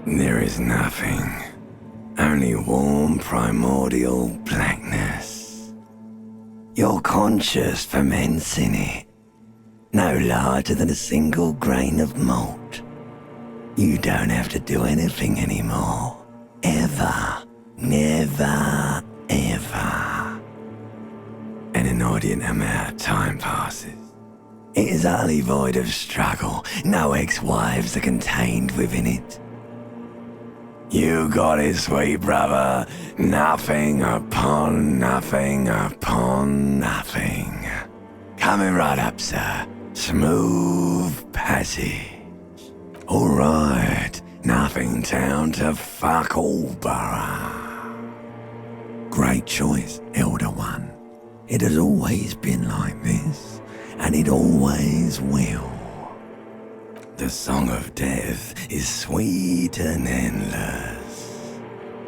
There is nothing. Only warm primordial blackness. Your conscious ferments in it. No larger than a single grain of malt. You don't have to do anything anymore. Ever. Never, ever. An inordinate amount of time passes. It is utterly void of struggle. No ex-wives are contained within it. You got it, sweet brother. Nothing upon nothing upon nothing. Coming right up, sir. Smooth passage. Alright, nothing town to fuck all borough. Great choice, Elder One. It has always been like this, and it always will. The song of death is sweet and endless.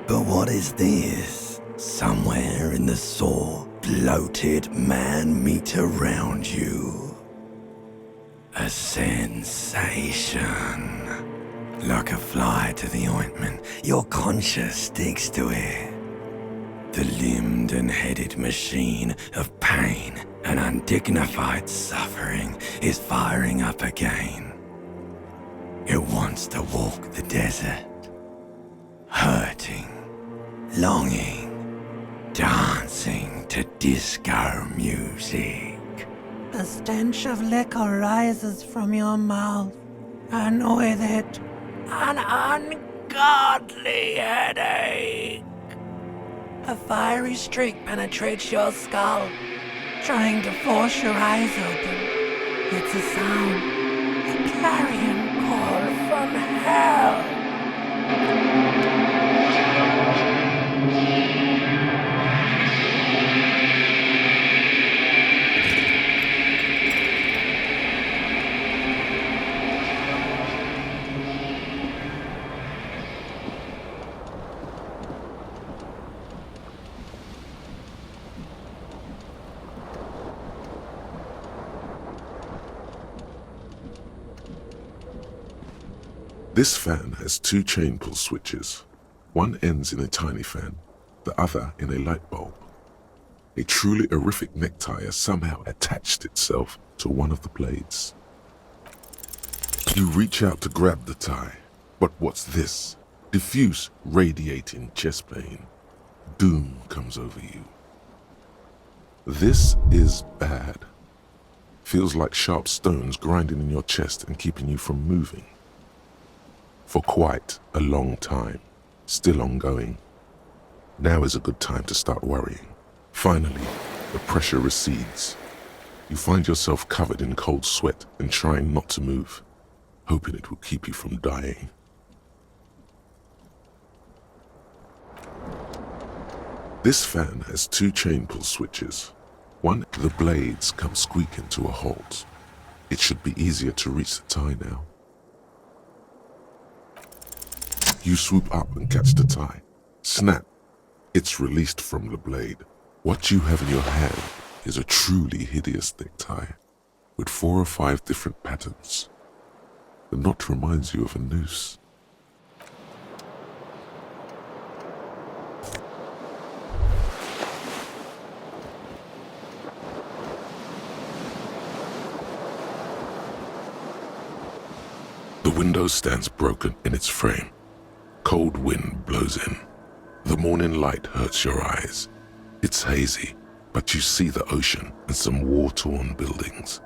But what is this? Somewhere in the sore, bloated man meet around you. A sensation. Like a fly to the ointment, your conscience sticks to it. The limbed and headed machine of pain and undignified suffering is firing up again. It wants to walk the desert, hurting, longing, dancing to disco music. A stench of liquor rises from your mouth, and with it, an ungodly headache. A fiery streak penetrates your skull, trying to force your eyes open. It's a sound, a clarion call from hell. This fan has two chain pull switches. One ends in a tiny fan, the other in a light bulb. A truly horrific necktie has somehow attached itself to one of the blades. You reach out to grab the tie, but what's this? Diffuse, radiating chest pain. Doom comes over you. This is bad. Feels like sharp stones grinding in your chest and keeping you from moving. For quite a long time, still ongoing. Now is a good time to start worrying. Finally, the pressure recedes. You find yourself covered in cold sweat and trying not to move, hoping it will keep you from dying. This fan has two chain pull switches. One, the blades come squeaking to a halt. It should be easier to reach the tie now. You swoop up and catch the tie. Snap! It's released from the blade. What you have in your hand is a truly hideous necktie, with 4 or 5 different patterns. The knot reminds you of a noose. The window stands broken in its frame. Cold wind blows in. The morning light hurts your eyes. It's hazy, but you see the ocean and some war-torn buildings.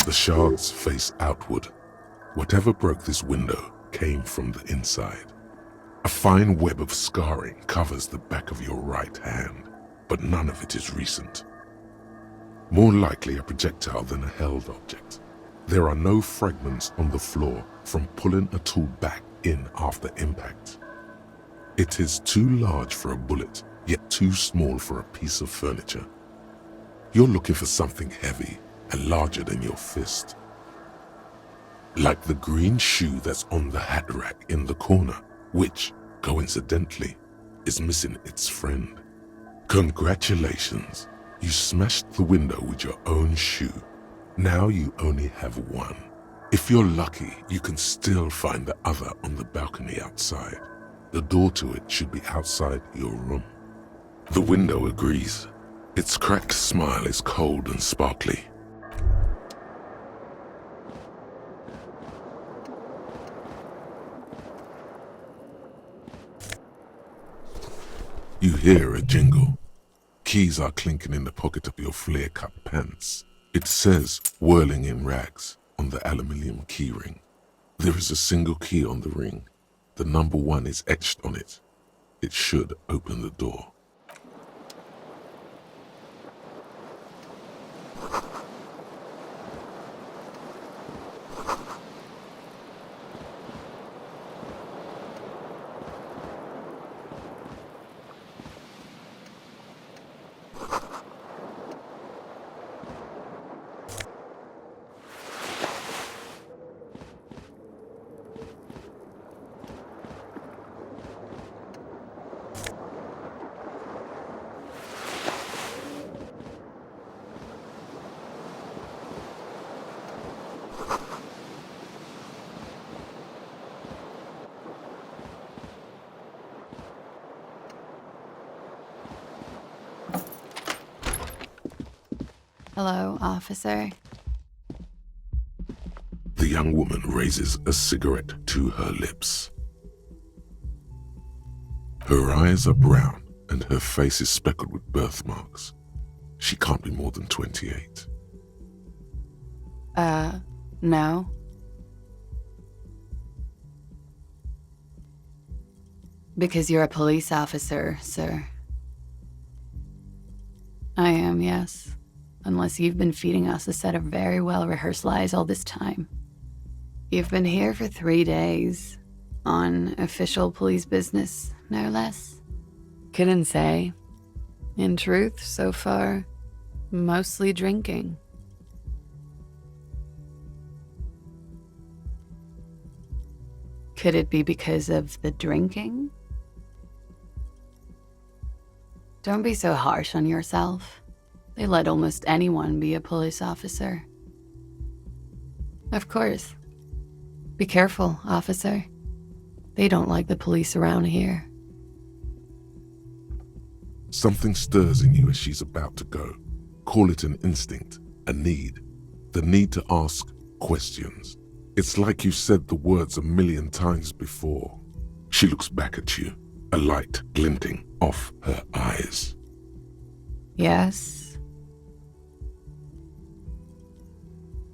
The shards face outward. Whatever broke this window came from the inside. A fine web of scarring covers the back of your right hand, but none of it is recent. More likely a projectile than a held object. There are no fragments on the floor from pulling a tool back in after impact. It is too large for a bullet, yet too small for a piece of furniture. You're looking for something heavy and larger than your fist. Like the green shoe that's on the hat rack in the corner, which, coincidentally, is missing its friend. Congratulations, you smashed the window with your own shoe. Now you only have one. If you're lucky, you can still find the other on the balcony outside. The door to it should be outside your room. The window agrees. Its cracked smile is cold and sparkly. You hear a jingle. Keys are clinking in the pocket of your flare-cut pants. It says, whirling in rags, on the aluminium keyring. There is a single key on the ring. The number 1 is etched on it. It should open the door. Hello, officer. The young woman raises a cigarette to her lips. Her eyes are brown and her face is speckled with birthmarks. She can't be more than 28. No. Because you're a police officer, sir. I am, yes. Unless you've been feeding us a set of very well-rehearsed lies all this time. You've been here for 3 days, on official police business, no less. Couldn't say. In truth, so far, mostly drinking. Could it be because of the drinking? Don't be so harsh on yourself. They let almost anyone be a police officer. Of course. Be careful, officer. They don't like the police around here. Something stirs in you as she's about to go. Call it an instinct, a need. The need to ask questions. It's like you said the words a million times before. She looks back at you, a light glinting off her eyes. Yes.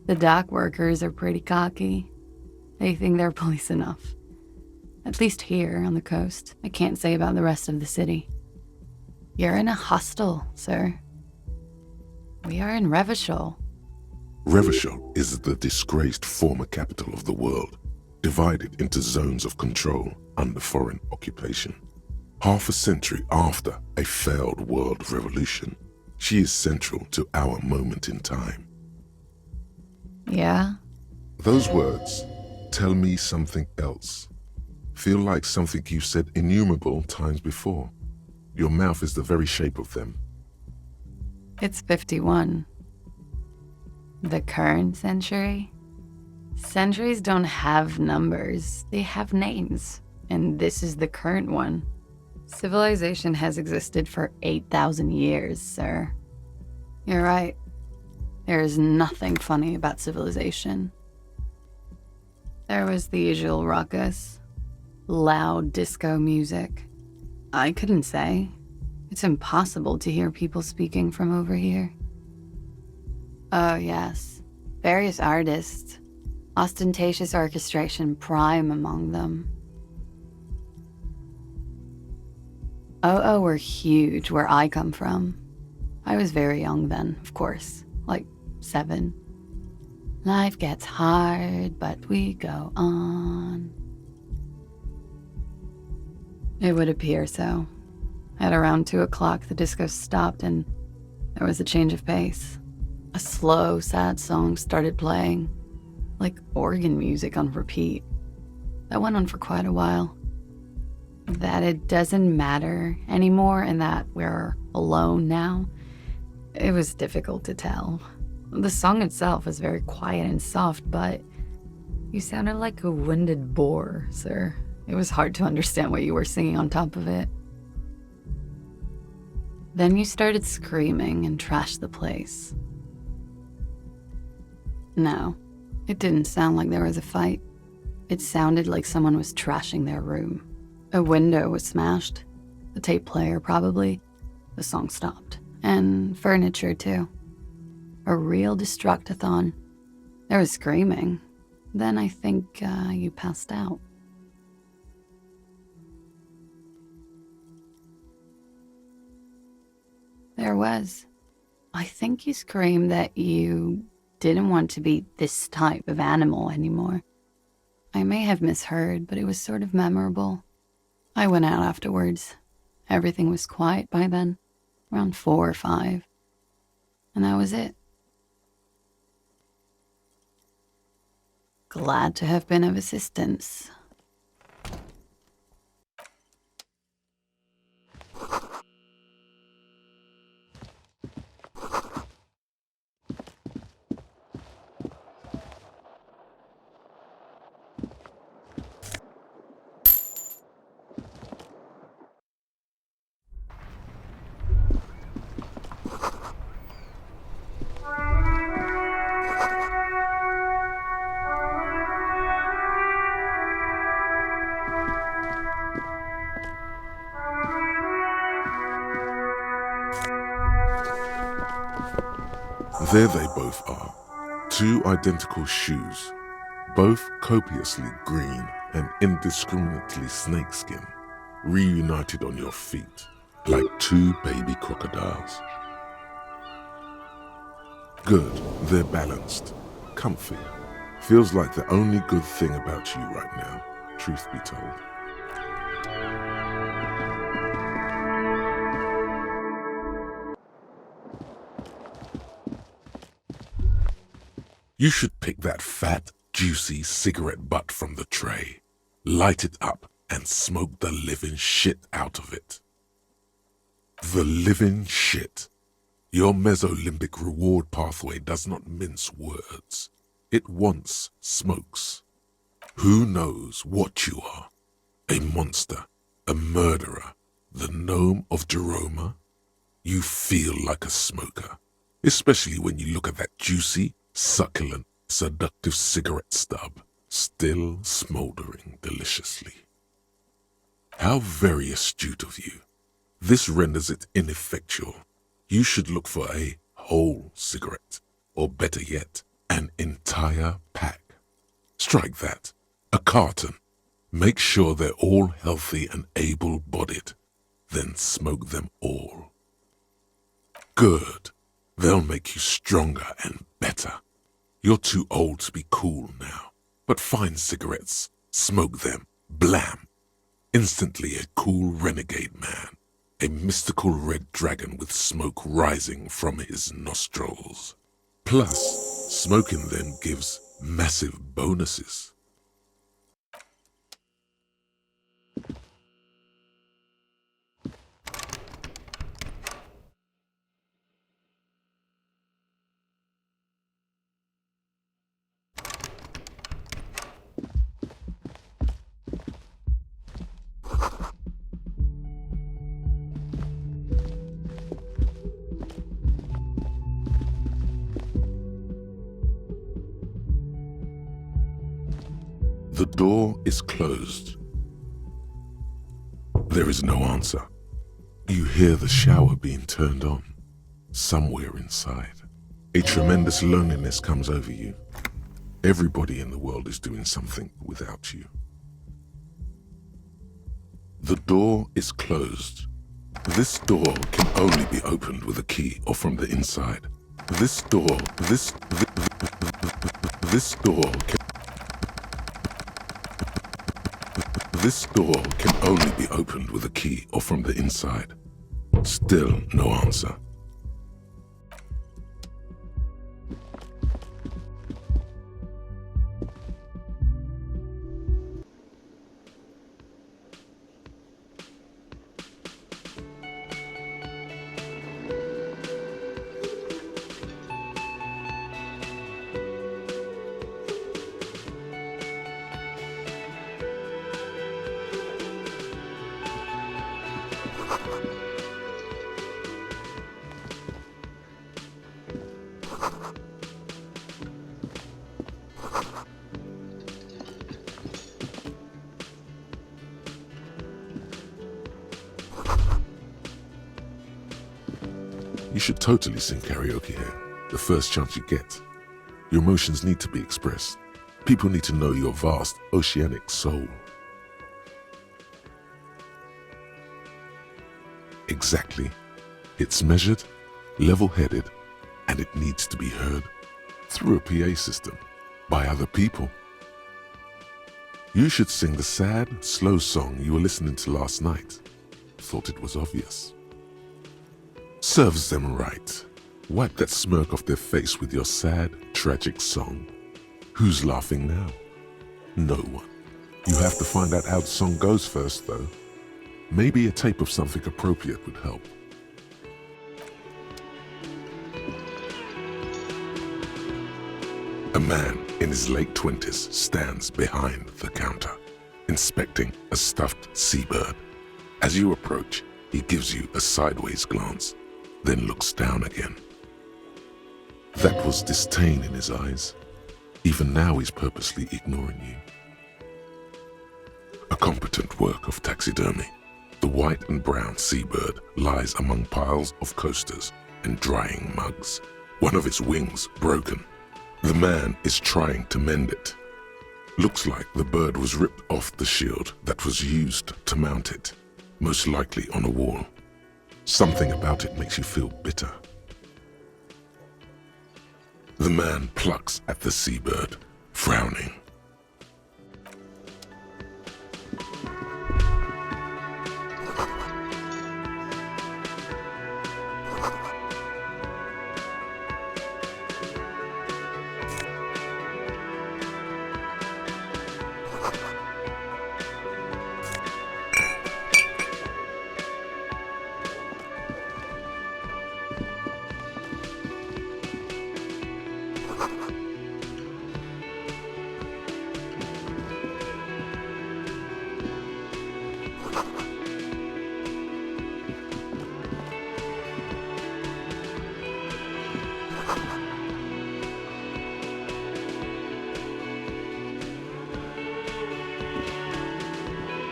The dock workers are pretty cocky. They think they're police enough. At least here on the coast. I can't say about the rest of the city. You're in a hostel, sir. We are in Revachol. Revachol is the disgraced former capital of the world, divided into zones of control under foreign occupation. Half a century after a failed world revolution, she is central to our moment in time. Yeah? Those words tell me something else. Feel like something you've said innumerable times before. Your mouth is the very shape of them. It's 51. The current century? Centuries don't have numbers. They have names. And this is the current one. Civilization has existed for 8,000 years, sir. You're right. There is nothing funny about civilization. There was the usual ruckus. Loud disco music. I couldn't say. It's impossible to hear people speaking from over here. Oh, yes. Various artists. Ostentatious orchestration prime among them. Oh, were huge where I come from. I was very young then, of course. Like 7. Life gets hard, but we go on. It would appear so. At around 2 o'clock, the disco stopped and there was a change of pace. A slow, sad song started playing, like organ music on repeat. That went on for quite a while. That it doesn't matter anymore and that we're alone now, it was difficult to tell. The song itself was very quiet and soft, but You sounded like a winded boar, sir. It was hard to understand what you were singing on top of it. Then you started screaming and trashed the place. No, it didn't sound like there was a fight. It sounded like someone was trashing their room. A window was smashed. The tape player, probably. The song stopped. And furniture, too. A real destructathon. There was screaming. Then I think you passed out. There was. I think you screamed that you didn't want to be this type of animal anymore. I may have misheard, but it was sort of memorable. I went out afterwards. Everything was quiet by then, around 4 or 5. And that was it. Glad to have been of assistance. There they both are, 2 identical shoes, both copiously green and indiscriminately snakeskin, reunited on your feet like 2 baby crocodiles. Good, they're balanced, comfy. Feels like the only good thing about you right now, truth be told. You should pick that fat, juicy cigarette butt from the tray, light it up, and smoke the living shit out of it. The living shit. Your mesolimbic reward pathway does not mince words. It wants smokes. Who knows what you are? A monster, a murderer, the gnome of Jeroma? You feel like a smoker, especially when you look at that juicy, succulent, seductive cigarette stub, still smoldering deliciously. How very astute of you. This renders it ineffectual. You should look for a whole cigarette, or better yet, an entire pack. Strike that. A carton. Make sure they're all healthy and able-bodied. Then smoke them all. Good. They'll make you stronger and better. You're too old to be cool now, but find cigarettes, smoke them, blam. Instantly a cool renegade man, a mystical red dragon with smoke rising from his nostrils. Plus, smoking them gives massive bonuses. The door is closed. There is no answer. You hear the shower being turned on, somewhere inside. A tremendous loneliness comes over you. Everybody in the world is doing something without you. The door is closed. This door can only be opened with a key or from the inside. This door can only be opened with a key or from the inside. Still no answer. You should totally sing karaoke here, the first chance you get. Your emotions need to be expressed. People need to know your vast, oceanic soul. Exactly. It's measured, level-headed, and it needs to be heard through a PA system by other people. You should sing the sad, slow song you were listening to last night. Thought it was obvious. Serves them right. Wipe that smirk off their face with your sad, tragic song. Who's laughing now? No one. You have to find out how the song goes first, though. Maybe a tape of something appropriate would help. A man in his late 20s stands behind the counter, inspecting a stuffed seabird. As you approach, he gives you a sideways glance, then looks down again. That was disdain in his eyes. Even now he's purposely ignoring you. A competent work of taxidermy. The white and brown seabird lies among piles of coasters and drying mugs, one of its wings broken. The man is trying to mend it. Looks like the bird was ripped off the shield that was used to mount it, most likely on a wall. Something about it makes you feel bitter. The man plucks at the seabird, frowning.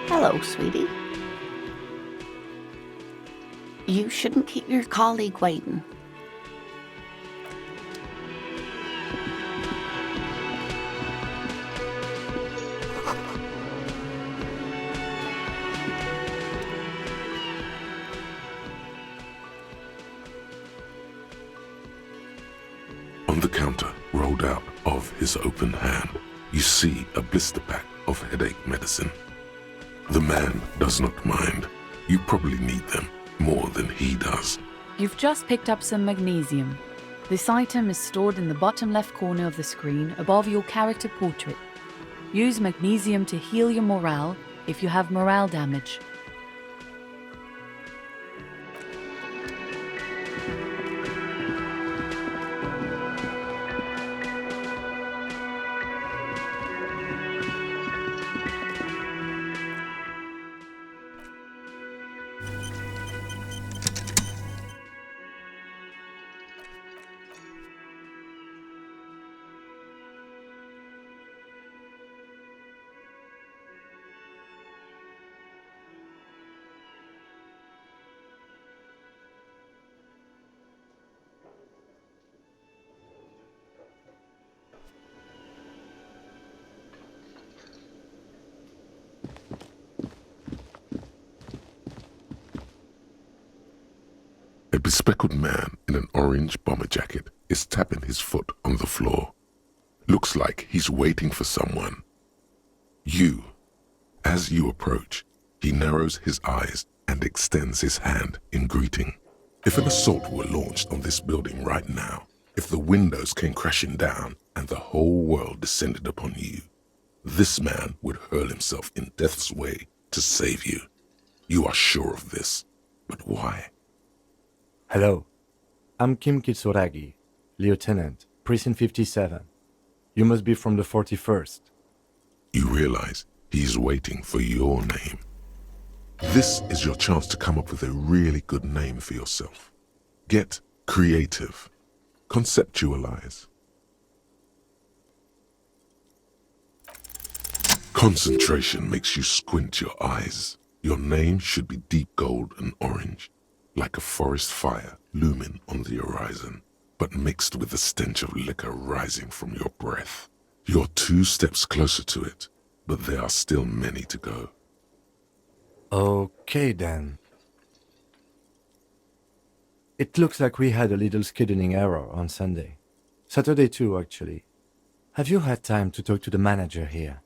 Hello, sweetie. You shouldn't keep your colleague waiting. On the counter, rolled out of his open hand, you see a blister pack of headache medicine. The man does not mind. You probably need them more than he does. You've just picked up some magnesium. This item is stored in the bottom left corner of the screen above your character portrait. Use magnesium to heal your morale if you have morale damage. A bespectacled man in an orange bomber jacket is tapping his foot on the floor. Looks like he's waiting for someone. As you approach, he narrows his eyes and extends his hand in greeting. If an assault were launched on this building right now, if the windows came crashing down and the whole world descended upon you, this man would hurl himself in death's way to save you. You are sure of this, but why? Hello, I'm Kim Kitsuragi, Lieutenant, Precinct 57. You must be from the 41st. You realize he's waiting for your name. This is your chance to come up with a really good name for yourself. Get creative. Conceptualize. Concentration makes you squint your eyes. Your name should be deep gold and orange. like a forest fire looming on the horizon, but mixed with the stench of liquor rising from your breath. You're 2 steps closer to it, but there are still many to go. Okay then. It looks like we had a little scheduling error on Sunday. Saturday too, actually. Have you had time to talk to the manager here?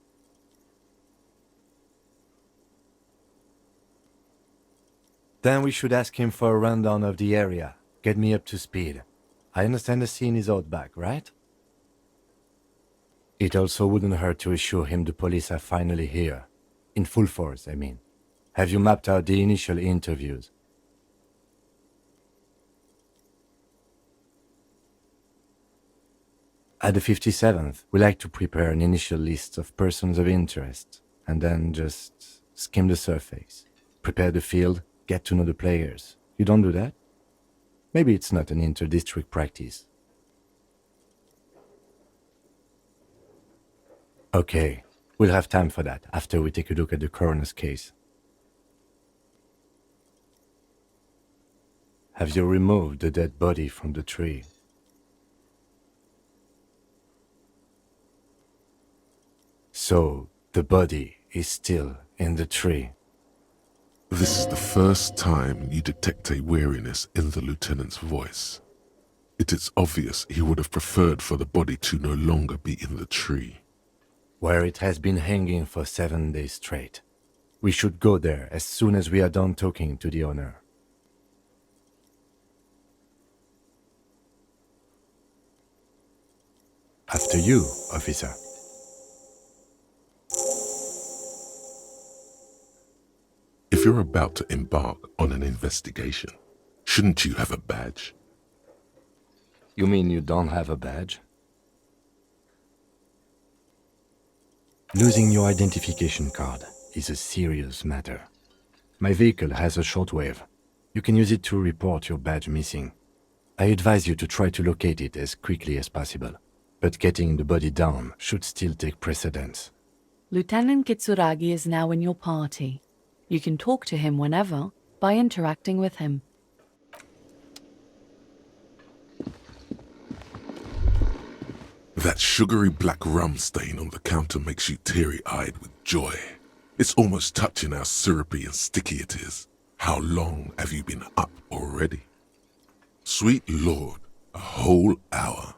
Then we should ask him for a rundown of the area. Get me up to speed. I understand the scene is out back, right? It also wouldn't hurt to assure him the police are finally here. In full force, I mean. Have you mapped out the initial interviews? At the 57th, we like to prepare an initial list of persons of interest, and then just skim the surface. Prepare the field, get to know the players. You don't do that? Maybe it's not an inter-district practice. Okay, we'll have time for that after we take a look at the coroner's case. Have you removed the dead body from the tree? So, the body is still in the tree. This is the first time you detect a weariness in the lieutenant's voice. It is obvious he would have preferred for the body to no longer be in the tree. Where it has been hanging for 7 days straight. We should go there as soon as we are done talking to the owner. After you, officer. If you're about to embark on an investigation, shouldn't you have a badge? You mean you don't have a badge? Losing your identification card is a serious matter. My vehicle has a shortwave. You can use it to report your badge missing. I advise you to try to locate it as quickly as possible, but getting the body down should still take precedence. Lieutenant Kitsuragi is now in your party. You can talk to him whenever by interacting with him. That sugary black rum stain on the counter makes you teary-eyed with joy. It's almost touching how syrupy and sticky it is. How long have you been up already? Sweet Lord, a whole hour.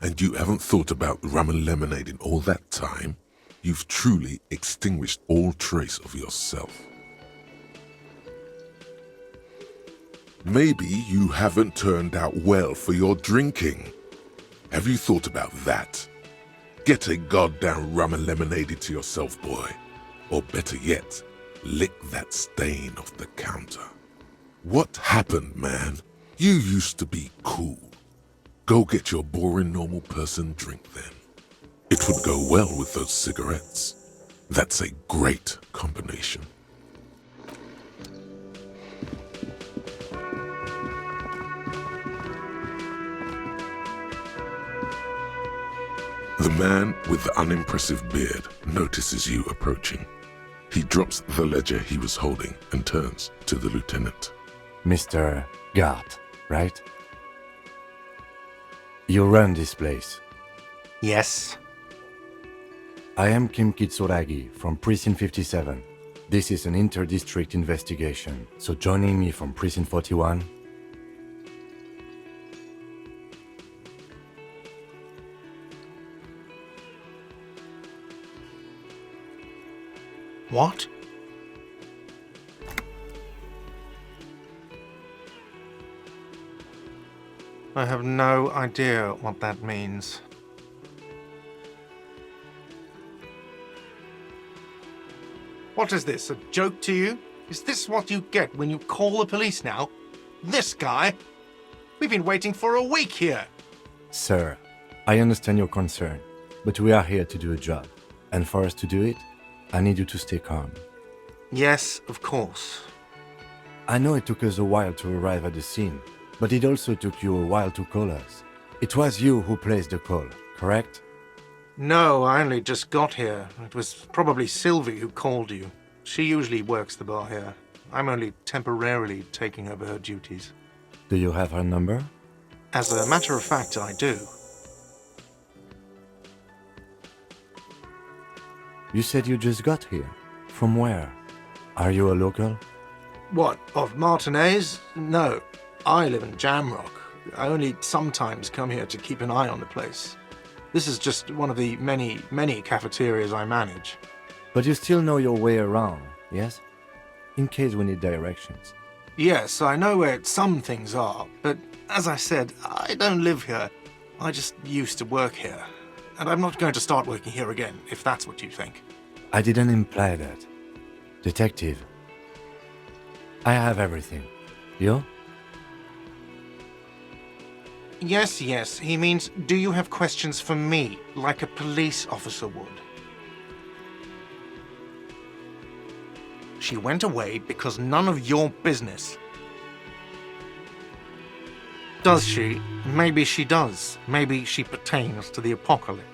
And you haven't thought about rum and lemonade in all that time? You've truly extinguished all trace of yourself. Maybe you haven't turned out well for your drinking. Have you thought about that? Get a goddamn rum and lemonade into yourself, boy. Or better yet, lick that stain off the counter. What happened, man? You used to be cool. Go get your boring normal person drink then. It would go well with those cigarettes. That's a great combination. The man with the unimpressive beard notices you approaching. He drops the ledger he was holding and turns to the lieutenant. Mr. Gart, right? You run this place. Yes. I am Kim Kitsuragi from Precinct 57. This is an inter-district investigation, so joining me from Precinct 41... What? I have no idea what that means. What is this, a joke to you? Is this what you get when you call the police now? This guy? We've been waiting for a week here. Sir, I understand your concern, but we are here to do a job. And for us to do it, I need you to stay calm. Yes, of course. I know it took us a while to arrive at the scene, but it also took you a while to call us. It was you who placed the call, correct? No, I only just got here. It was probably Sylvie who called you. She usually works the bar here. I'm only temporarily taking over her duties. Do you have her number? As a matter of fact, I do. You said you just got here. From where? Are you a local? What, of Martinez? No. I live in Jamrock. I only sometimes come here to keep an eye on the place. This is just one of the many, many cafeterias I manage. But you still know your way around, yes? In case we need directions. Yes, I know where some things are, but as I said, I don't live here. I just used to work here. And I'm not going to start working here again, if that's what you think. I didn't imply that. Detective. I have everything. You? Yes, he means, do you have questions for me, like a police officer would? She went away because none of your business. Does she? Maybe she does. Maybe she pertains to the apocalypse.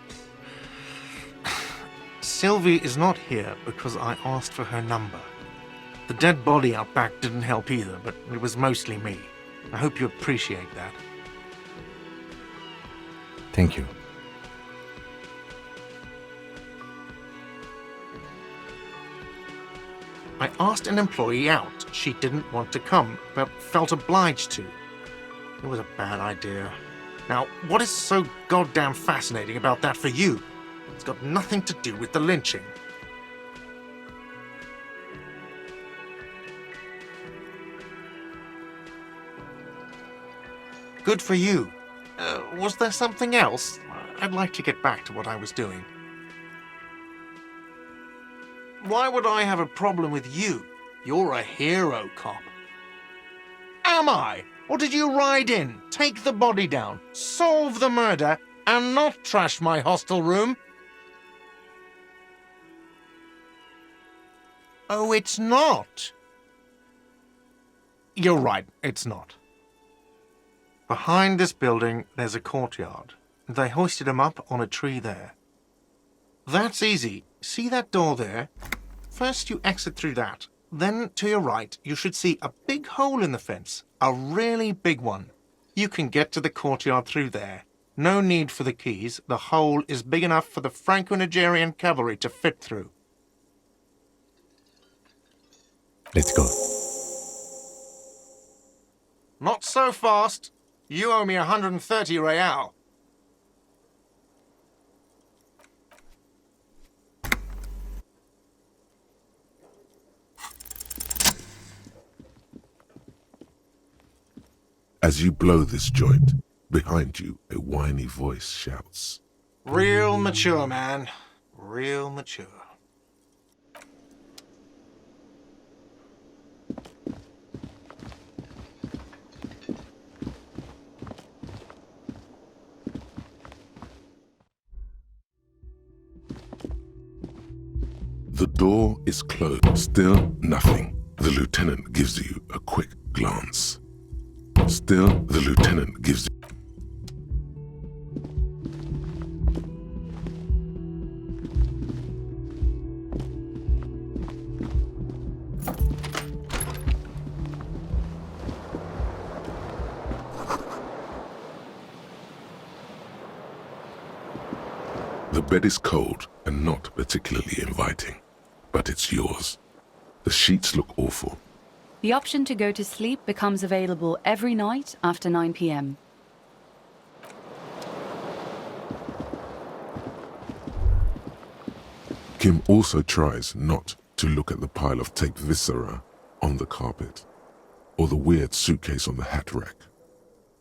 Sylvie is not here because I asked for her number. The dead body out back didn't help either, but it was mostly me. I hope you appreciate that. Thank you. I asked an employee out. She didn't want to come, but felt obliged to. It was a bad idea. Now, what is so goddamn fascinating about that for you? It's got nothing to do with the lynching. Good for you. Was there something else? I'd like to get back to what I was doing. Why would I have a problem with you? You're a hero cop. Am I? Or did you ride in, take the body down, solve the murder, and not trash my hostel room? Oh, it's not. You're right, it's not. Behind this building, there's a courtyard. They hoisted him up on a tree there. That's easy. See that door there? First you exit through that. Then, to your right, you should see a big hole in the fence. A really big one. You can get to the courtyard through there. No need for the keys. The hole is big enough for the Franco-Nigerian cavalry to fit through. Let's go. Not so fast. You owe me 130 real. As you blow this joint, behind you a whiny voice shouts. Real mature, man. Real mature. The door is closed. Still nothing. The lieutenant gives you a quick glance. Still, the lieutenant gives you... The bed is cold and not particularly inviting, but it's yours. The sheets look awful. The option to go to sleep becomes available every night after 9 p.m. Kim also tries not to look at the pile of taped viscera on the carpet, or the weird suitcase on the hat rack,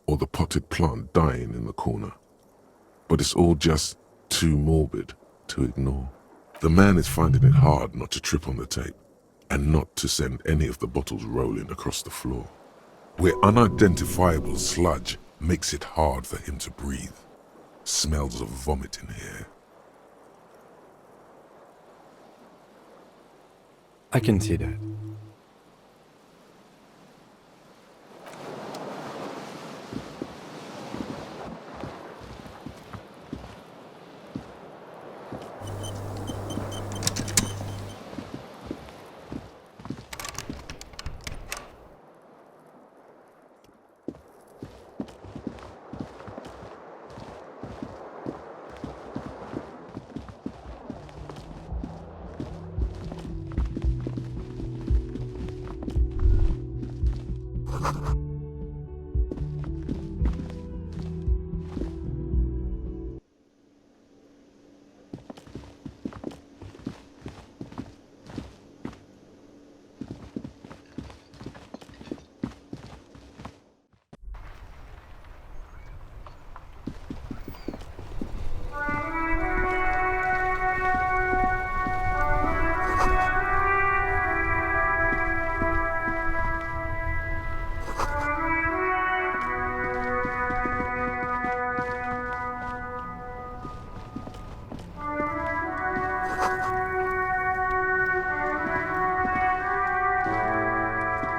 or the potted plant dying in the corner. But it's all just too morbid to ignore. The man is finding it hard not to trip on the tape, and not to send any of the bottles rolling across the floor, where unidentifiable sludge makes it hard for him to breathe. Smells of vomit in here. I can see that.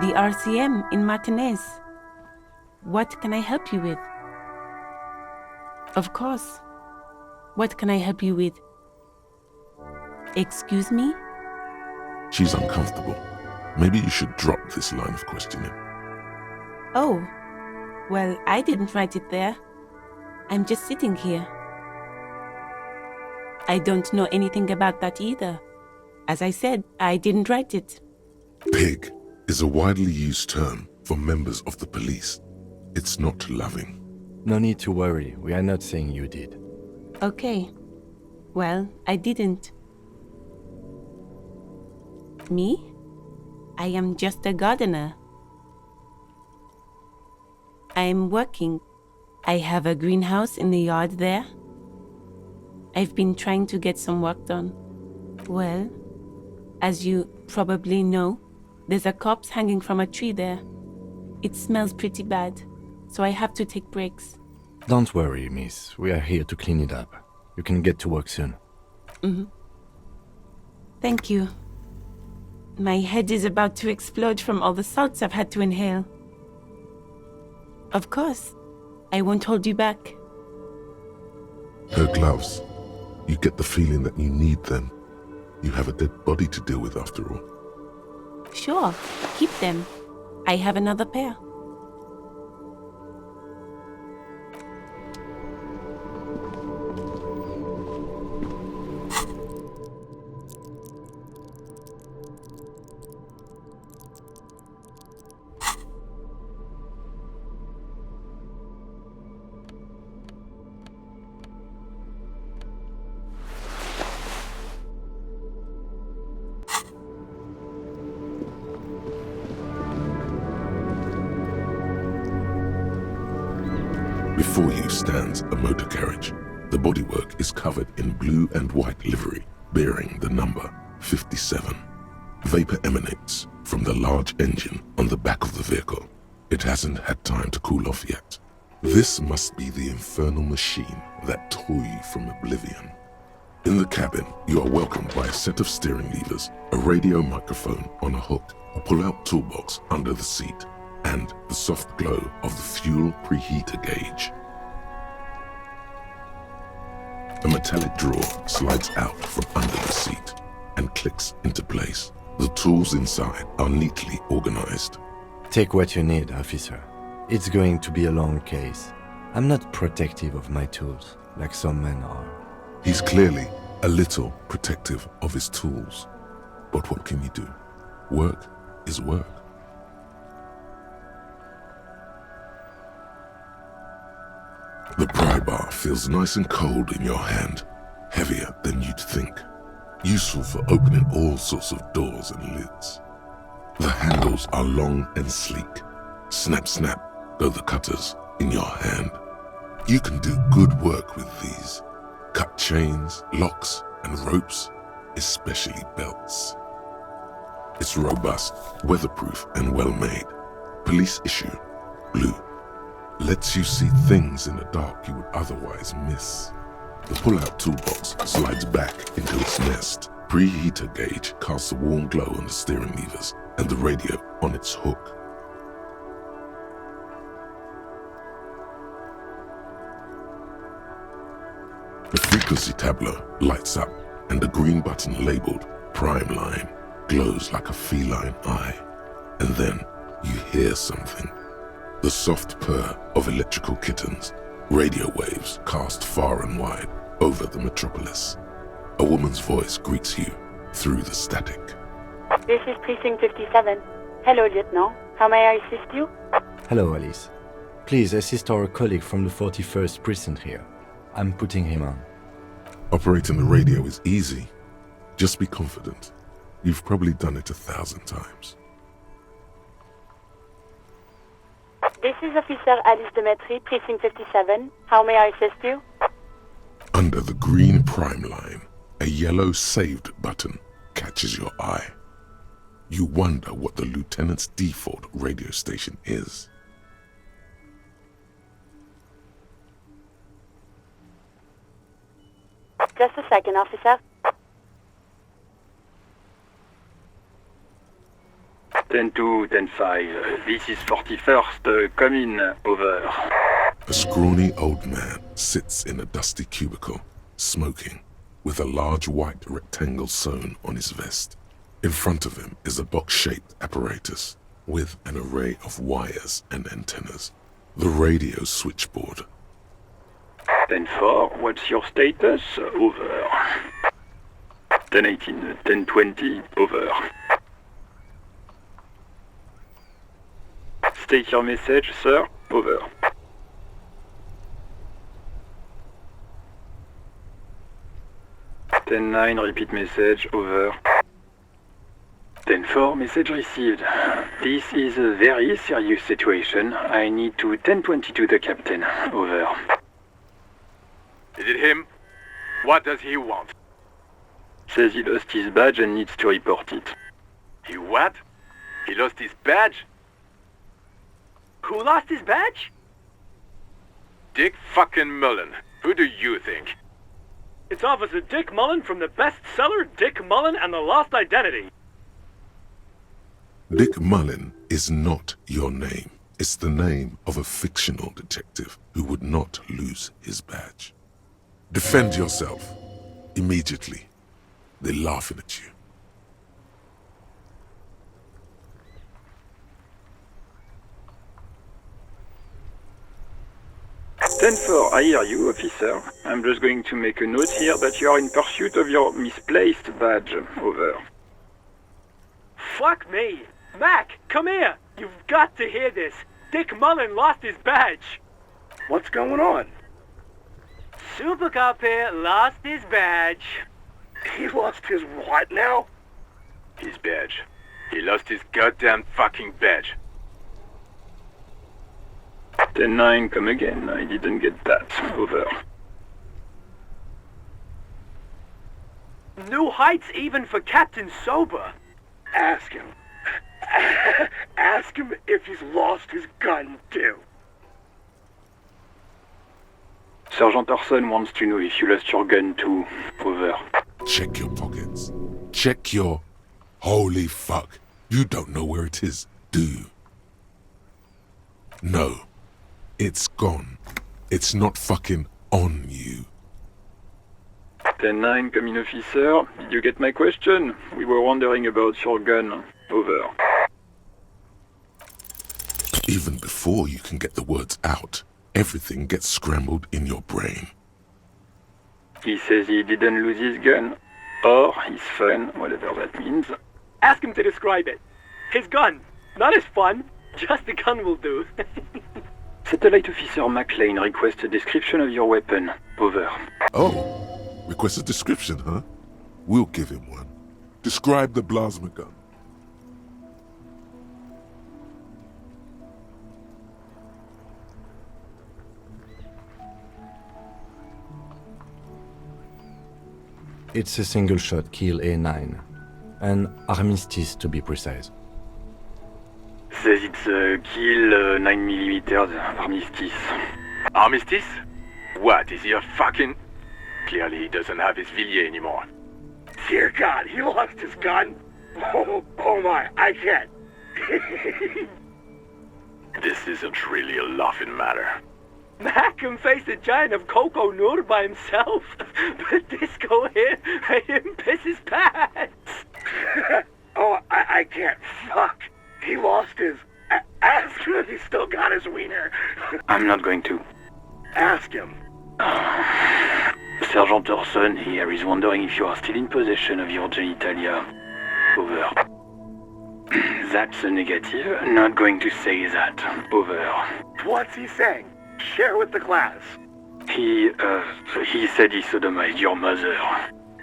The RCM in Martinez. What can I help you with? Of course. What can I help you with? Excuse me? She's uncomfortable. Maybe you should drop this line of questioning. Oh, well, I didn't write it there. I'm just sitting here. I don't know anything about that either. As I said, I didn't write it. Pig is a widely used term for members of the police. It's not loving. No need to worry, we are not saying you did. Okay. Well, I didn't. Me? I am just a gardener. I am working. I have a greenhouse in the yard there. I've been trying to get some work done. Well, as you probably know, there's a corpse hanging from a tree there. It smells pretty bad, so I have to take breaks. Don't worry, miss. We are here to clean it up. You can get to work soon. Thank you. My head is about to explode from all the salts I've had to inhale. Of course. I won't hold you back. Her gloves. You get the feeling that you need them. You have a dead body to deal with after all. Sure, keep them. I have another pair. Before you stands a motor carriage. The bodywork is covered in blue and white livery, bearing the number 57. Vapor emanates from the large engine on the back of the vehicle. It hasn't had time to cool off yet. This must be the infernal machine that tore you from oblivion. In the cabin, you are welcomed by a set of steering levers, a radio microphone on a hook, a pull-out toolbox under the seat, and the soft glow of the fuel preheater gauge. A metallic drawer slides out from under the seat and clicks into place. The tools inside are neatly organized. Take what you need, officer. It's going to be a long case. I'm not protective of my tools, like some men are. He's clearly a little protective of his tools. But what can you do? Work is work. The pry bar feels nice and cold in your hand, heavier than you'd think. Useful for opening all sorts of doors and lids. The handles are long and sleek. Snap, snap go the cutters in your hand. You can do good work with these. Cut chains, locks, and ropes, especially belts. It's robust, weatherproof, and well-made. Police issue, blue. Lets you see things in the dark you would otherwise miss. The pull-out toolbox slides back into its nest. Preheater gauge casts a warm glow on the steering levers and the radio on its hook. The frequency tableau lights up and the green button labeled Prime Line glows like a feline eye. And then you hear something. The soft purr of electrical kittens, radio waves cast far and wide over the metropolis. A woman's voice greets you through the static. This is Precinct 57. Hello, Lieutenant. How may I assist you? Hello, Alice. Please assist our colleague from the 41st precinct here. I'm putting him on. Operating the radio is easy. Just be confident. You've probably done it 1,000 times. This is Officer Alice Demetri, Precinct 57. How may I assist you? Under the green prime line, a yellow saved button catches your eye. You wonder what the lieutenant's default radio station is. Just a second, officer. 10-2, 10-5. This is 41st. Come in. Over. A scrawny old man sits in a dusty cubicle, smoking, with a large white rectangle sewn on his vest. In front of him is a box-shaped apparatus with an array of wires and antennas. The radio switchboard. 10-4, what's your status? Over. 10-18, 10-20, over. State your message, sir. Over. 10-9, repeat message. Over. 10-4, message received. This is a very serious situation. I need to 10-22 the captain. Over. Is it him? What does he want? Says he lost his badge and needs to report it. He what? He lost his badge? Who lost his badge? Dick fucking Mullen. Who do you think? It's Officer Dick Mullen from the bestseller Dick Mullen and the Lost Identity. Dick Mullen is not your name. It's the name of a fictional detective who would not lose his badge. Defend yourself. Immediately. They're laughing at you. I hear you, officer. I'm just going to make a note here that you are in pursuit of your misplaced badge. Over. Fuck me. Mac, come here. You've got to hear this. Dick Mullen lost his badge. What's going on? Super Cop here lost his badge. He lost his what now? His badge. He lost his goddamn fucking badge. 10-9, come again. I didn't get that. Over. New heights even for Captain Sober. Ask him. Ask him if he's lost his gun too. Sergeant Orson wants to know if you lost your gun too. Over. Check your pockets. Check your... Holy fuck. You don't know where it is, do you? No. It's gone. It's not fucking on you. 10-9, come in, officer. Did you get my question? We were wondering about your gun. Over. Even before you can get the words out, everything gets scrambled in your brain. He says he didn't lose his gun. Or his fun, whatever that means. Ask him to describe it. His gun. Not his fun. Just the gun will do. Satellite Officer McLean requests a description of your weapon. Over. Oh, request a description, huh? We'll give him one. Describe the plasma gun. It's a single-shot kill A9. An armistice, to be precise. Says it's a kill 9mm armistice. Armistice? What, is he a fucking... Clearly he doesn't have his Villiers anymore. Dear God, he lost his gun? Oh my, I can't. This isn't really a laughing matter. Mac can face a giant of Coco Nur by himself, but Disco here made him piss his pants. Oh, I can't. Fuck. He lost his... Ask him if he's still got his wiener. I'm not going to. Ask him. Sergeant Orson here is wondering if you are still in possession of your genitalia. Over. That's a negative. Not going to say that. Over. What's he saying? Share with the class. He said he sodomized your mother.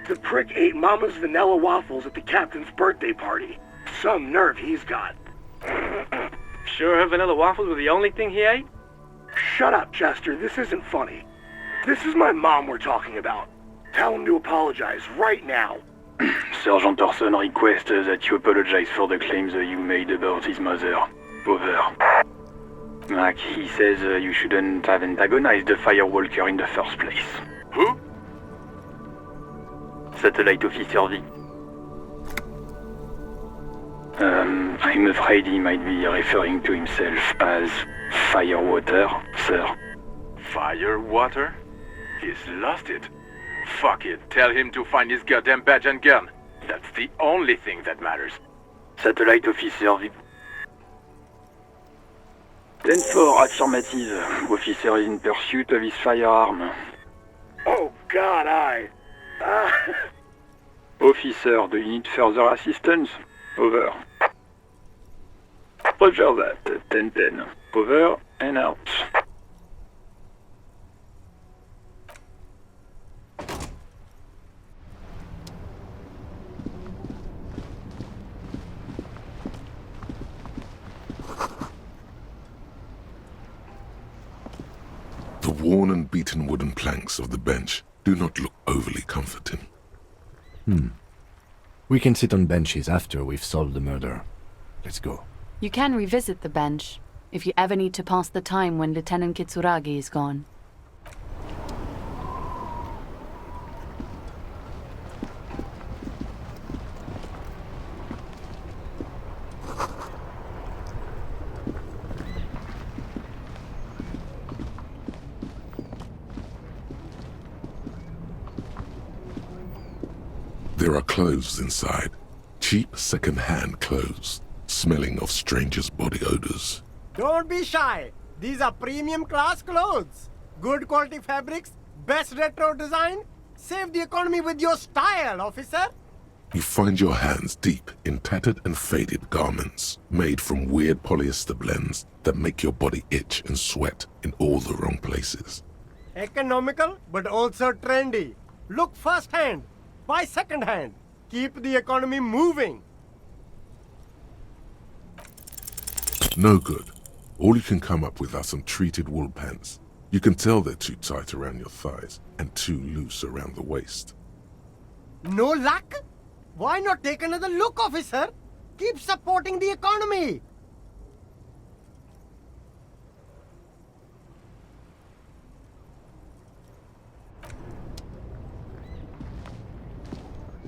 The prick ate Mama's vanilla waffles at the captain's birthday party. Some nerve he's got. Sure her vanilla waffles were the only thing he ate? Shut up, Chester. This isn't funny. This is my mom we're talking about. Tell him to apologize right now. Sergeant Orson requests that you apologize for the claims you made about his mother. Over. Mac, he says you shouldn't have antagonized the Firewalker in the first place. Who? Satellite Officer V. I'm afraid he might be referring to himself as Firewater, sir. Firewater? He's lost it. Fuck it. Tell him to find his goddamn badge and gun. That's the only thing that matters. Satellite Officer V. 10-4, affirmative. Officer is in pursuit of his firearm. Oh God, Officer, do you need further assistance? Over. Roger that. 10-10. Over and out. The worn and beaten wooden planks of the bench do not look overly comforting. We can sit on benches after we've solved the murder. Let's go. You can revisit the bench if you ever need to pass the time when Lieutenant Kitsuragi is gone. There are clothes inside. Cheap second-hand clothes, smelling of strangers' body odors. Don't be shy. These are premium class clothes. Good quality fabrics, best retro design. Save the economy with your style, officer. You find your hands deep in tattered and faded garments made from weird polyester blends that make your body itch and sweat in all the wrong places. Economical, but also trendy. Look first-hand, buy second-hand. Keep the economy moving. No good. All you can come up with are some treated wool pants. You can tell they're too tight around your thighs and too loose around the waist. No luck? Why not take another look, officer? Keep supporting the economy.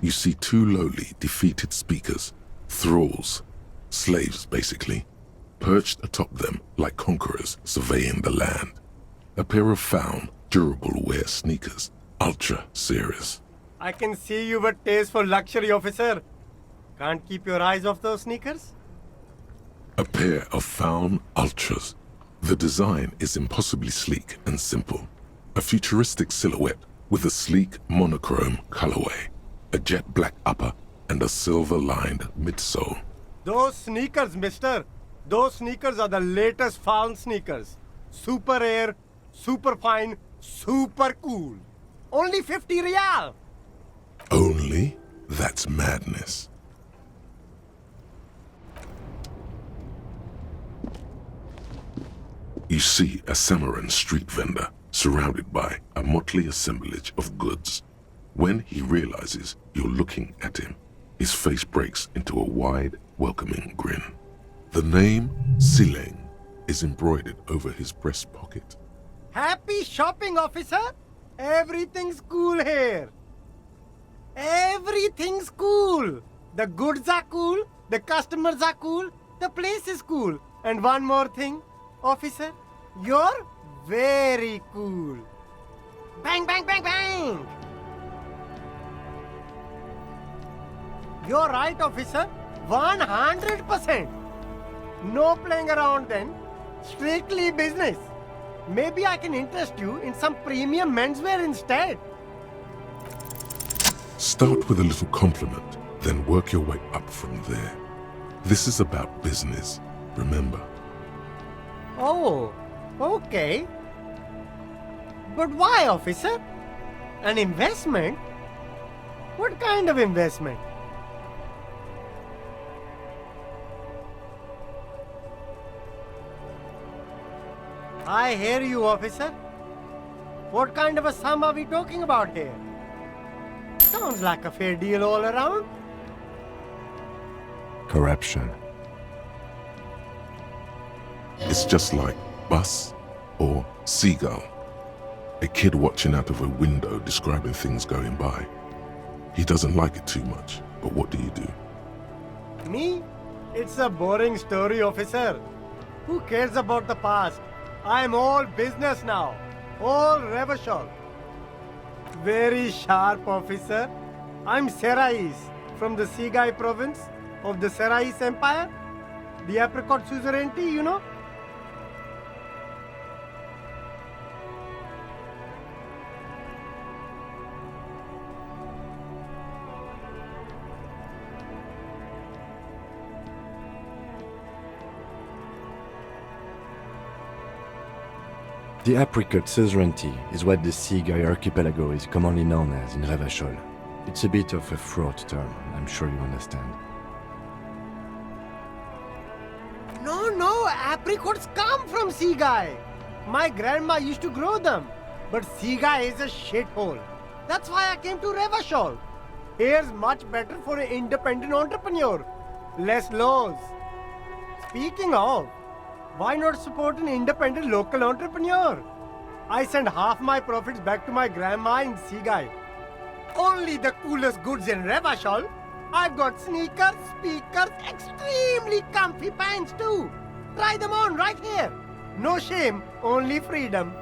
You see two lowly, defeated speakers, thralls, slaves basically, perched atop them like conquerors surveying the land. A pair of found, durable wear sneakers, ultra serious. I can see you've a taste for luxury, officer. Can't keep your eyes off those sneakers? A pair of found ultras. The design is impossibly sleek and simple. A futuristic silhouette with a sleek monochrome colorway, a jet black upper, and a silver-lined midsole. Those sneakers, mister. Those sneakers are the latest found sneakers. Super air, super fine, super cool. Only 50 real. Only? That's madness. You see a Samaran street vendor surrounded by a motley assemblage of goods. When he realizes you're looking at him, his face breaks into a wide, welcoming grin. The name Sileng is embroidered over his breast pocket. Happy shopping, officer. Everything's cool here. Everything's cool. The goods are cool, the customers are cool, the place is cool. And one more thing, officer, you're very cool. Bang, bang, bang, bang! You're right, officer. 100%. No playing around then. Strictly business. Maybe I can interest you in some premium menswear instead. Start with a little compliment, then work your way up from there. This is about business, remember? Oh, okay. But why, officer? An investment? What kind of investment? I hear you, officer. What kind of a sum are we talking about here? Sounds like a fair deal all around. Corruption. It's just like bus or seagull. A kid watching out of a window describing things going by. He doesn't like it too much, but what do you do? Me? It's a boring story, officer. Who cares about the past? I'm all business now. All Revachol. Very sharp, officer. I'm Serais from the Sigai province of the Serais Empire. The apricot suzerainty, you know? The apricot suzerainty is what the Sigai archipelago is commonly known as in Revachol. It's a bit of a fraught term, I'm sure you understand. No, apricots come from Sigai. My grandma used to grow them. But Sigai is a shithole. That's why I came to Revachol. Here's much better for an independent entrepreneur. Less laws. Speaking of, why not support an independent local entrepreneur? I send half my profits back to my grandma in Sigai. Only the coolest goods in Revachol. I've got sneakers, speakers, extremely comfy pants too. Try them on right here. No shame, only freedom.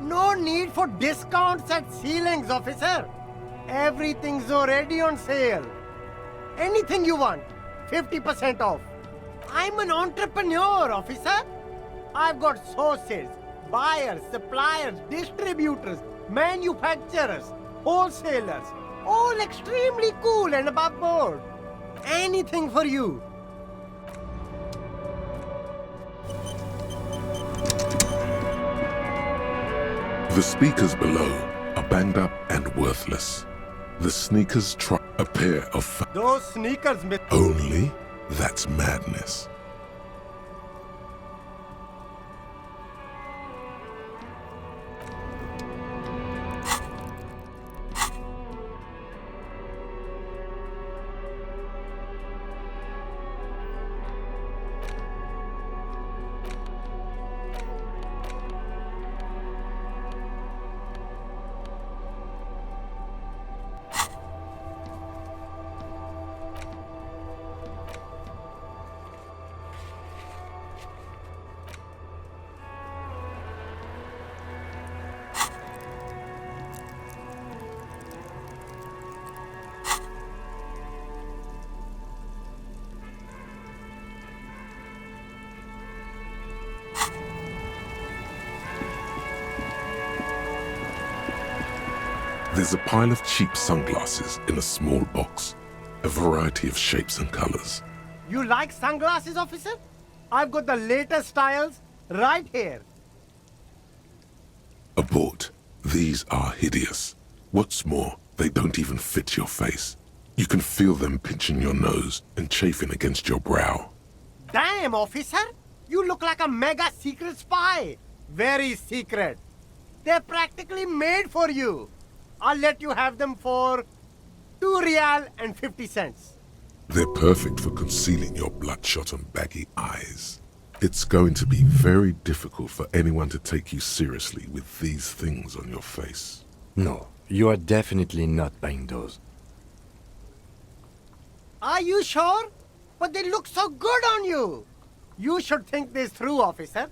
No need for discounts at ceilings, officer. Everything's already on sale. Anything you want, 50% off. I'm an entrepreneur, officer. I've got sources, buyers, suppliers, distributors, manufacturers, wholesalers, all extremely cool and above board. Anything for you. The speakers below are banged up and worthless. The sneakers try a pair of Those sneakers, only that's madness. There's a pile of cheap sunglasses in a small box, a variety of shapes and colors. You like sunglasses, officer? I've got the latest styles right here. Abort. These are hideous. What's more, they don't even fit your face. You can feel them pinching your nose and chafing against your brow. Damn, officer! You look like a mega secret spy. Very secret. They're practically made for you. I'll let you have them for 2 real and 50 cents. They're perfect for concealing your bloodshot and baggy eyes. It's going to be very difficult for anyone to take you seriously with these things on your face. No, you are definitely not buying those. Are you sure? But they look so good on you. You should think this through, officer.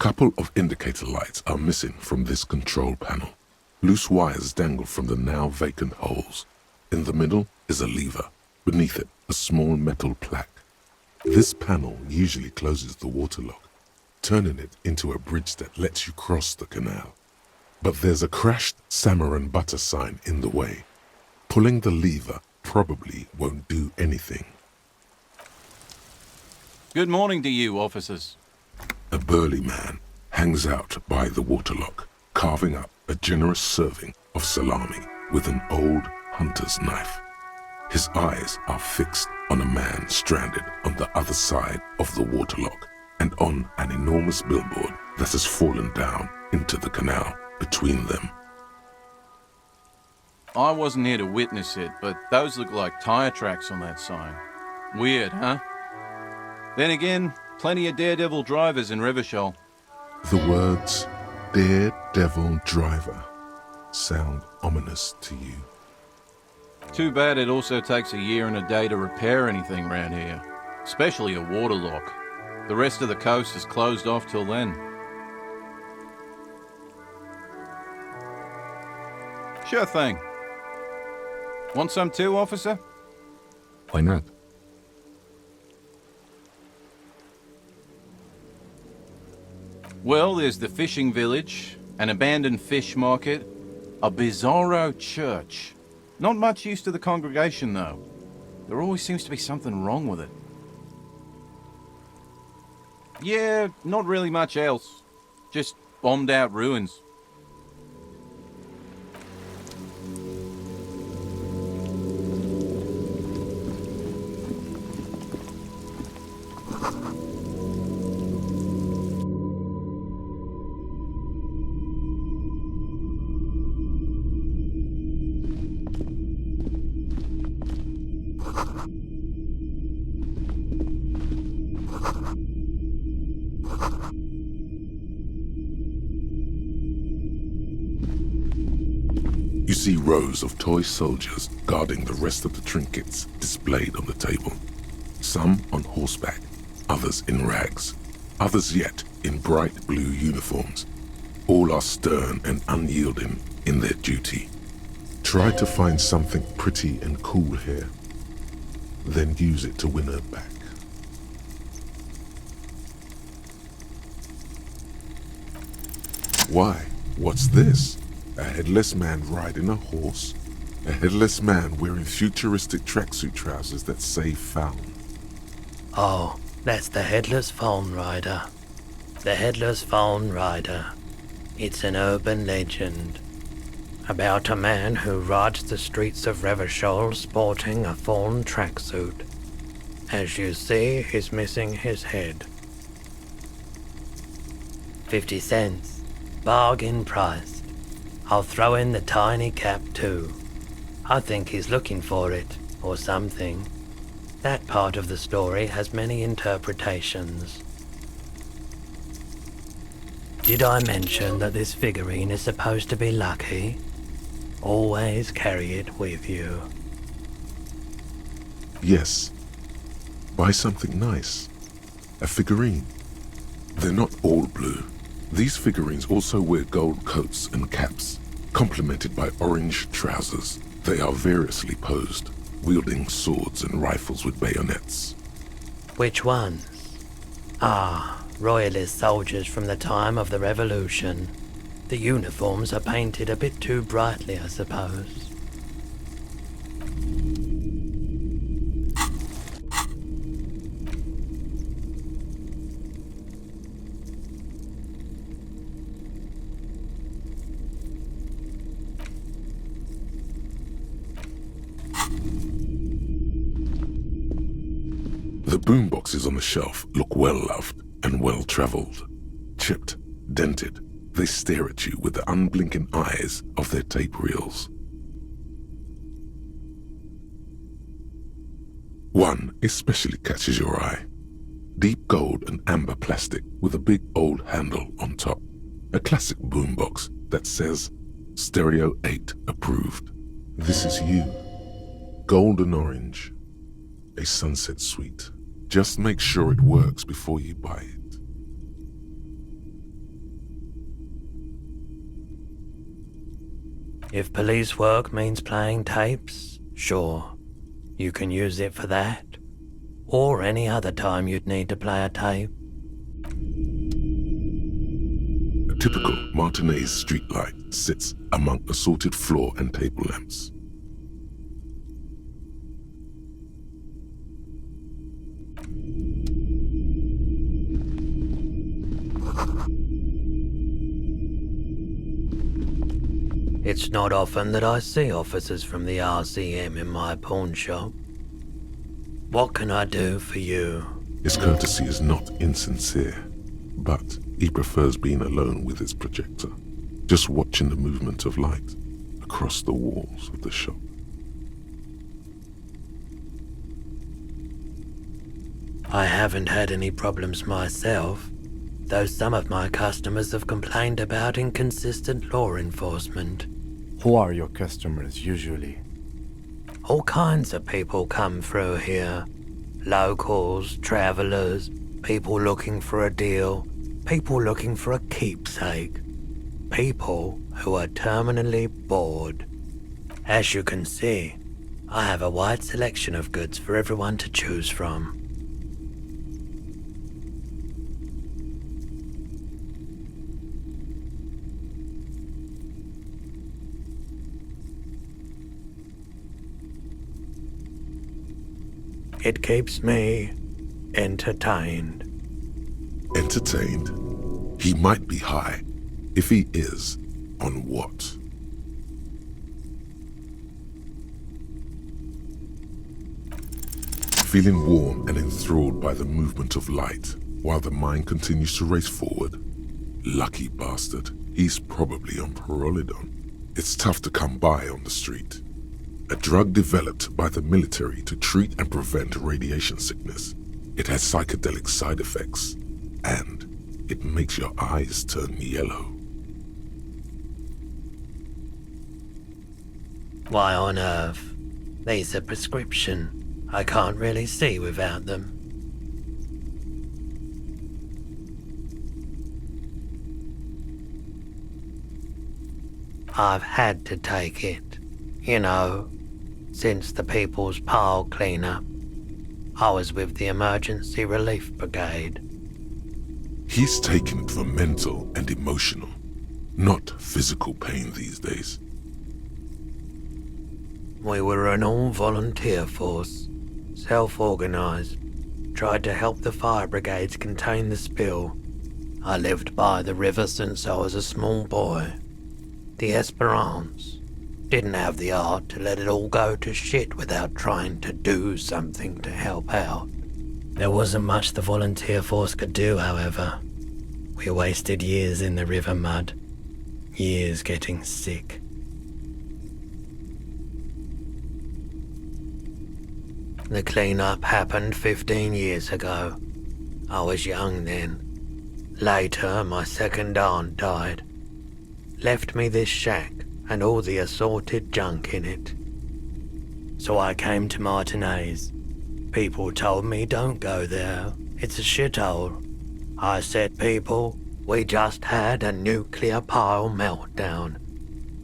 couple of indicator lights are missing from this control panel. Loose wires dangle from the now vacant holes. In the middle is a lever. Beneath it, a small metal plaque. This panel usually closes the waterlock, turning it into a bridge that lets you cross the canal. But there's a crashed salmon and butter sign in the way. Pulling the lever probably won't do anything. Good morning to you, officers. A burly man hangs out by the waterlock, carving up a generous serving of salami with an old hunter's knife. His eyes are fixed on a man stranded on the other side of the waterlock and on an enormous billboard that has fallen down into the canal between them. I wasn't here to witness it, but those look like tire tracks on that sign. Weird, huh? Then again, plenty of daredevil drivers in Revachol. The words "daredevil driver" sound ominous to you. Too bad it also takes a year and a day to repair anything around here, especially a waterlock. The rest of the coast is closed off till then. Sure thing. Want some too, officer? Why not? Well, there's the fishing village, an abandoned fish market, a bizarro church. Not much use to the congregation, though. There always seems to be something wrong with it. Yeah, not really much else. Just bombed out ruins. You see rows of toy soldiers guarding the rest of the trinkets displayed on the table. Some on horseback, others in rags, others yet in bright blue uniforms. All are stern and unyielding in their duty. Try to find something pretty and cool here, then use it to win her back. Why? What's this? A headless man riding a horse? A headless man wearing futuristic tracksuit trousers that say Found. Oh, that's the Headless Phone Rider. The Headless Phone Rider. It's an urban legend about a man who rides the streets of Revachol sporting a fawn tracksuit. As you see, he's missing his head. 50 cents. Bargain price. I'll throw in the tiny cap too. I think he's looking for it, or something. That part of the story has many interpretations. Did I mention that this figurine is supposed to be lucky? Always carry it with you. Yes. Buy something nice. A figurine. They're not all blue. These figurines also wear gold coats and caps, complemented by orange trousers. They are variously posed, wielding swords and rifles with bayonets. Which ones? Ah, royalist soldiers from the time of the Revolution. The uniforms are painted a bit too brightly, I suppose. The boomboxes on the shelf look well-loved and well-traveled. Chipped, dented, they stare at you with the unblinking eyes of their tape reels. One especially catches your eye. Deep gold and amber plastic with a big old handle on top. A classic boombox that says Stereo 8 approved. This is you. Golden orange. A sunset suite. Just make sure it works before you buy it. If police work means playing tapes, sure, you can use it for that. Or any other time you'd need to play a tape. A typical Martinez streetlight sits among assorted floor and table lamps. It's not often that I see officers from the RCM in my pawn shop. What can I do for you? His courtesy is not insincere, but he prefers being alone with his projector, just watching the movement of light across the walls of the shop. I haven't had any problems myself, though some of my customers have complained about inconsistent law enforcement. Who are your customers usually? All kinds of people come through here. Locals, travelers, people looking for a deal, people looking for a keepsake, people who are terminally bored. As you can see, I have a wide selection of goods for everyone to choose from. It keeps me entertained. Entertained? He might be high. If he is, on what? Feeling warm and enthralled by the movement of light, while the mind continues to race forward. Lucky bastard, he's probably on Parolidon. It's tough to come by on the street. A drug developed by the military to treat and prevent radiation sickness. It has psychedelic side effects, and it makes your eyes turn yellow. Why on earth? These are prescription. I can't really see without them. I've had to take it, you know, since the People's Pile cleanup. I was with the Emergency Relief Brigade. He's taken it for mental and emotional, not physical pain these days. We were an all-volunteer force, self-organized, tried to help the fire brigades contain the spill. I lived by the river since I was a small boy. The Esperance didn't have the art to let it all go to shit without trying to do something to help out. There wasn't much the volunteer force could do, however. We wasted years in the river mud, years getting sick. The cleanup happened 15 years ago. I was young then. Later, my second aunt died. Left me this shack and all the assorted junk in it. So I came to Martinez. People told me don't go there, it's a shithole. I said, people, we just had a nuclear pile meltdown.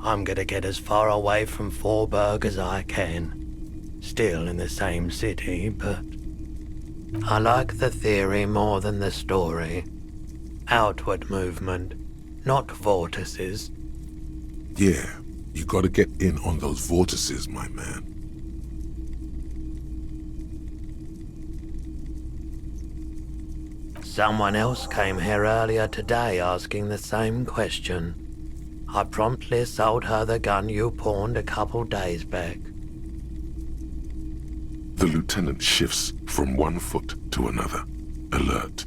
I'm gonna get as far away from Forburg as I can. Still in the same city, but I like the theory more than the story. Outward movement, not vortices. Yeah, you gotta get in on those vortices, my man. Someone else came here earlier today asking the same question. I promptly sold her the gun you pawned a couple days back. The lieutenant shifts from one foot to another, alert.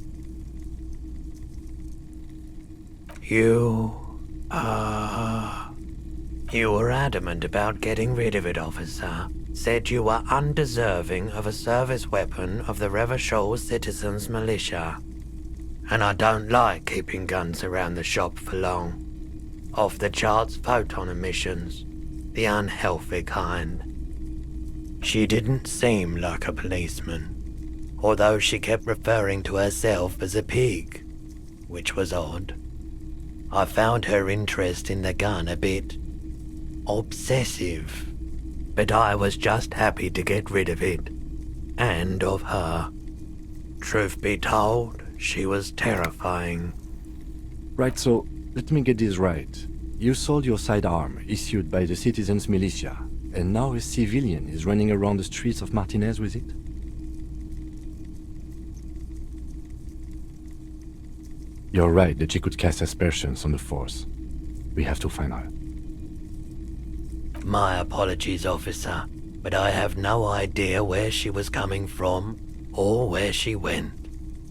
You were adamant about getting rid of it, officer. Said you were undeserving of a service weapon of the Revachol Citizens Militia. And I don't like keeping guns around the shop for long. Off-the-charts photon emissions, the unhealthy kind. She didn't seem like a policeman, although she kept referring to herself as a pig, which was odd. I found her interest in the gun a bit obsessive. But I was just happy to get rid of it. And of her. Truth be told, she was terrifying. Right, so let me get this right. You sold your sidearm, issued by the citizens' militia, and now a civilian is running around the streets of Martinez with it? You're right that she could cast aspersions on the Force. We have to find her. My apologies, officer, but I have no idea where she was coming from or where she went.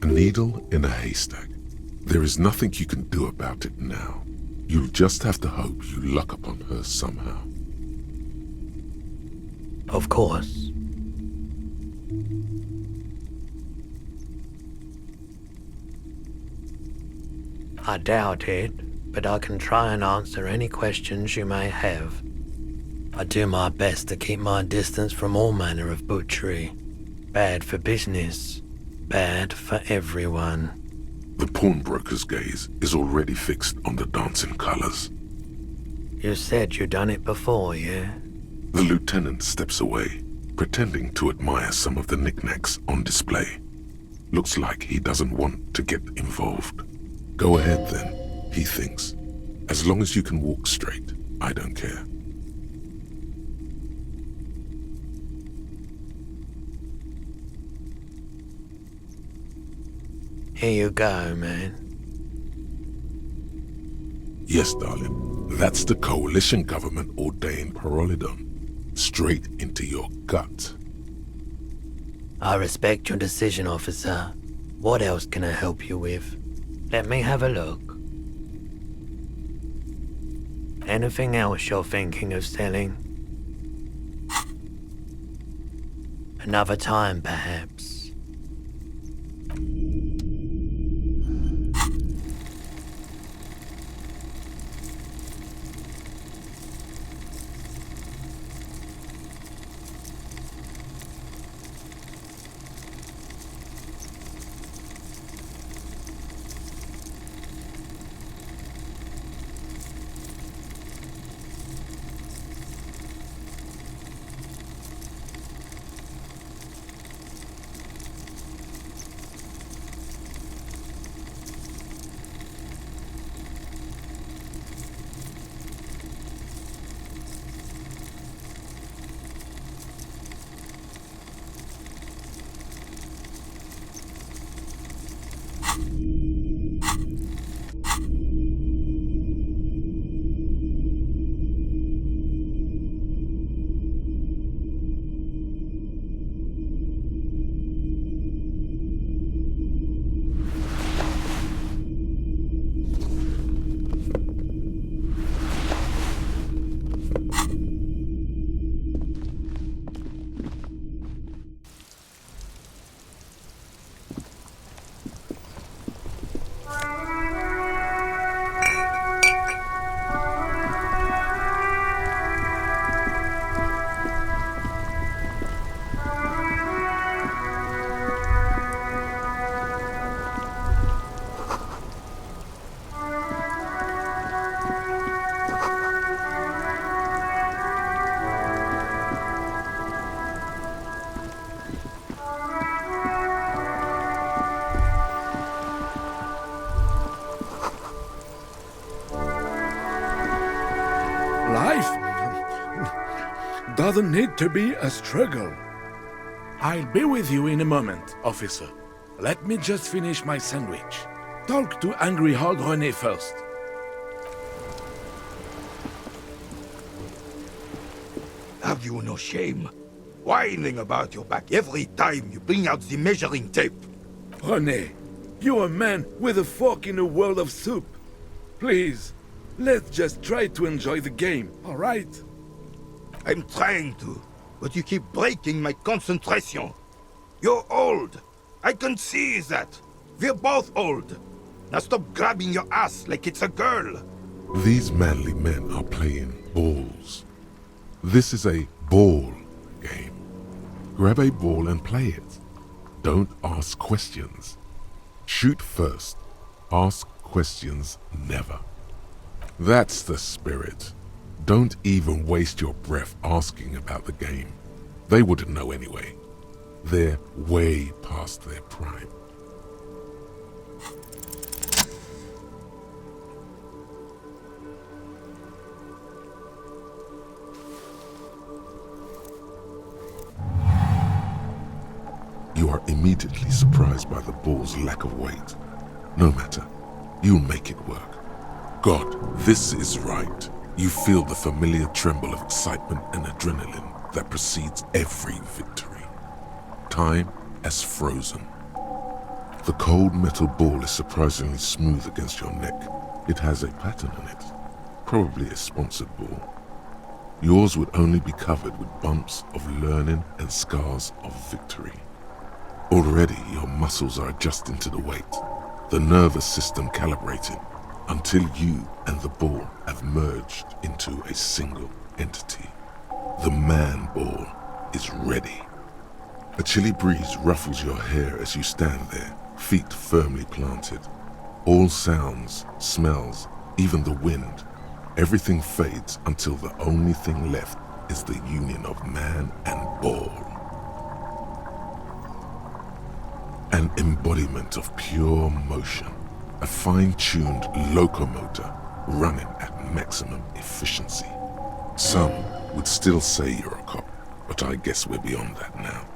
A needle in a haystack. There is nothing you can do about it now. You'll just have to hope you luck upon her somehow. Of course. I doubt it, but I can try and answer any questions you may have. I do my best to keep my distance from all manner of butchery. Bad for business, bad for everyone. The pawnbroker's gaze is already fixed on the dancing colors. You said you'd done it before, yeah? The lieutenant steps away, pretending to admire some of the knickknacks on display. Looks like he doesn't want to get involved. Go ahead then, he thinks. As long as you can walk straight, I don't care. Here you go, man. Yes, darling. That's the coalition government ordained Parolidon. Straight into your gut. I respect your decision, officer. What else can I help you with? Let me have a look. Anything else you're thinking of selling? Another time, perhaps. Life doesn't need to be a struggle. I'll be with you in a moment, officer. Let me just finish my sandwich. Talk to Angry Hog René first. Have you no shame? Whining about your back every time you bring out the measuring tape. René, you're a man with a fork in a world of soup. Please, let's just try to enjoy the game, all right? I'm trying to, but you keep breaking my concentration. You're old. I can see that. We're both old. Now stop grabbing your ass like it's a girl. These manly men are playing balls. This is a ball game. Grab a ball and play it. Don't ask questions. Shoot first. Ask questions never. That's the spirit. Don't even waste your breath asking about the game. They wouldn't know anyway. They're way past their prime. You are immediately surprised by the ball's lack of weight. No matter, you'll make it work. God, this is right. You feel the familiar tremble of excitement and adrenaline that precedes every victory. Time has frozen. The cold metal ball is surprisingly smooth against your neck. It has a pattern on it, probably a sponsored ball. Yours would only be covered with bumps of learning and scars of victory. Already your muscles are adjusting to the weight, the nervous system calibrating, until you and the ball have merged into a single entity. The man ball is ready. A chilly breeze ruffles your hair as you stand there, feet firmly planted. All sounds, smells, even the wind, everything fades until the only thing left is the union of man and ball. An embodiment of pure motion, a fine-tuned locomotor running at maximum efficiency. Some would still say you're a cop, but I guess we're beyond that now.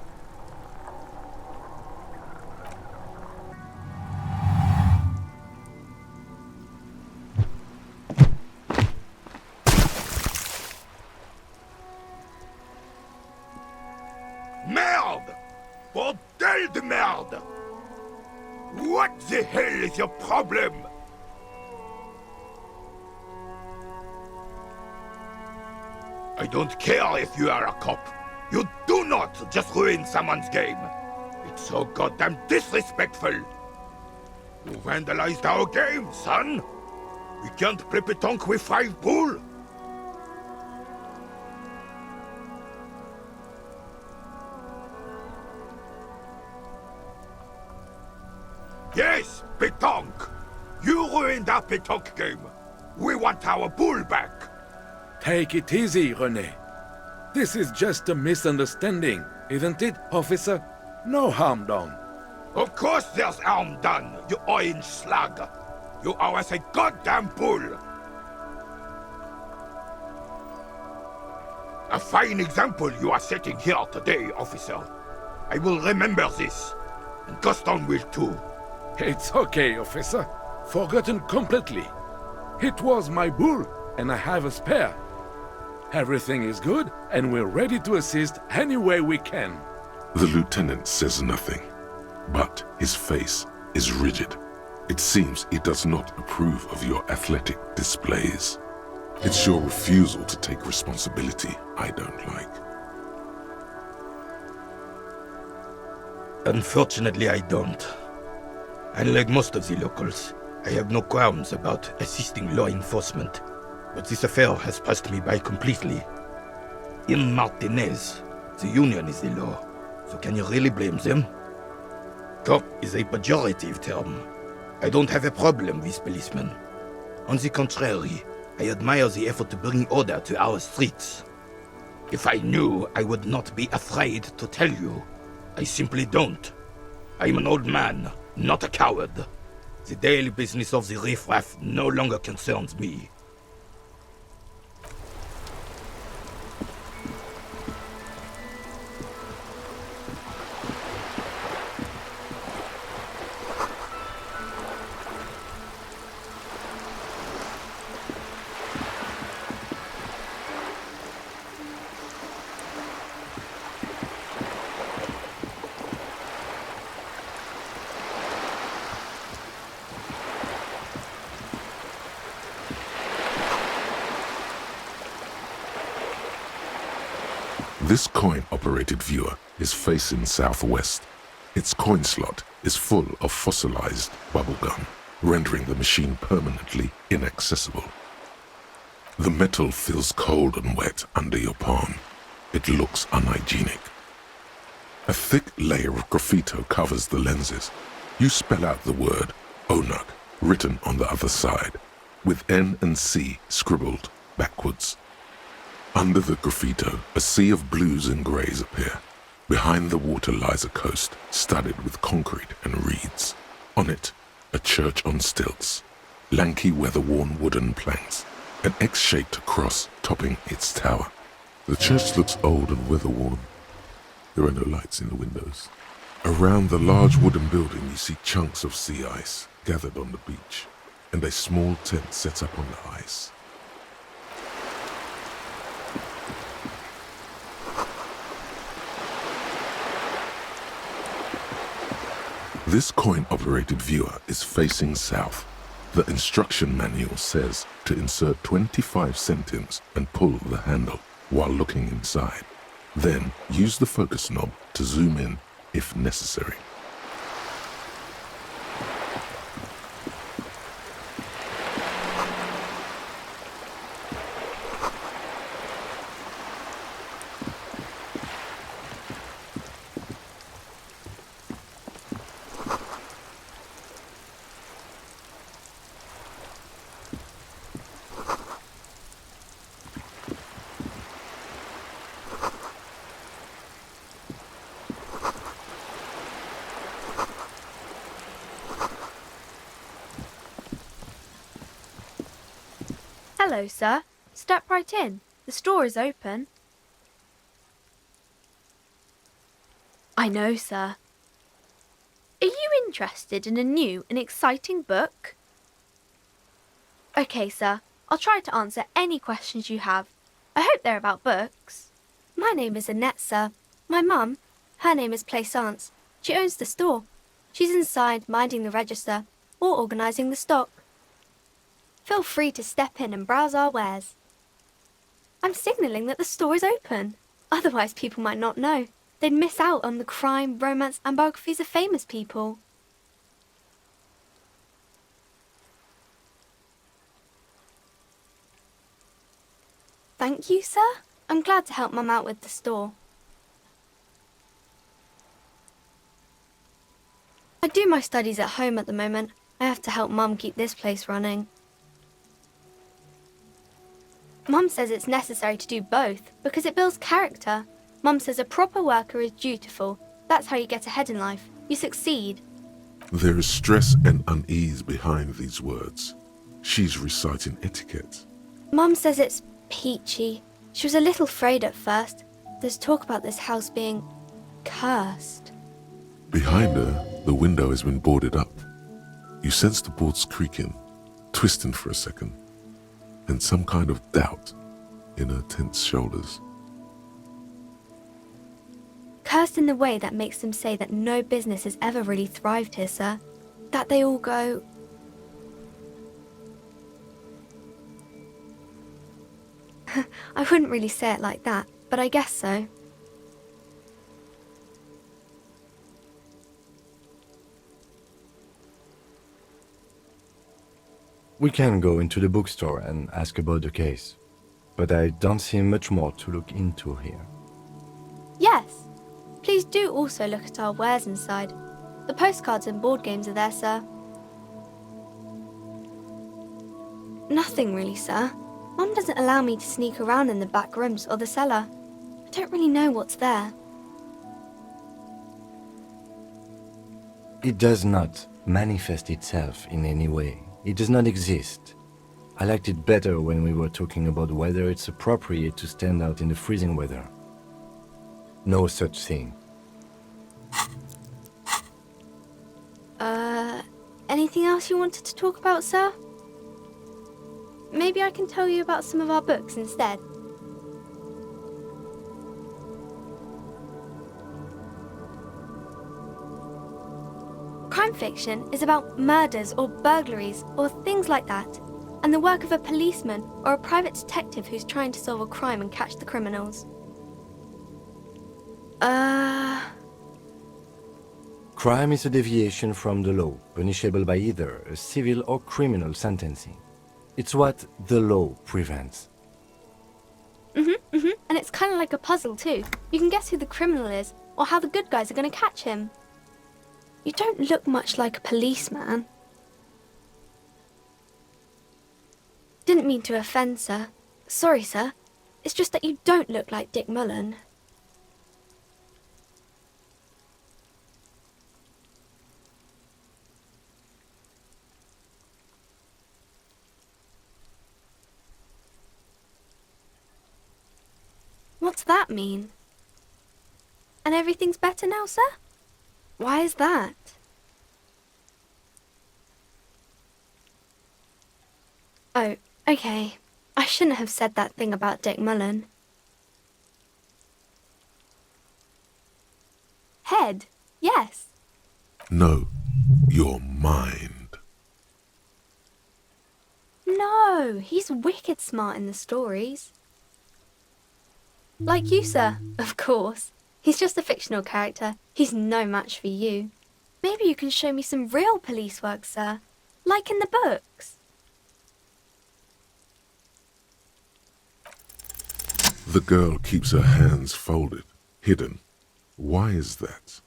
Merde! Bordel de merde! What the hell is your problem? I don't care if you are a cop. You do not just ruin someone's game. It's so goddamn disrespectful. You vandalized our game, son. We can't play pétanque with 5 bull. Yes, pétanque. You ruined our pétanque game. We want our bull back. Take it easy, René. This is just a misunderstanding, isn't it, officer? No harm done. Of course there's harm done, you orange slug. You owe us a goddamn bull. A fine example you are setting here today, officer. I will remember this. And Gaston will too. It's okay, officer. Forgotten completely. It was my bull, and I have a spare. Everything is good, and we're ready to assist any way we can. The lieutenant says nothing, but his face is rigid. It seems he does not approve of your athletic displays. It's your refusal to take responsibility I don't like. Unfortunately, I don't. Unlike most of the locals, I have no qualms about assisting law enforcement. But this affair has passed me by completely. In Martinez, the union is the law, so can you really blame them? Cop is a pejorative term. I don't have a problem with policemen. On the contrary, I admire the effort to bring order to our streets. If I knew, I would not be afraid to tell you. I simply don't. I'm an old man, not a coward. The daily business of the riffraff no longer concerns me. This coin-operated viewer is facing southwest. Its coin slot is full of fossilized bubblegum, rendering the machine permanently inaccessible. The metal feels cold and wet under your palm. It looks unhygienic. A thick layer of graffito covers the lenses. You spell out the word Onug written on the other side, with N and C scribbled backwards. Under the graffito, a sea of blues and greys appear. Behind the water lies a coast, studded with concrete and reeds. On it, a church on stilts, lanky weather-worn wooden planks, an X-shaped cross topping its tower. The church looks old and weather-worn. There are no lights in the windows. Around the large wooden building you see chunks of sea ice gathered on the beach, and a small tent set up on the ice. This coin-operated viewer is facing south. The instruction manual says to insert 25 centimes and pull the handle while looking inside. Then use the focus knob to zoom in if necessary. Hello, sir. Step right in. The store is open. I know, sir. Are you interested in a new and exciting book? Okay, sir. I'll try to answer any questions you have. I hope they're about books. My name is Annette, sir. My mum, her name is Plaisance. She owns the store. She's inside minding the register or organising the stock. Feel free to step in and browse our wares. I'm signalling that the store is open. Otherwise, people might not know. They'd miss out on the crime, romance, and biographies of famous people. Thank you, sir. I'm glad to help Mum out with the store. I do my studies at home at the moment. I have to help Mum keep this place running. Mum says it's necessary to do both because it builds character. Mum says a proper worker is dutiful. That's how you get ahead in life. You succeed. There is stress and unease behind these words. She's reciting etiquette. Mum says it's peachy. She was a little afraid at first. There's talk about this house being cursed. Behind her, the window has been boarded up. You sense the boards creaking, twisting for a second, and some kind of doubt in her tense shoulders. Cursed in the way that makes them say that no business has ever really thrived here, sir. That they all go... I wouldn't really say it like that, but I guess so. We can go into the bookstore and ask about the case, but I don't see much more to look into here. Yes. Please do also look at our wares inside. The postcards and board games are there, sir. Nothing really, sir. Mum doesn't allow me to sneak around in the back rooms or the cellar. I don't really know what's there. It does not manifest itself in any way. It does not exist. I liked it better when we were talking about whether it's appropriate to stand out in the freezing weather. No such thing. Anything else you wanted to talk about, sir? Maybe I can tell you about some of our books instead. Crime fiction is about murders or burglaries or things like that, and the work of a policeman or a private detective who's trying to solve a crime and catch the criminals. Crime is a deviation from the law, punishable by either a civil or criminal sentencing. It's what the law prevents. And it's kind of like a puzzle too. You can guess who the criminal is or how the good guys are going to catch him. You don't look much like a policeman. Didn't mean to offend, sir. Sorry, sir. It's just that you don't look like Dick Mullen. What's that mean? And everything's better now, sir? Why is that? Oh, okay. I shouldn't have said that thing about Dick Mullen. Head, yes. No, your mind. No, he's wicked smart in the stories. Like you, sir, of course. He's just a fictional character. He's no match for you. Maybe you can show me some real police work, sir. Like in the books. The girl keeps her hands folded, hidden. Why is that?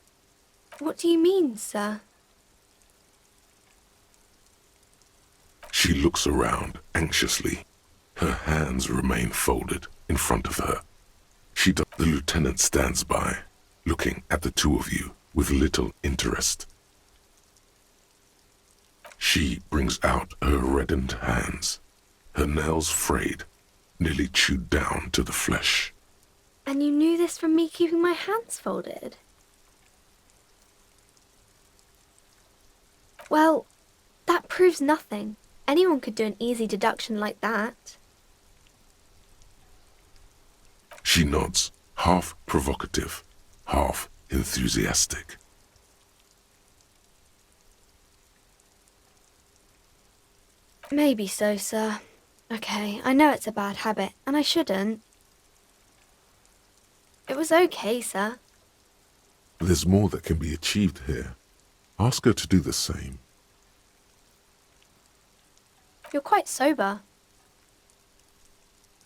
What do you mean, sir? She looks around anxiously. Her hands remain folded in front of her. The lieutenant stands by, looking at the two of you with little interest. She brings out her reddened hands, her nails frayed, nearly chewed down to the flesh. And you knew this from me keeping my hands folded? Well, that proves nothing. Anyone could do an easy deduction like that. She nods, half provocative, half enthusiastic. Maybe so, sir. Okay, I know it's a bad habit, and I shouldn't. It was okay, sir. There's more that can be achieved here. Ask her to do the same. You're quite sober.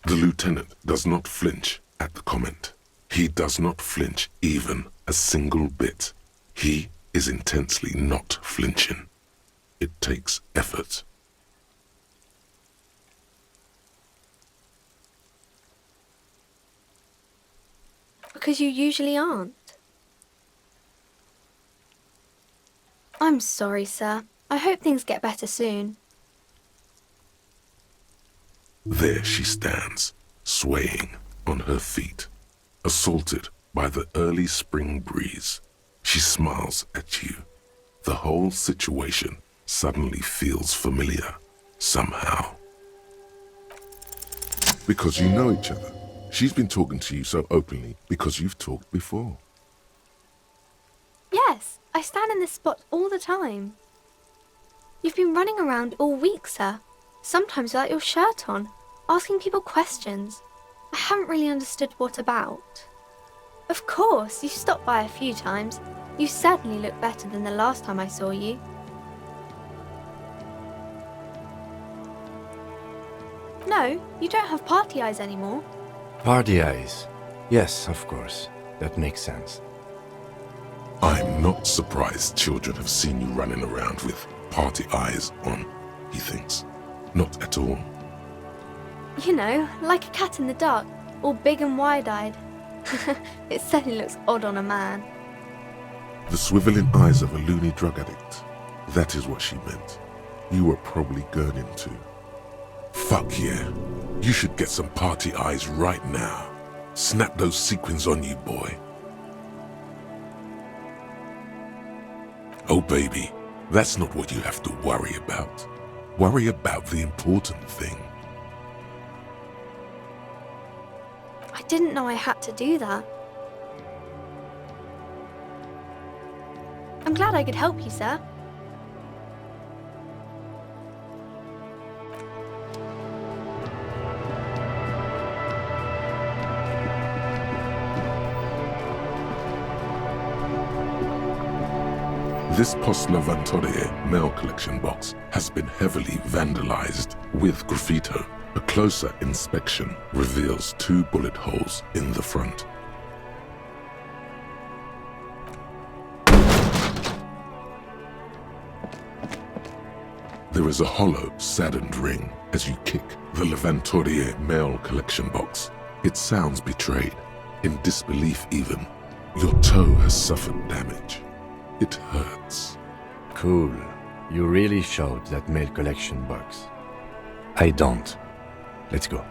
The lieutenant does not flinch at the comment. He does not flinch even a single bit. He is intensely not flinching. It takes effort. Because you usually aren't. I'm sorry, sir. I hope things get better soon. There she stands, swaying on her feet, assaulted by the early spring breeze. She smiles at you. The whole situation suddenly feels familiar, somehow. Because you know each other. She's been talking to you so openly because you've talked before. Yes, I stand in this spot all the time. You've been running around all week, sir. Sometimes without your shirt on, asking people questions. I haven't really understood what about. Of course, you stopped by a few times. You certainly look better than the last time I saw you. No, you don't have party eyes anymore. Party eyes. Yes, of course. That makes sense. I'm not surprised children have seen you running around with party eyes on, he thinks. Not at all. You know, like a cat in the dark, all big and wide-eyed. It certainly looks odd on a man. The swiveling eyes of a loony drug addict. That is what she meant. You were probably gurning too. Fuck yeah. You should get some party eyes right now. Snap those sequins on you, boy. Oh baby, that's not what you have to worry about. Worry about the important thing. I didn't know I had to do that. I'm glad I could help you, sir. This Post Lavantorie mail collection box has been heavily vandalized with graffito. A closer inspection reveals 2 bullet holes in the front. There is a hollow, saddened ring as you kick the Lavantorie mail collection box It sounds betrayed, in disbelief even. Your toe has suffered damage. It hurts. Cool. You really showed that mail collection box. I don't. Let's go.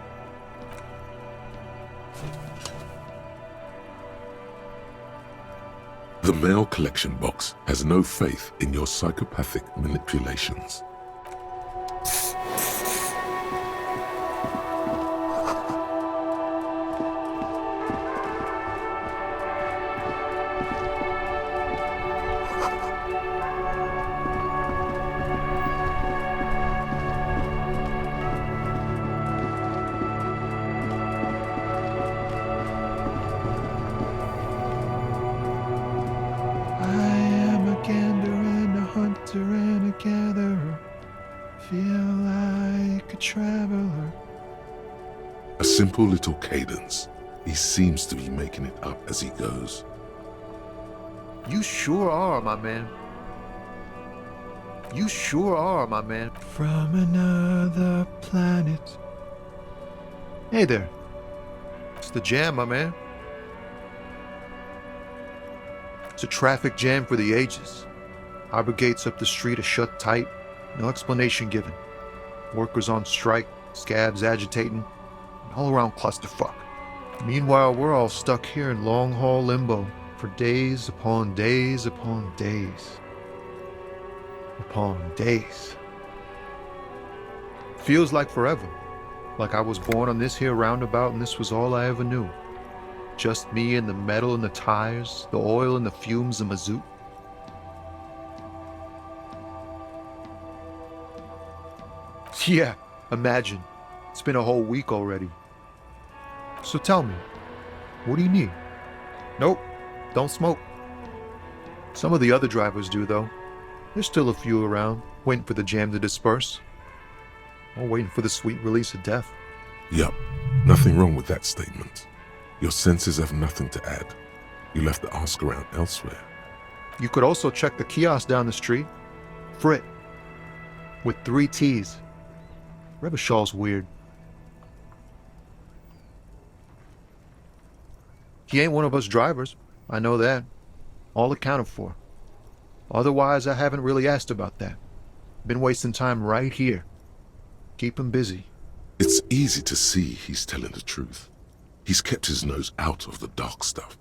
The mail collection box has no faith in your psychopathic manipulations. A simple little cadence. He seems to be making it up as he goes. You sure are, my man. You sure are, my man. From another planet. Hey there. It's the jam, my man. It's a traffic jam for the ages. Harbor gates up the street are shut tight. No explanation given. Workers on strike, scabs agitating, an all-around clusterfuck. Meanwhile, we're all stuck here in long-haul limbo for days upon days upon days. Upon days. Feels like forever. Like I was born on this here roundabout and this was all I ever knew. Just me and the metal and the tires, the oil and the fumes of mazout. Yeah, imagine. It's been a whole week already. So tell me, what do you need? Nope, don't smoke. Some of the other drivers do, though. There's still a few around, waiting for the jam to disperse. Or waiting for the sweet release of death. Yup, nothing wrong with that statement. Your senses have nothing to add. You left the ask around elsewhere. You could also check the kiosk down the street. Frit. With 3 T's. Revachol's weird. He ain't one of us drivers. I know that. All accounted for. Otherwise, I haven't really asked about that. Been wasting time right here. Keep him busy. It's easy to see he's telling the truth. He's kept his nose out of the dark stuff.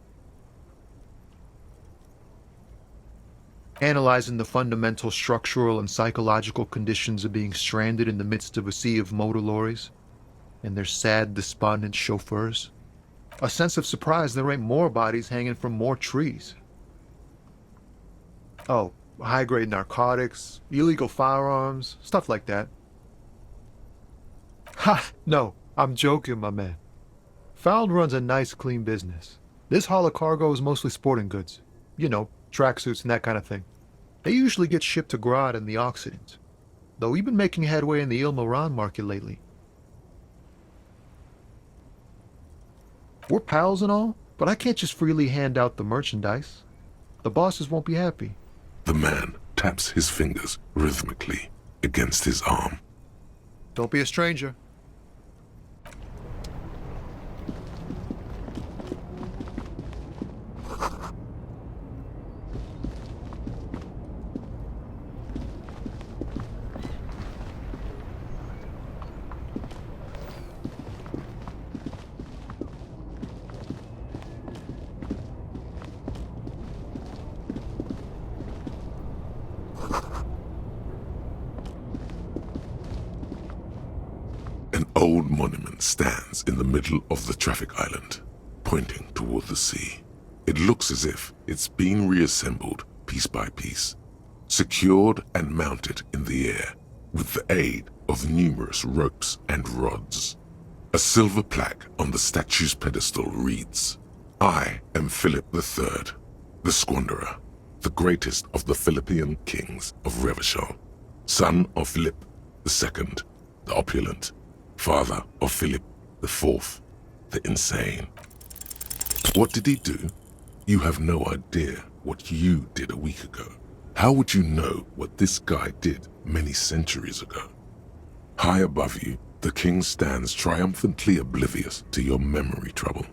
Analyzing the fundamental structural and psychological conditions of being stranded in the midst of a sea of motor lorries and their sad, despondent chauffeurs. A sense of surprise there ain't more bodies hanging from more trees. Oh, high-grade narcotics, illegal firearms, stuff like that. Ha! No, I'm joking, my man. Found runs a nice, clean business. This haul of cargo is mostly sporting goods. You know, tracksuits and that kind of thing. They usually get shipped to Grad and the Occident. Though we've been making headway in the Il-Moran market lately. We're pals and all, but I can't just freely hand out the merchandise. The bosses won't be happy. The man taps his fingers rhythmically against his arm. Don't be a stranger. An old monument stands in the middle of the traffic island, pointing toward the sea. It looks as if it's been reassembled piece by piece, secured and mounted in the air with the aid of numerous ropes and rods. A silver plaque on the statue's pedestal reads, "I am Philip III, the Squanderer, the greatest of the Philippian kings of Revachol, son of Philip II, the opulent, father of Philip IV, the insane." What did he do? You have no idea what you did a week ago. How would you know what this guy did many centuries ago? High above you, The king stands triumphantly oblivious to your memory trouble.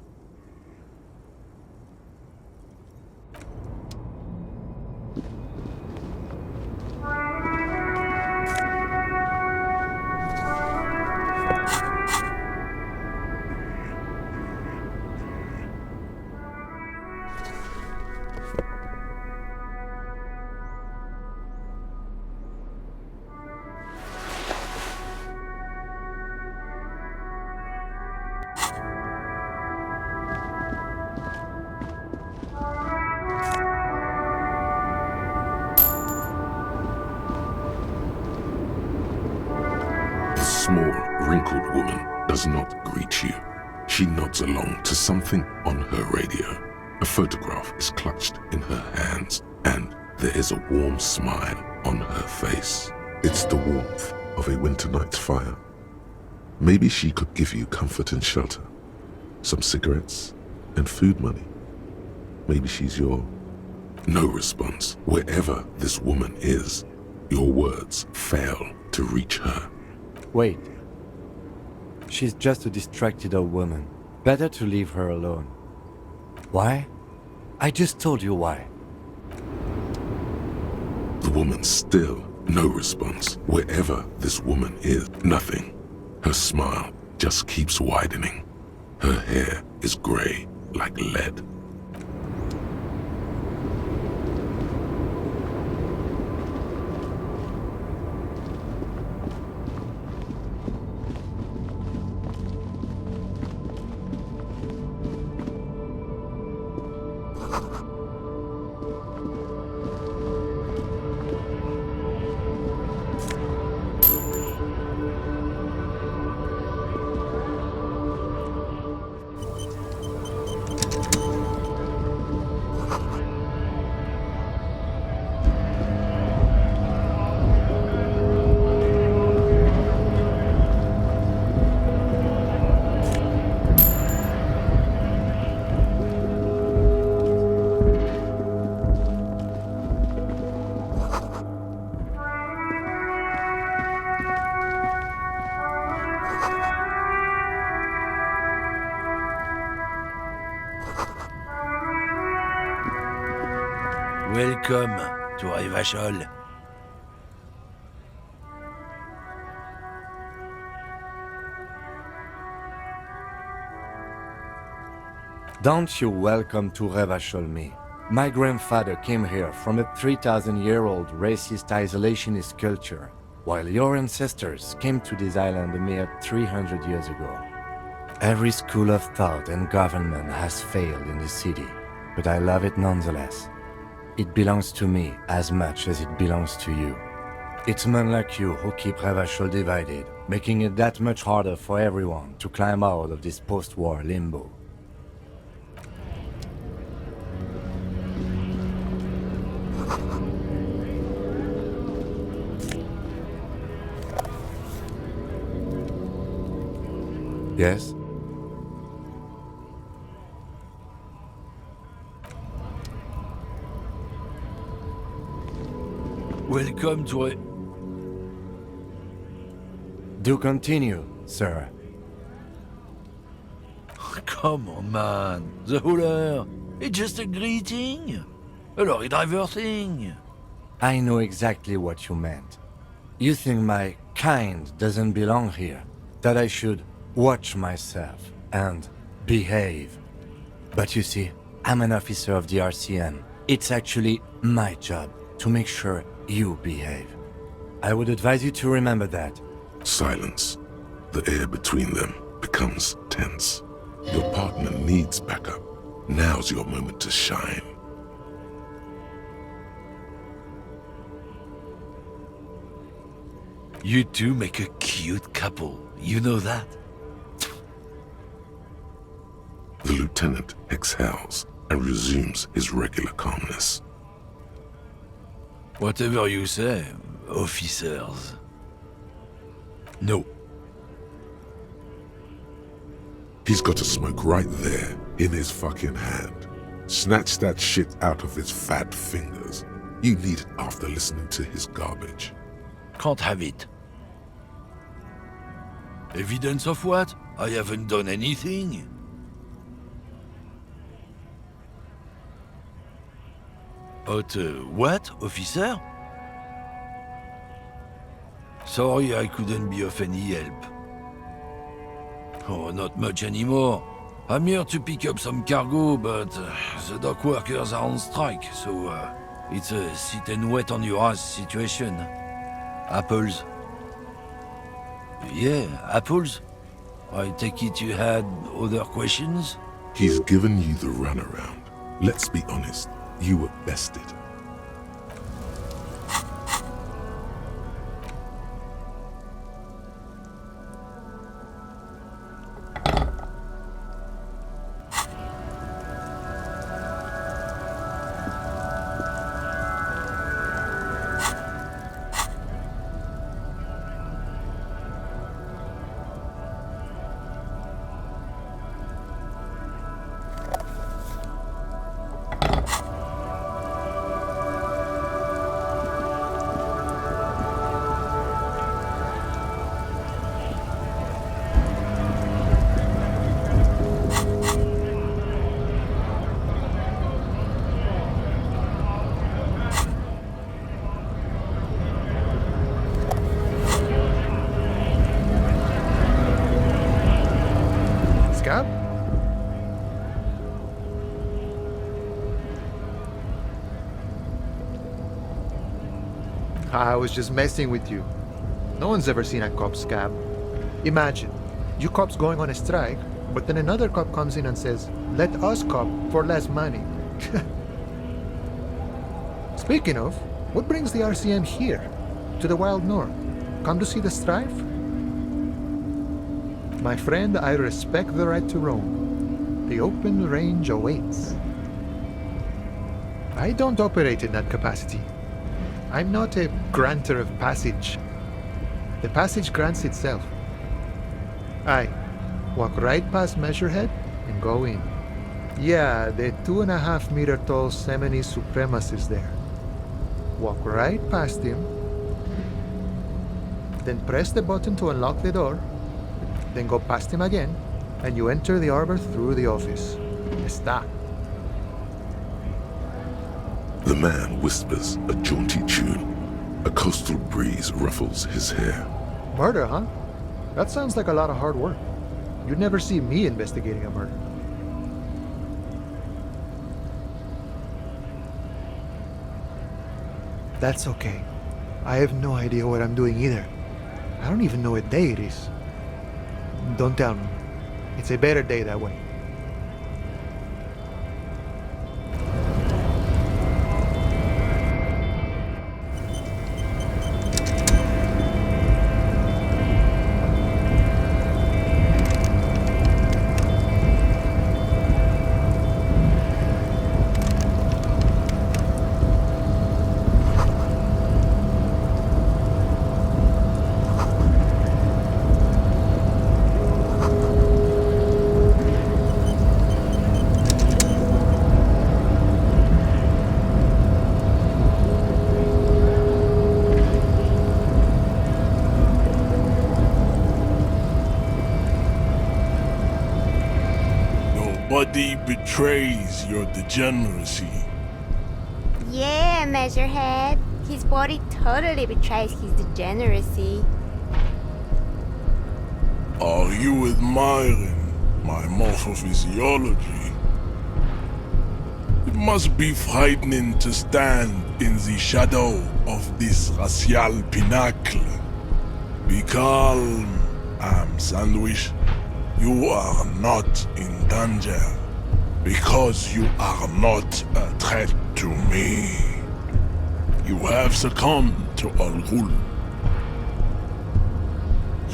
The small, wrinkled woman does not greet you. She nods along to something on her radio. A photograph is clutched in her hands, and there is a warm smile on her face. It's the warmth of a winter night's fire. Maybe she could give you comfort and shelter, some cigarettes and food money. Maybe she's your... No response. Wherever this woman is, your words fail to reach her. Wait. She's just a distracted old woman. Better to leave her alone. Why? I just told you why. The woman still no response. Wherever this woman is, nothing. Her smile just keeps widening. Her hair is gray like lead. Welcome to Revachol. Don't you welcome to Revachol me. My grandfather came here from a 3,000-year-old racist isolationist culture, while your ancestors came to this island a mere 300 years ago. Every school of thought and government has failed in this city, but I love it nonetheless. It belongs to me as much as it belongs to you. It's men like you who keep Revachol divided, making it that much harder for everyone to climb out of this post-war limbo. Yes? Welcome to... Do continue, sir. Come on, man. The hooler. It's just a greeting. A lorry driver thing. I know exactly what you meant. You think my kind doesn't belong here, that I should watch myself and behave. But you see, I'm an officer of the RCM. It's actually my job to make sure you behave. I would advise you to remember that. Silence. The air between them becomes tense. Your partner needs backup. Now's your moment to shine. You two make a cute couple. You know that? The lieutenant exhales and resumes his regular calmness. Whatever you say, officers. No. He's got a smoke right there in his fucking hand. Snatch that shit out of his fat fingers. You need it after listening to his garbage. Can't have it. Evidence of what? I haven't done anything. What, officer? Sorry I couldn't be of any help. Oh, not much anymore. I'm here to pick up some cargo, but the dock workers are on strike, so it's a sit and wait on your ass situation. Apples? Yeah, apples? I take it you had other questions? He's given you the runaround. Let's be honest, you were bested. Scab? I was just messing with you. No one's ever seen a cop scab. Imagine, you cops going on a strike, but then another cop comes in and says, let us cop for less money. Speaking of, what brings the RCM here, to the Wild North? Come to see the strife? My friend, I respect the right to roam. The open range awaits. I don't operate in that capacity. I'm not a granter of passage. The passage grants itself. I walk right past Measurehead and go in. Yeah, the 2.5 meter tall Semini supremacist there. Walk right past him, then press the button to unlock the door, then go past him again, and you enter the arbor through the office. Está. The man whispers a jaunty tune. A coastal breeze ruffles his hair. Murder, huh? That sounds like a lot of hard work. You'd never see me investigating a murder. That's okay. I have no idea what I'm doing either. I don't even know what day it is. Don't tell me. It's a better day that way. Nobody betrays your degeneracy. Yeah, Measurehead. His body totally betrays his degeneracy. Are you admiring my morphophysiology? It must be frightening to stand in the shadow of this racial pinnacle. Be calm, I'm Sandwich. You are not in danger, because you are not a threat to me. You have succumbed to Al Ghul.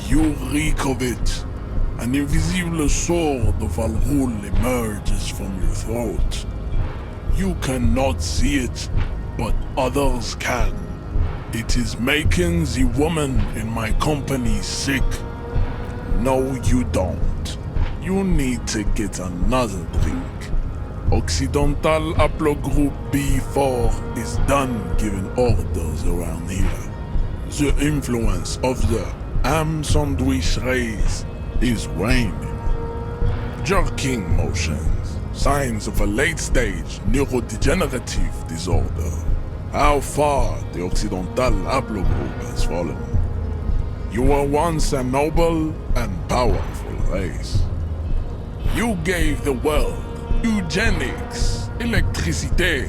You reek of it. An invisible sword of Al Ghul emerges from your throat. You cannot see it, but others can. It is making the woman in my company sick. No, you don't. You need to get another drink. Occidental Haplogroup B4 is done giving orders around here. The influence of the Am Sandwich Race is waning. Jerking motions, signs of a late-stage neurodegenerative disorder. How far the Occidental haplogroup has fallen. You were once a noble and powerful race. You gave the world eugenics, electricity,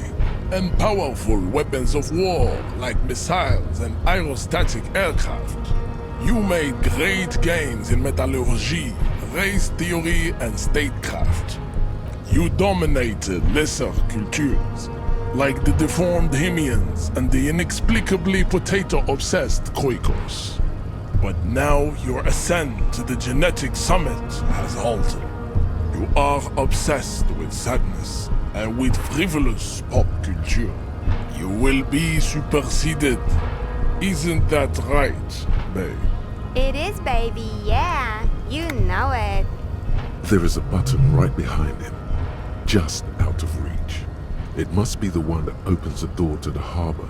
and powerful weapons of war like missiles and aerostatic aircraft. You made great gains in metallurgy, race theory, and statecraft. You dominated lesser cultures, like the deformed Hemians and the inexplicably potato-obsessed Quakers. But now your ascent to the genetic summit has halted. You are obsessed with sadness and with frivolous pop culture. You will be superseded. Isn't that right, babe? It is, baby, yeah. You know it. There is a button right behind him, just out of reach. It must be the one that opens the door to the harbor.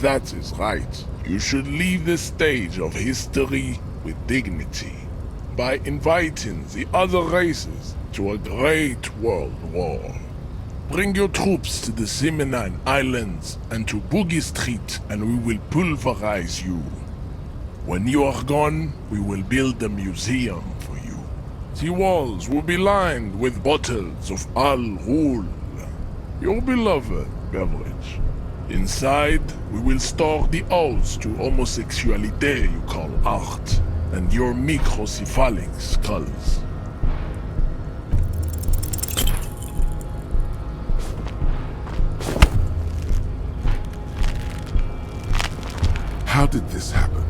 That is right. You should leave the stage of history with dignity by inviting the other races to a great world war. Bring your troops to the Simonine Islands and to Boogie Street, and we will pulverize you. When you are gone, we will build a museum for you. The walls will be lined with bottles of Al Ghul, your beloved beverage. Inside, we will store the odes to homosexuality you call art, and your microcephalic skulls. How did this happen?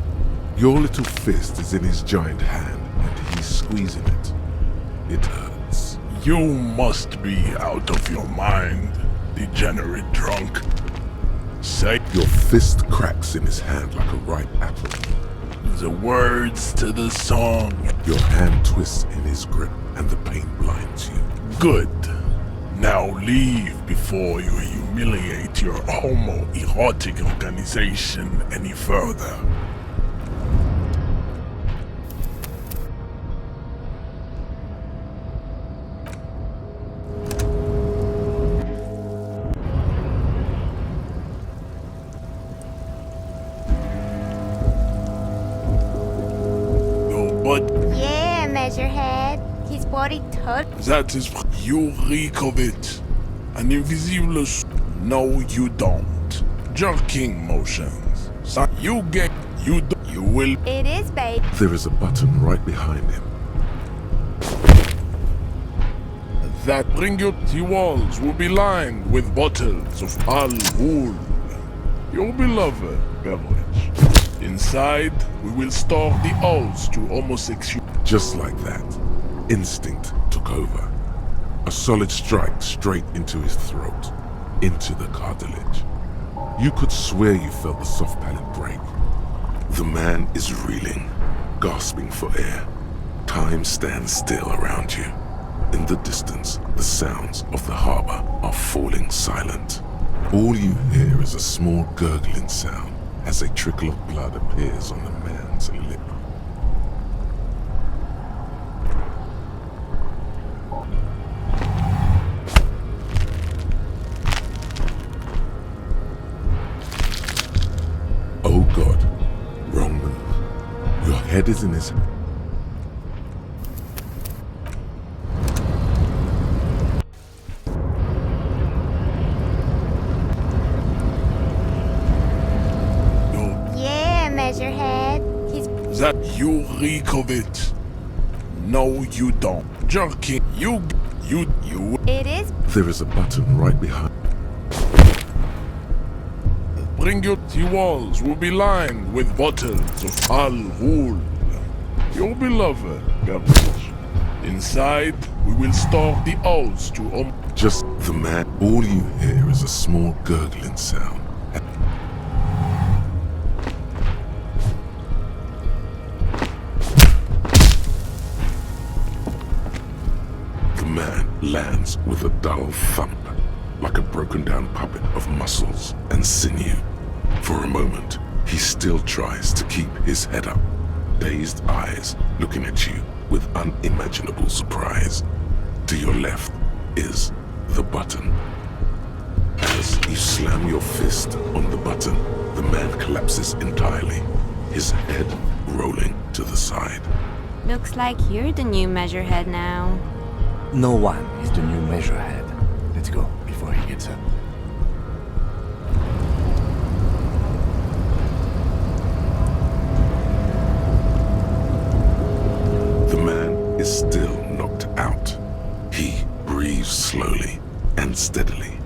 Your little fist is in his giant hand, and he's squeezing it. It hurts. You must be out of your mind, degenerate drunk. Say your fist cracks in his hand like a ripe apple. The words to the song. Your hand twists in his grip, and the pain blinds you. Good. Now leave before you humiliate your homoerotic organization any further. Yeah, Measurehead. His body touched. That is... You reek of it. An invisible... No, you don't. Jerking motions. So you get... You do... You will... It is, babe. There is a button right behind him. That bring you... The walls will be lined with bottles of Al Ghul, your beloved beverage. Inside, we will store the odes to homosexuality. Just like that, instinct took over. A solid strike straight into his throat, into the cartilage. You could swear you felt the soft palate break. The man is reeling, gasping for air. Time stands still around you. In the distance, the sounds of the harbor are falling silent. All you hear is a small gurgling sound as a trickle of blood appears on the man's lip. Oh God, wrong move. Your head is in his... That you reek of it. No, you don't. Jerking. You. It is. There is a button right behind. Bring your... The walls will be lined with bottles of Al Ghul, your beloved beverage. Inside, we will store the odes to... Just the man. All you hear is a small gurgling sound. Lands with a dull thump. like a broken down puppet of muscles and sinew. For a moment, he still tries to keep his head up, dazed eyes looking at you with unimaginable surprise. To your left is the button. As you slam your fist on the button, the man collapses entirely, his head rolling to the side. Looks like you're the new measurehead now. No one is the new measurehead. Let's go before he gets up. The man is still knocked out. He breathes slowly and steadily.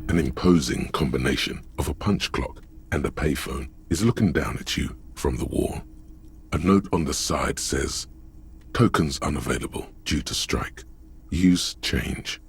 An imposing combination of a punch clock and a payphone is looking down at you from the wall. A note on the side says, "Tokens unavailable due to strike. Use change."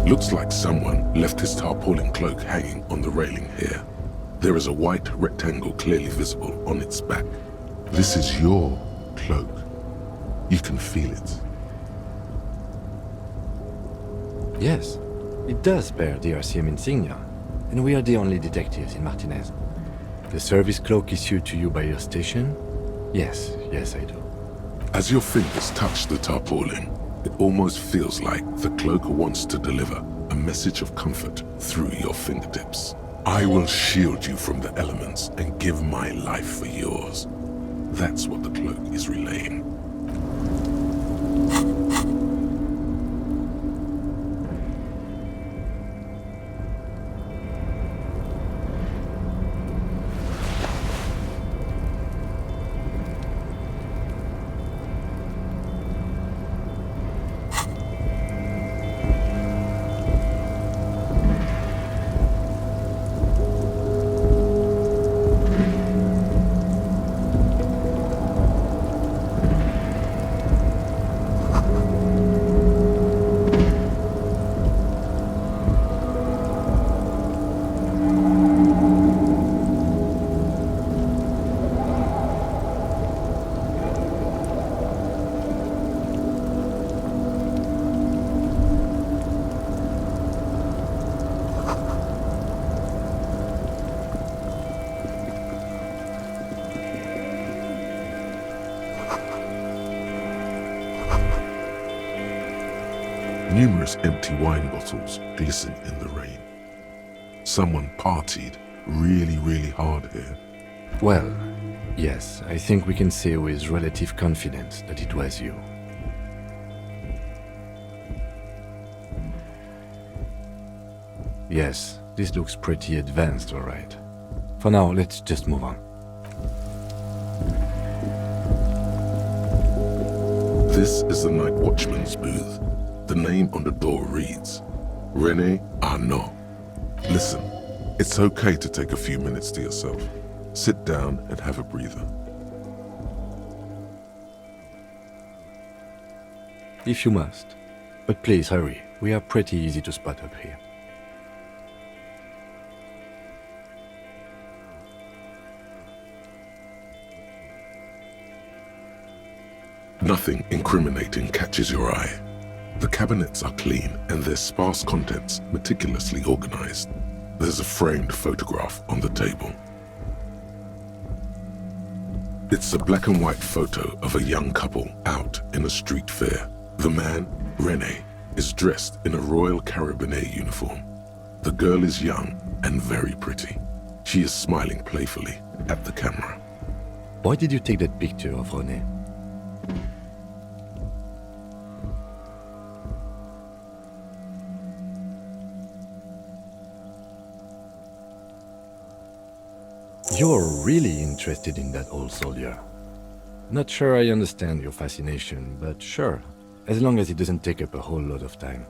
Looks like someone left his tarpaulin cloak hanging on the railing here. There is a white rectangle clearly visible on its back. This is your cloak. You can feel it. Yes, it does bear the RCM insignia, and we are the only detectives in Martinez. The service cloak issued to you by your station? Yes, I do. As your fingers touch the tarpaulin, it almost feels like the cloak wants to deliver a message of comfort through your fingertips. I will shield you from the elements and give my life for yours. That's what the cloak is relaying. Numerous empty wine bottles glisten in the rain. Someone partied really hard here. Well, yes, I think we can say with relative confidence that it was you. Yes, this looks pretty advanced, all right. For now, let's just move on. This is the night watchman's booth. The name on the door reads, Rene Arnaud. Listen, it's okay to take a few minutes to yourself. Sit down and have a breather. If you must. But please hurry. We are pretty easy to spot up here. Nothing incriminating catches your eye. The cabinets are clean and their sparse contents meticulously organized. There's a framed photograph on the table. It's a black and white photo of a young couple out in a street fair. The man, Rene, is dressed in a Royal Carabinier uniform. The girl is young and very pretty. She is smiling playfully at the camera. Why did you take that picture of Rene? You're really interested in that old soldier. Not sure I understand your fascination, but sure, as long as it doesn't take up a whole lot of time.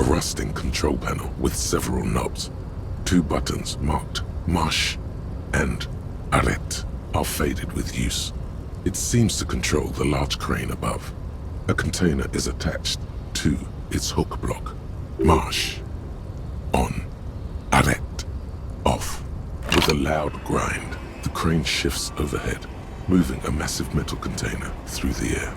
Rusting control panel with several knobs. 2 buttons marked Marche and Arrête are faded with use. It seems to control the large crane above. A container is attached to its hook block. Marche. On. Arrête. Off. With a loud grind, the crane shifts overhead, moving a massive metal container through the air.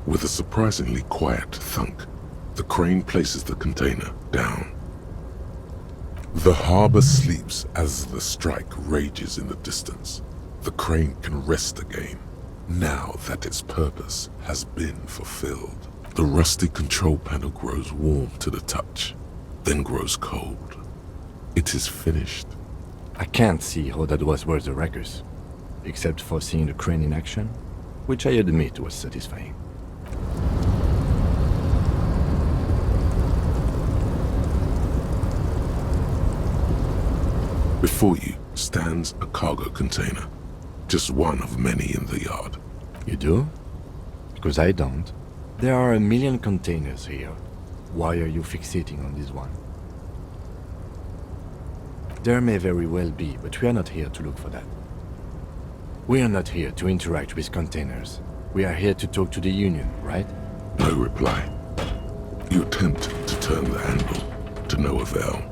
With a surprisingly quiet thunk, the crane places the container down. The harbor sleeps as the strike rages in the distance. The crane can rest again, now that its purpose has been fulfilled. The rusty control panel grows warm to the touch, then grows cold. It is finished. I can't see how that was worth the ruckus, except for seeing the crane in action, which I admit was satisfying. Before you stands a cargo container, just one of many in the yard. You do? Because I don't. There are a million containers here. Why are you fixating on this one? There may very well be, but we are not here to look for that. We are not here to interact with containers. We are here to talk to the Union, right? No reply. You attempt to turn the handle, to no avail.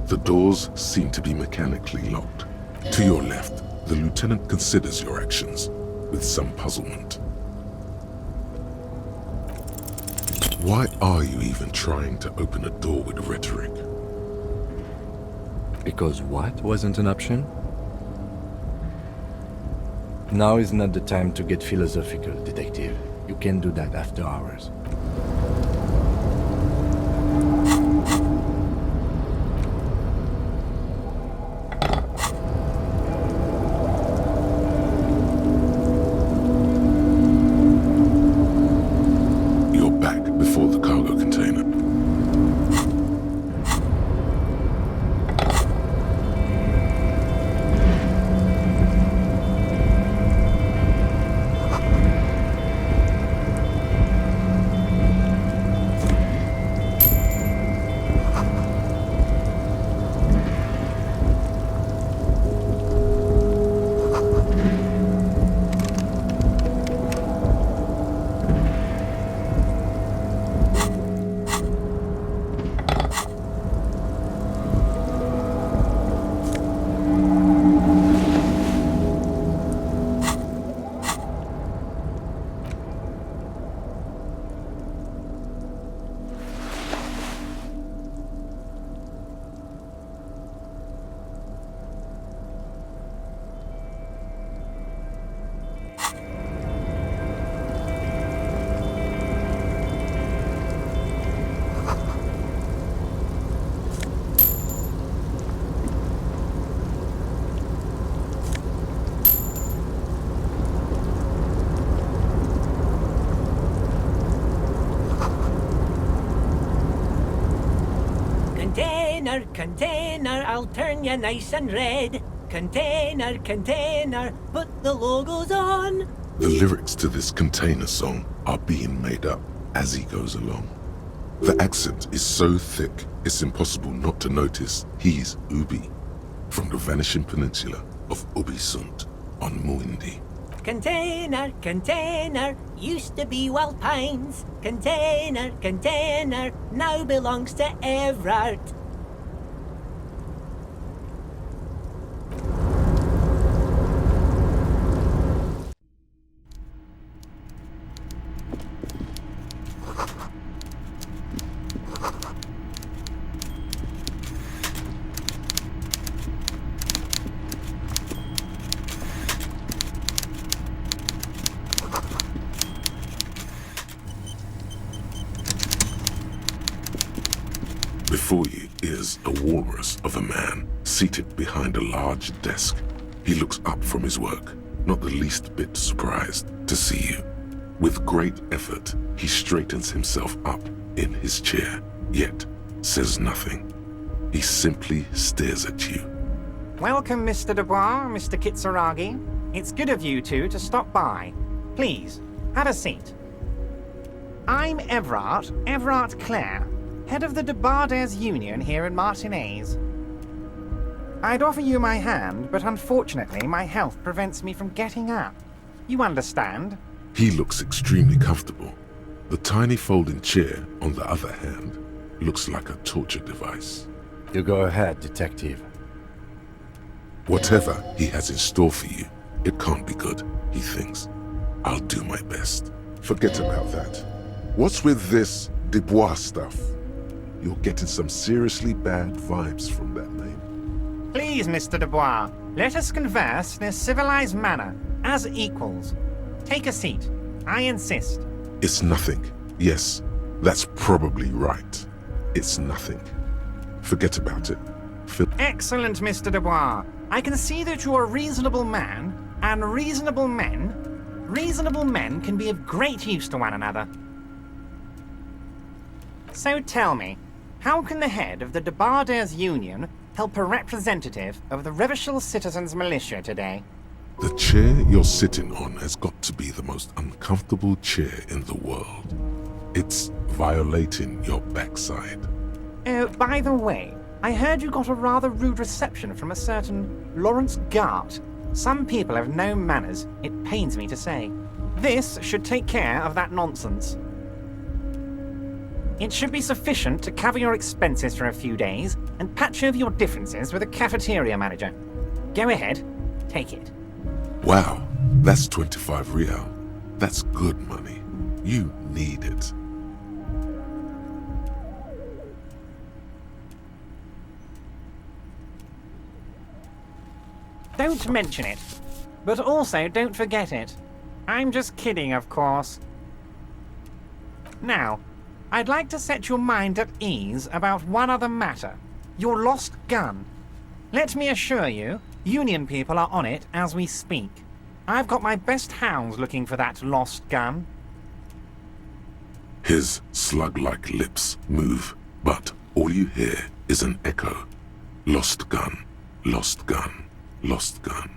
The doors seem to be mechanically locked. To your left, the lieutenant considers your actions with some puzzlement. Why are you even trying to open a door with rhetoric? Because what wasn't an option? Now is not the time to get philosophical, detective. You can do that after hours. Container, I'll turn you nice and red. Container, container, put the logos on. The lyrics to this Container song are being made up as he goes along. The accent is so thick, it's impossible not to notice he's Ubi, from the vanishing peninsula of Ubisund on Muindi. Container, container, used to be Wild Pines. Container, container, now belongs to Everard. Before you is a walrus of a man seated behind a large desk. He looks up from his work, not the least bit surprised to see you. With great effort, he straightens himself up in his chair, yet says nothing. He simply stares at you. Welcome, Mr. Dubois, Mr. Kitsuragi. It's good of you two to stop by. Please, have a seat. I'm Everard Clare, head of the Debarders Union here in Martinez. I'd offer you my hand, but unfortunately my health prevents me from getting up. You understand? He looks extremely comfortable. The tiny folding chair, on the other hand, looks like a torture device. You go ahead, detective. Whatever he has in store for you, it can't be good, he thinks. I'll do my best. Forget about that. What's with this Dubois stuff? You're getting some seriously bad vibes from that name. Please, Mr. Dubois, let us converse in a civilized manner, as equals. Take a seat. I insist. It's nothing. Yes, that's probably right. It's nothing. Forget about it. Excellent, Mr. Dubois. I can see that you're a reasonable man, and reasonable men can be of great use to one another. So tell me, how can the head of the Debarders Union help a representative of the Revachol Citizens Militia today? The chair you're sitting on has got to be the most uncomfortable chair in the world. It's violating your backside. Oh, by the way, I heard you got a rather rude reception from a certain Lawrence Gart. Some people have no manners, it pains me to say. This should take care of that nonsense. It should be sufficient to cover your expenses for a few days and patch over your differences with a cafeteria manager. Go ahead, take it. Wow, that's 25 real. That's good money. You need it. Don't mention it, but also don't forget it. I'm just kidding, of course. Now, I'd like to set your mind at ease about one other matter. Your lost gun. Let me assure you, Union people are on it as we speak. I've got my best hounds looking for that lost gun. His slug-like lips move, but all you hear is an echo. Lost gun, lost gun, lost gun.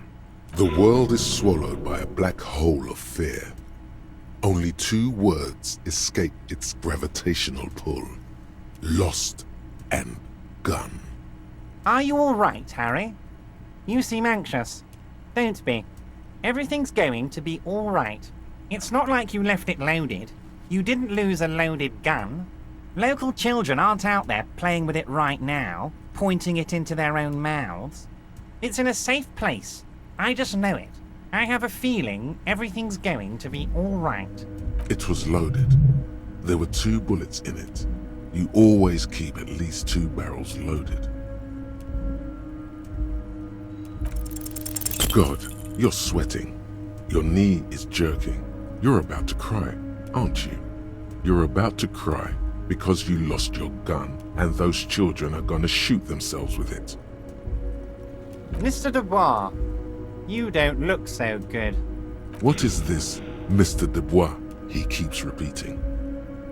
The world is swallowed by a black hole of fear. Only two words escape its gravitational pull. Lost and gun. Are you all right, Harry? You seem anxious. Don't be. Everything's going to be all right. It's not like you left it loaded. You didn't lose a loaded gun. Local children aren't out there playing with it right now, pointing it into their own mouths. It's in a safe place. I just know it. I have a feeling everything's going to be all right. It was loaded. There were 2 bullets in it. You always keep at least 2 barrels loaded. God, you're sweating. Your knee is jerking. You're about to cry, aren't you? You're about to cry because you lost your gun and those children are gonna shoot themselves with it. Mr. Dubois, you don't look so good. What is this, Mr. Dubois? He keeps repeating.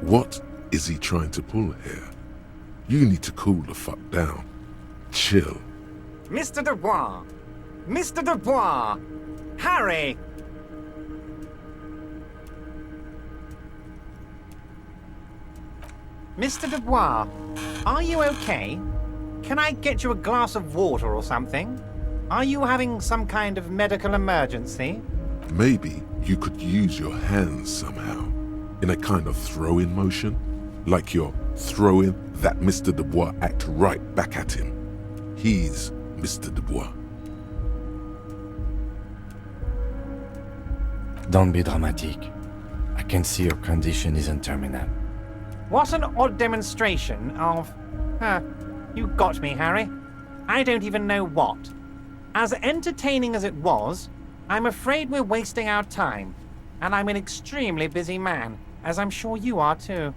What is he trying to pull here? You need to cool the fuck down. chill. Mr. Dubois! Mr. Dubois! Harry! Mr. Dubois, are you okay? Can I get you a glass of water or something? Are you having some kind of medical emergency? Maybe you could use your hands somehow, in a kind of throw-in motion, like you're throwing that Mr. Dubois act right back at him. He's Mr. Dubois. Don't be dramatic. I can see your condition isn't terminal. What an odd demonstration of... you got me, Harry. I don't even know what. As entertaining as it was, I'm afraid we're wasting our time. And I'm an extremely busy man, as I'm sure you are too.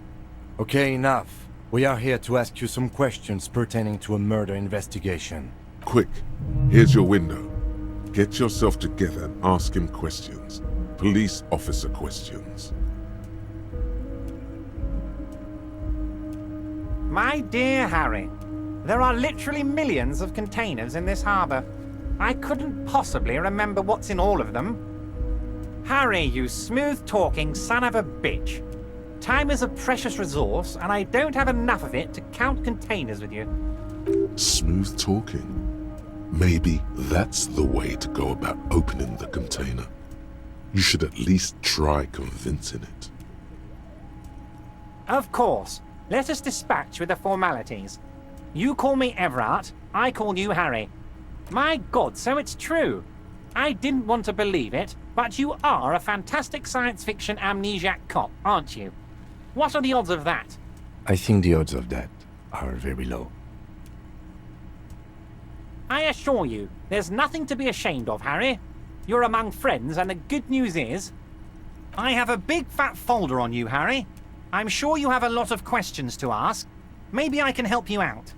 Okay, enough. We are here to ask you some questions pertaining to a murder investigation. Quick, here's your window. Get yourself together and ask him questions. Police officer questions. My dear Harry, there are literally millions of containers in this harbour. I couldn't possibly remember what's in all of them. Harry, you smooth-talking son of a bitch. Time is a precious resource, and I don't have enough of it to count containers with you. Smooth talking. Maybe that's the way to go about opening the container. You should at least try convincing it. Of course. Let us dispatch with the formalities. You call me Everard, I call you Harry. My God, so it's true. I didn't want to believe it, but you are a fantastic science fiction amnesiac cop, aren't you? What are the odds of that? I think the odds of that are very low. I assure you, there's nothing to be ashamed of, Harry. You're among friends, and the good news is... I have a big fat folder on you, Harry. I'm sure you have a lot of questions to ask. Maybe I can help you out.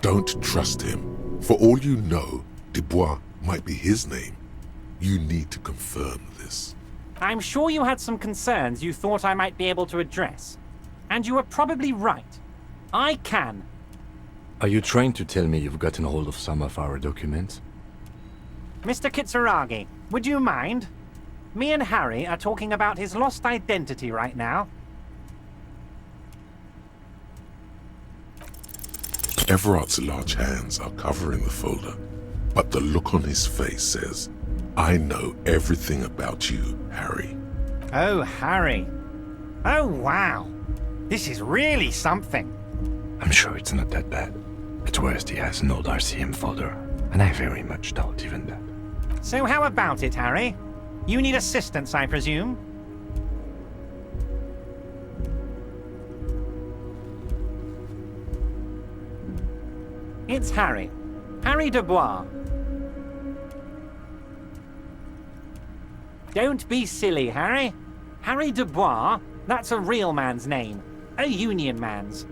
Don't trust him. For all you know, Dubois might be his name. You need to confirm this. I'm sure you had some concerns you thought I might be able to address. And you were probably right. I can. Are you trying to tell me you've gotten hold of some of our documents? Mr. Kitsuragi, would you mind? Me and Harry are talking about his lost identity right now. Everard's large hands are covering the folder, but the look on his face says, I know everything about you, Harry. Oh, Harry. Oh, wow. This is really something. I'm sure it's not that bad. At worst, he has an old RCM folder, and I very much doubt even that. So how about it, Harry? You need assistance, I presume? It's Harry. Harry Dubois. Don't be silly, Harry. Harry Dubois, that's a real man's name. A union man's.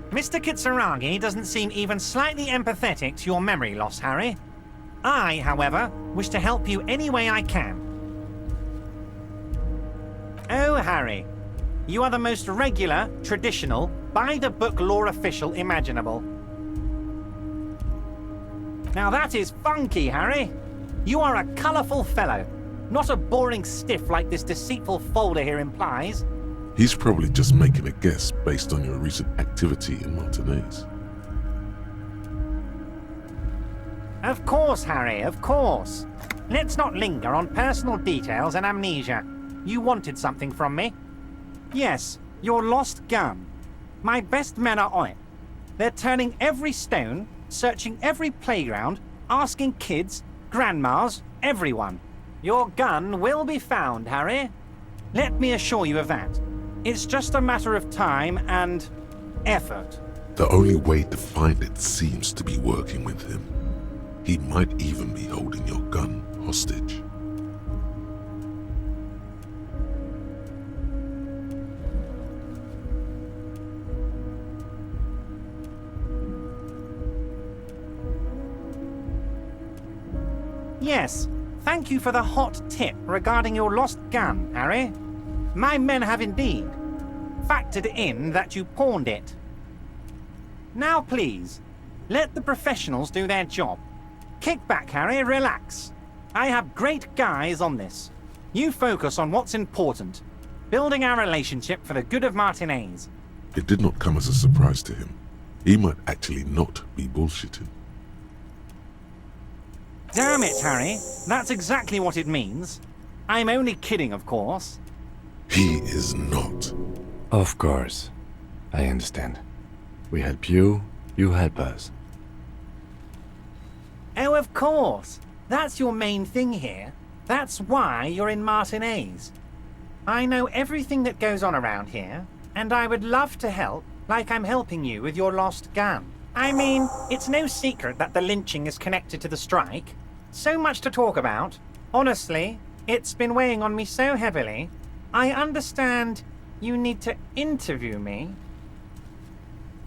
Mr. Kitsuragi doesn't seem even slightly empathetic to your memory loss, Harry. I, however, wish to help you any way I can. Oh, Harry. You are the most regular, traditional, by-the-book law official imaginable. Now that is funky, Harry. You are a colourful fellow, not a boring stiff like this deceitful folder here implies. He's probably just making a guess based on your recent activity in Martinez. Of course, Harry, of course. Let's not linger on personal details and amnesia. You wanted something from me. Yes, your lost gun. My best men are on it. They're turning every stone, searching every playground, asking kids, grandmas, everyone. Your gun will be found, Harry. Let me assure you of that. It's just a matter of time and effort. The only way to find it seems to be working with him. He might even be holding your gun hostage. Yes, thank you for the hot tip regarding your lost gun, Harry. My men have indeed factored in that you pawned it. Now please, let the professionals do their job. Kick back, Harry, relax. I have great guys on this. You focus on what's important. Building our relationship for the good of Martinez. It did not come as a surprise to him. He might actually not be bullshitting. Damn it, Harry. That's exactly what it means. I'm only kidding, of course. He is not. Of course. I understand. We help you, you help us. Oh, of course. That's your main thing here. That's why you're in Martinez. I know everything that goes on around here, and I would love to help, like I'm helping you with your lost gun. I mean, it's no secret that the lynching is connected to the strike. So much to talk about. Honestly, it's been weighing on me so heavily. I understand you need to interview me.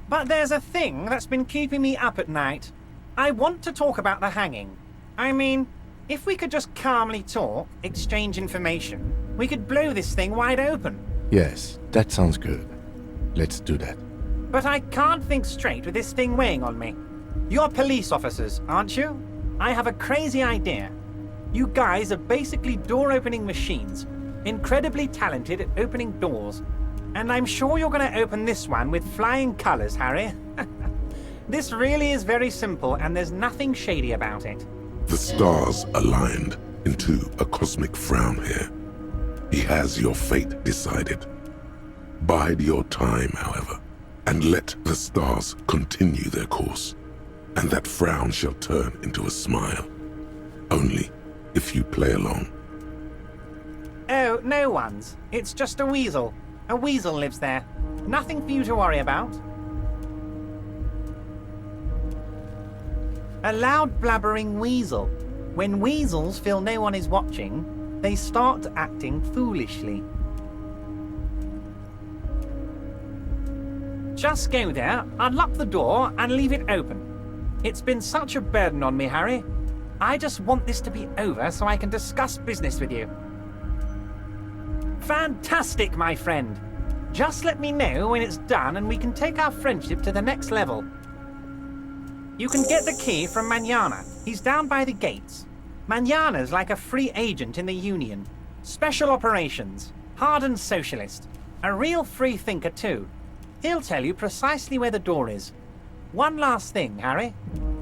But there's a thing that's been keeping me up at night. I want to talk about the hanging. I mean, if we could just calmly talk, exchange information, we could blow this thing wide open. Yes, that sounds good. Let's do that. But I can't think straight with this thing weighing on me. You're police officers, aren't you? I have a crazy idea. You guys are basically door-opening machines, incredibly talented at opening doors. And I'm sure you're going to open this one with flying colors, Harry. This really is very simple, and there's nothing shady about it. The stars aligned into a cosmic frown here. He has your fate decided. Bide your time, however, and let the stars continue their course, and that frown shall turn into a smile. Only if you play along. Oh, no one's. It's just a weasel. A weasel lives there. Nothing for you to worry about. A loud blabbering weasel. When weasels feel no one is watching, they start acting foolishly. Just go there, unlock the door, and leave it open. It's been such a burden on me, Harry. I just want this to be over so I can discuss business with you. Fantastic, my friend. Just let me know when it's done and we can take our friendship to the next level. You can get the key from Manana. He's down by the gates. Manana's like a free agent in the Union. Special operations. Hardened socialist. A real free thinker, too. He'll tell you precisely where the door is. One last thing, Harry.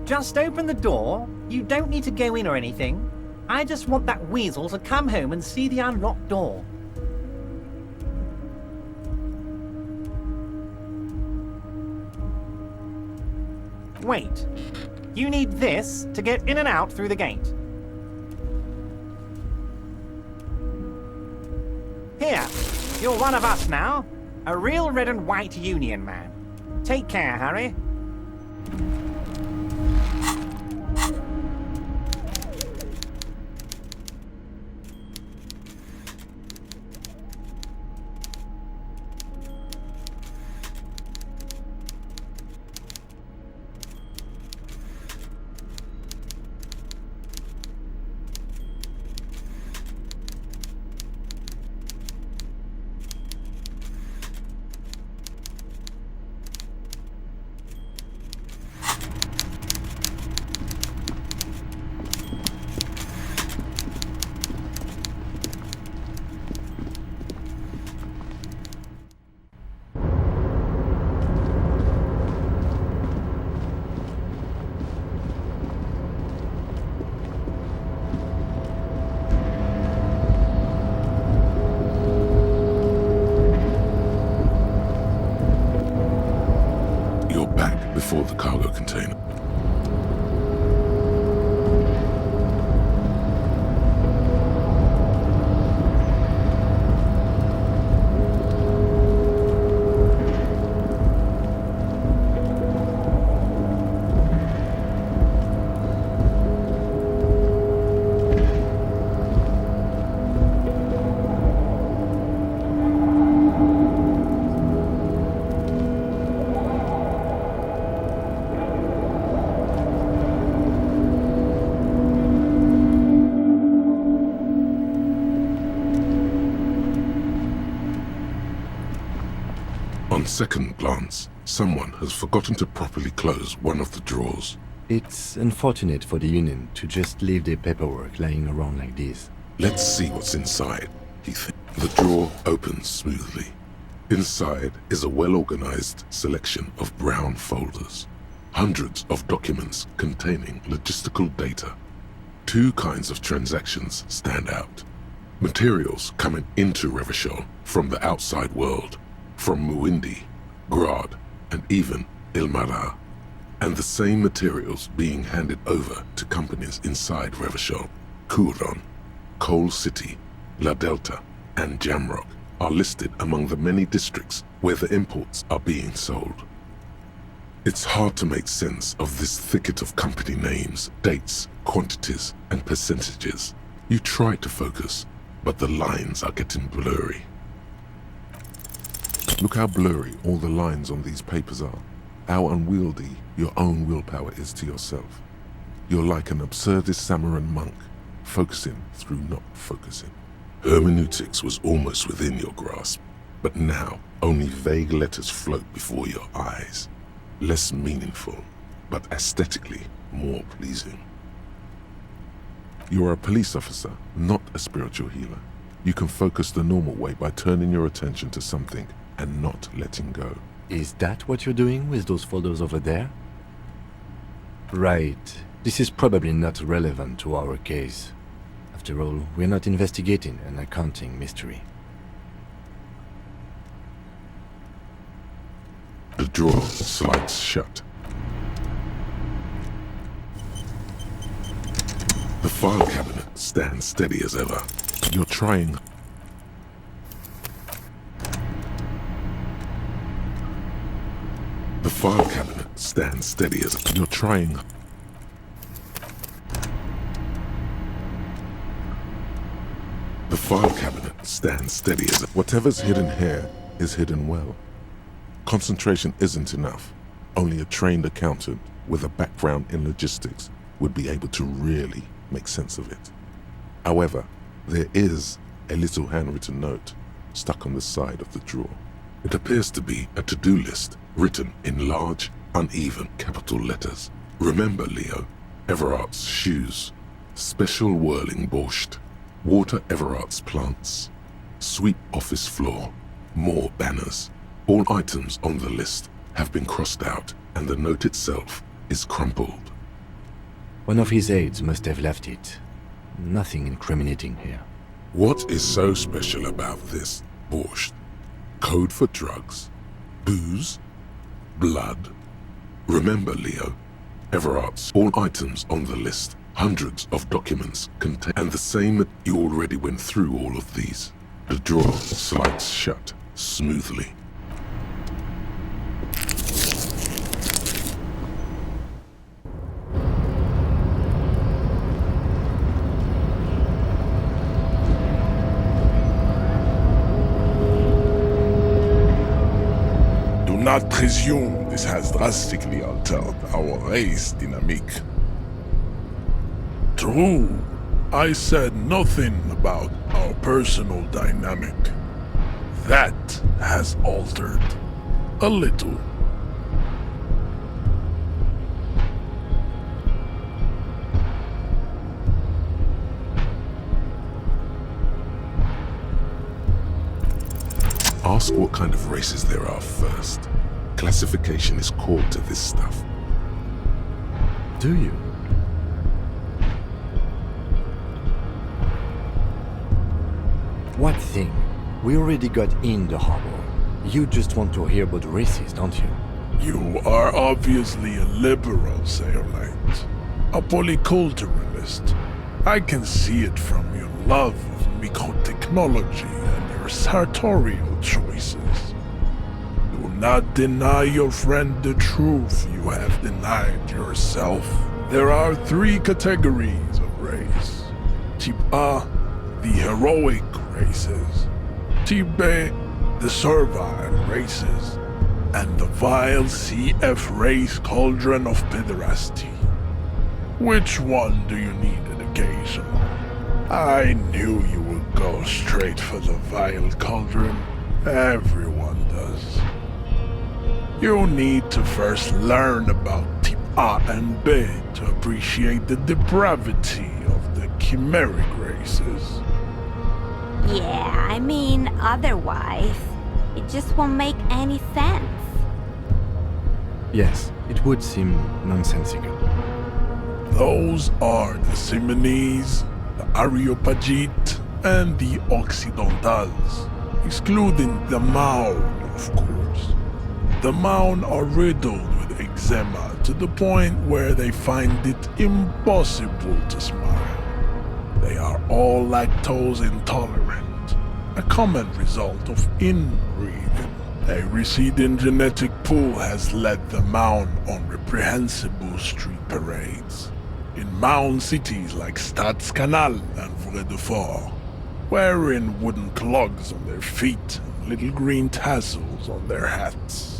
Just open the door. You don't need to go in or anything. I just want that weasel to come home and see the unlocked door. Wait. You need this to get in and out through the gate. Here. You're one of us now. A real red and white Union man. Take care, Harry. second glance, someone has forgotten to properly close one of the drawers. It's unfortunate for the Union to just leave their paperwork lying around like this. Let's see what's inside, he thinks. The drawer opens smoothly. Inside is a well-organized selection of brown folders. Hundreds of documents containing logistical data. Two kinds of transactions stand out. Materials coming into Revachol from the outside world, from Muindi, Grad, and even Ilmara. And the same materials being handed over to companies inside Revachol. Kuron, Coal City, La Delta, and Jamrock are listed among the many districts where the imports are being sold. It's hard to make sense of this thicket of company names, dates, quantities, and percentages. You try to focus, but the lines are getting blurry. Look how blurry all the lines on these papers are. How unwieldy your own willpower is to yourself. You're like an absurdist Samaran monk, focusing through not focusing. Hermeneutics was almost within your grasp, but now only vague letters float before your eyes. Less meaningful, but aesthetically more pleasing. You are a police officer, not a spiritual healer. You can focus the normal way by turning your attention to something and not letting go. Is that what you're doing with those folders over there? Right. This is probably not relevant to our case. After all, we're not investigating an accounting mystery. The drawer slides shut. The file cabinet stands steady as ever. You're trying. The file cabinet stands steady as you're trying. The file cabinet stands steady as whatever's hidden here is hidden well. Concentration isn't enough. Only a trained accountant with a background in logistics would be able to really make sense of it. However, there is a little handwritten note stuck on the side of the drawer. It appears to be a to-do list written in large, uneven capital letters. Remember, Leo, Everart's shoes, special whirling borscht, water Everart's plants, sweep office floor, more banners. All items on the list have been crossed out and the note itself is crumpled. One of his aides must have left it. Nothing incriminating here. What is so special about this borscht? Code for drugs? Booze? Blood? Remember, Leo, Everart's all items on the list, hundreds of documents contain, and the same you already went through all of these. The drawer slides shut smoothly. Do not presume this has drastically altered our race dynamic. True, I said nothing about our personal dynamic. That has altered a little. Ask what kind of races there are first. Classification is core to this stuff. Do you? What thing? We already got in the harbor. You just want to hear about races, don't you? You are obviously a liberal, Sailite. A polyculturalist. I can see it from your love of microtechnology and your sartorial choices. Do not deny your friend the truth you have denied yourself. There are 3 categories of race. Type A, the heroic races. Type B, the servile races. And the vile CF race cauldron of pederasty. Which one do you need an occasion? I knew you would go straight for the vile cauldron. Everyone does. You need to first learn about Tip A and B to appreciate the depravity of the chimeric races. Yeah, I mean, otherwise, it just won't make any sense. Yes, it would seem nonsensical. Those are the Simones, the Areopagite, and the Occidentals, excluding the Maun, of course. The Maun are riddled with eczema to the point where they find it impossible to smile. They are all lactose intolerant, a common result of inbreeding. A receding genetic pool has led the Maun on reprehensible street parades in Maun cities like Stadskanal and Vredefort, wearing wooden clogs on their feet and little green tassels on their hats.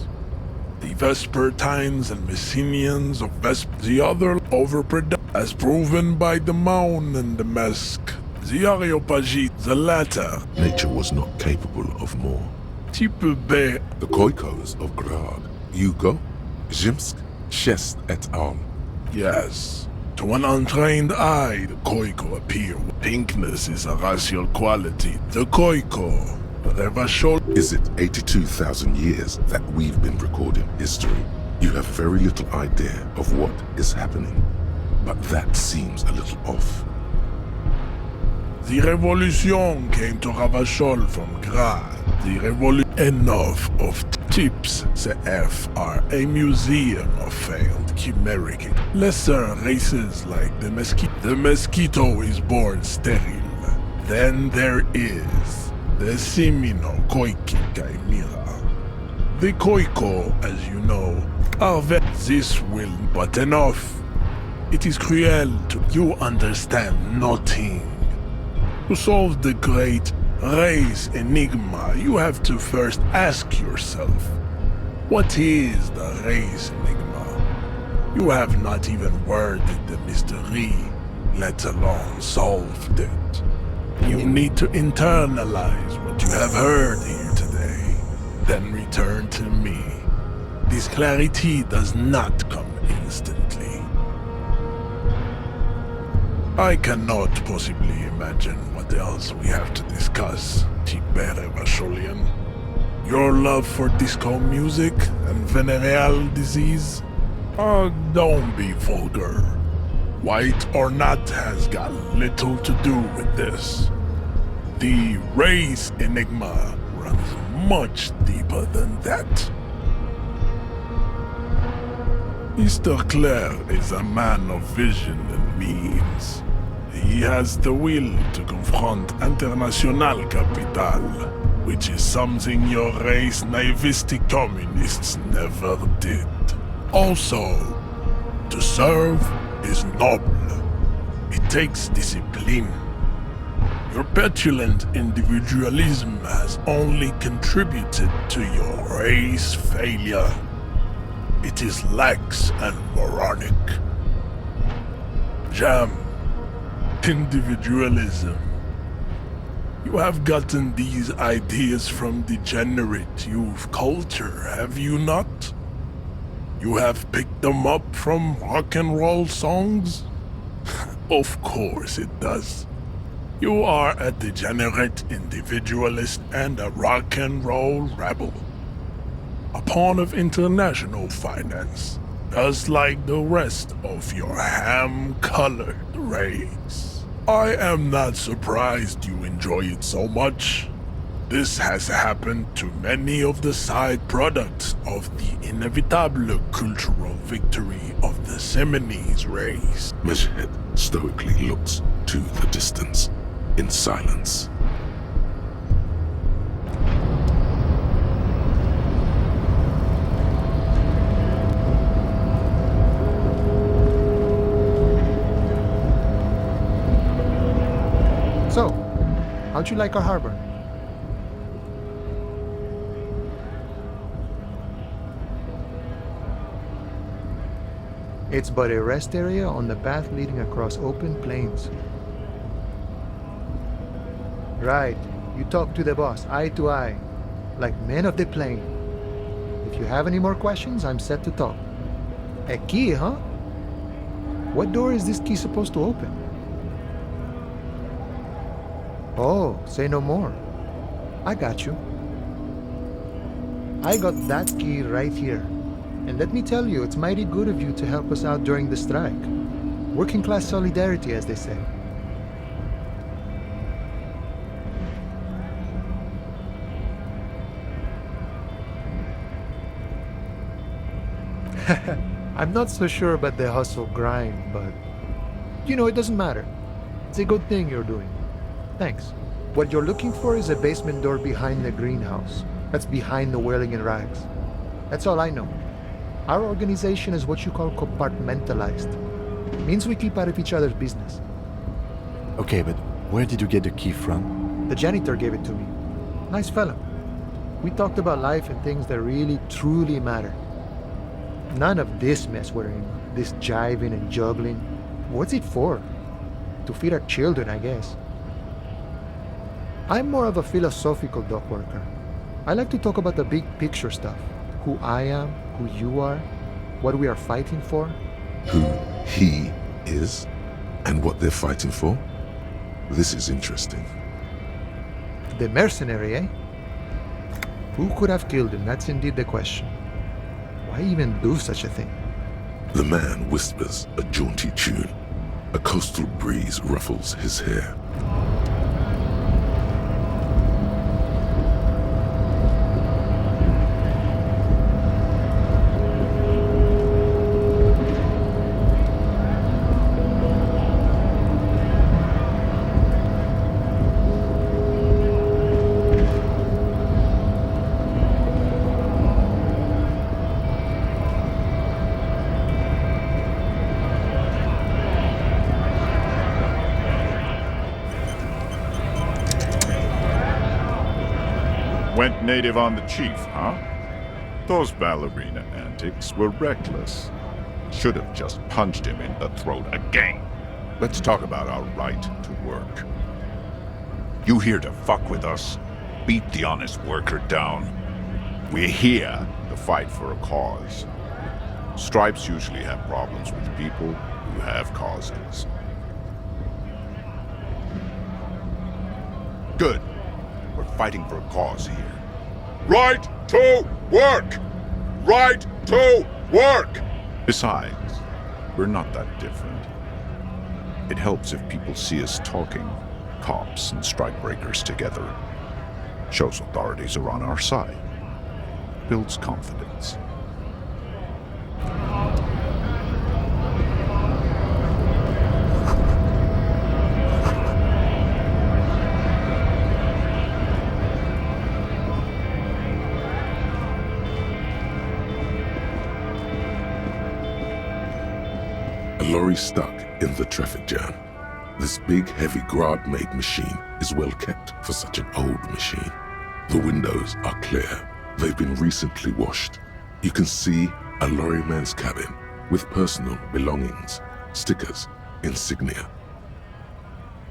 The Vespertines and Messenians of the other overproduction, as proven by the Maun and the Mesk. The Areopagite, the latter. Nature was not capable of more. Type B. The Khoikos of Grad, Yugo, Zhimsk, Shest et al. Yes. To an untrained eye, the Khoiko appear. Pinkness is a racial quality. The Khoiko, Revachol. Is it 82,000 years that we've been recording history? You have very little idea of what is happening. But that seems a little off. The Revolution came to Ravachol from Grad. The Revolution. Enough of tips. The F are a museum of failed chimeric. Lesser races like the mosquito. The mosquito is born sterile. Then there is the Simino Koiki Chimera. The Khoiko, as you know, are this will but enough. It is cruel to you understand nothing. To solve the great race enigma, you have to first ask yourself, what is the race enigma? You have not even worded the mystery, let alone solved it. You need to internalize what you have heard here today, then return to me. This clarity does not come instantly. I cannot possibly imagine what else we have to discuss, Tibere Vacholian. Your love for disco music and venereal disease? Oh, don't be vulgar. White or not has got little to do with this. The race enigma runs much deeper than that. Mr. Clare is a man of vision and means. He has the will to confront international capital, which is something your race naivistic communists never did. Also, to serve is noble. It takes discipline. Your petulant individualism has only contributed to your race failure. It is lax and moronic. Jam. Individualism. You have gotten these ideas from degenerate youth culture, have you not? You have picked them up from rock and roll songs? Of course it does. You are a degenerate individualist and a rock and roll rebel. A pawn of international finance, just like the rest of your ham-colored race. I am not surprised you enjoy it so much. This has happened to many of the side products of the inevitable cultural victory of the Seminese race. Meshhead stoically looks to the distance, in silence. So, how'd you like our harbor? It's but a rest area on the path leading across open plains. Right, you talk to the boss eye to eye, like men of the plain. If you have any more questions, I'm set to talk. A key, huh? What door is this key supposed to open? Oh, say no more. I got you. I got that key right here. And let me tell you, it's mighty good of you to help us out during the strike. Working class solidarity, as they say. I'm not so sure about the hustle grind, but you know, it doesn't matter. It's a good thing you're doing. Thanks. What you're looking for is a basement door behind the greenhouse. That's behind the whirling in rags. That's all I know. Our organization is what you call compartmentalized. It means we keep out of each other's business. Okay, but where did you get the key from? The janitor gave it to me. Nice fella. We talked about life and things that really, truly matter. None of this mess we're in, this jiving and juggling. What's it for? To feed our children, I guess. I'm more of a philosophical dock worker. I like to talk about the big picture stuff. Who I am, who you are, what we are fighting for. Who he is, and what they're fighting for? This is interesting. The mercenary, eh? Who could have killed him? That's indeed the question. Why even do such a thing? The man whispers a jaunty tune. A coastal breeze ruffles his hair. Went native on the chief, huh? Those ballerina antics were reckless. Should have just punched him in the throat again. Let's talk about our right to work. You here to fuck with us? Beat the honest worker down? We're here to fight for a cause. Stripes usually have problems with people who have causes. Good. We're fighting for a cause here. Right to work! Right to work! Besides, we're not that different. It helps if people see us talking, cops and strikebreakers together. Shows authorities are on our side. Builds confidence. A lorry stuck in the traffic jam. This big, heavy Grad-made machine is well kept for such an old machine. The windows are clear. They've been recently washed. You can see a lorryman's cabin with personal belongings, stickers, insignia.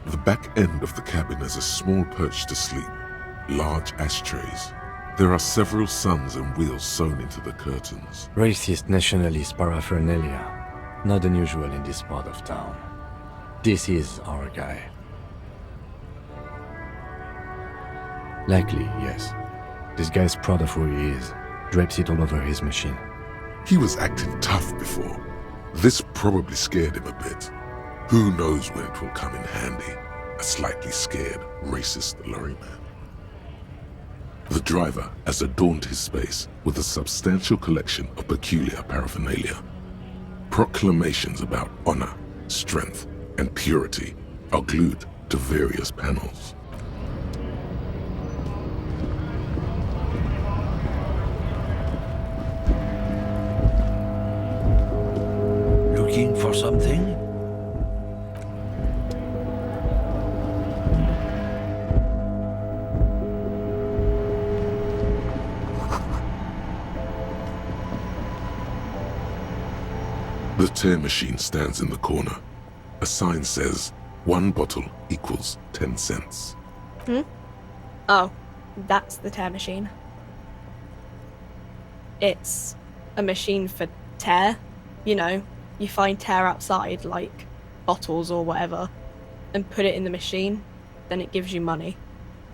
The back end of the cabin has a small perch to sleep, large ashtrays. There are several suns and wheels sewn into the curtains. Racist nationalist paraphernalia. Not unusual in this part of town. This is our guy. Likely, yes. This guy's proud of who he is. Drapes it all over his machine. He was acting tough before. This probably scared him a bit. Who knows when it will come in handy? A slightly scared, racist lorryman. The driver has adorned his space with a substantial collection of peculiar paraphernalia. Proclamations about honor, strength, and purity are glued to various panels. Looking for something? The tear machine stands in the corner. A sign says, 1 bottle equals 10 cents. Oh, that's the tear machine. It's a machine for tear. You know, you find tear outside, like bottles or whatever, and put it in the machine, then it gives you money.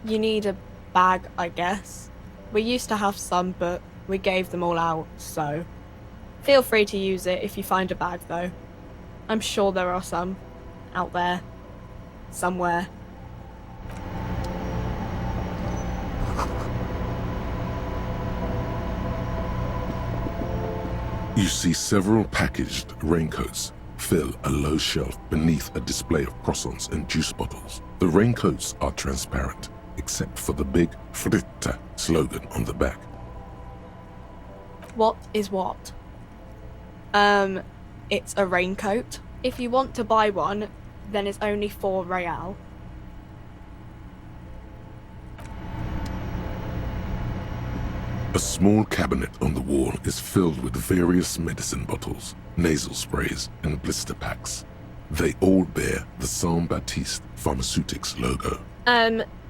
You need a bag, I guess. We used to have some, but we gave them all out, so feel free to use it if you find a bag, though. I'm sure there are some out there, somewhere. You see several packaged raincoats fill a low shelf beneath a display of croissants and juice bottles. The raincoats are transparent, except for the big Fritta slogan on the back. What is what? It's a raincoat. If you want to buy one, then it's only 4 real. A small cabinet on the wall is filled with various medicine bottles, nasal sprays, and blister packs. They all bear the Saint Baptiste Pharmaceutics logo.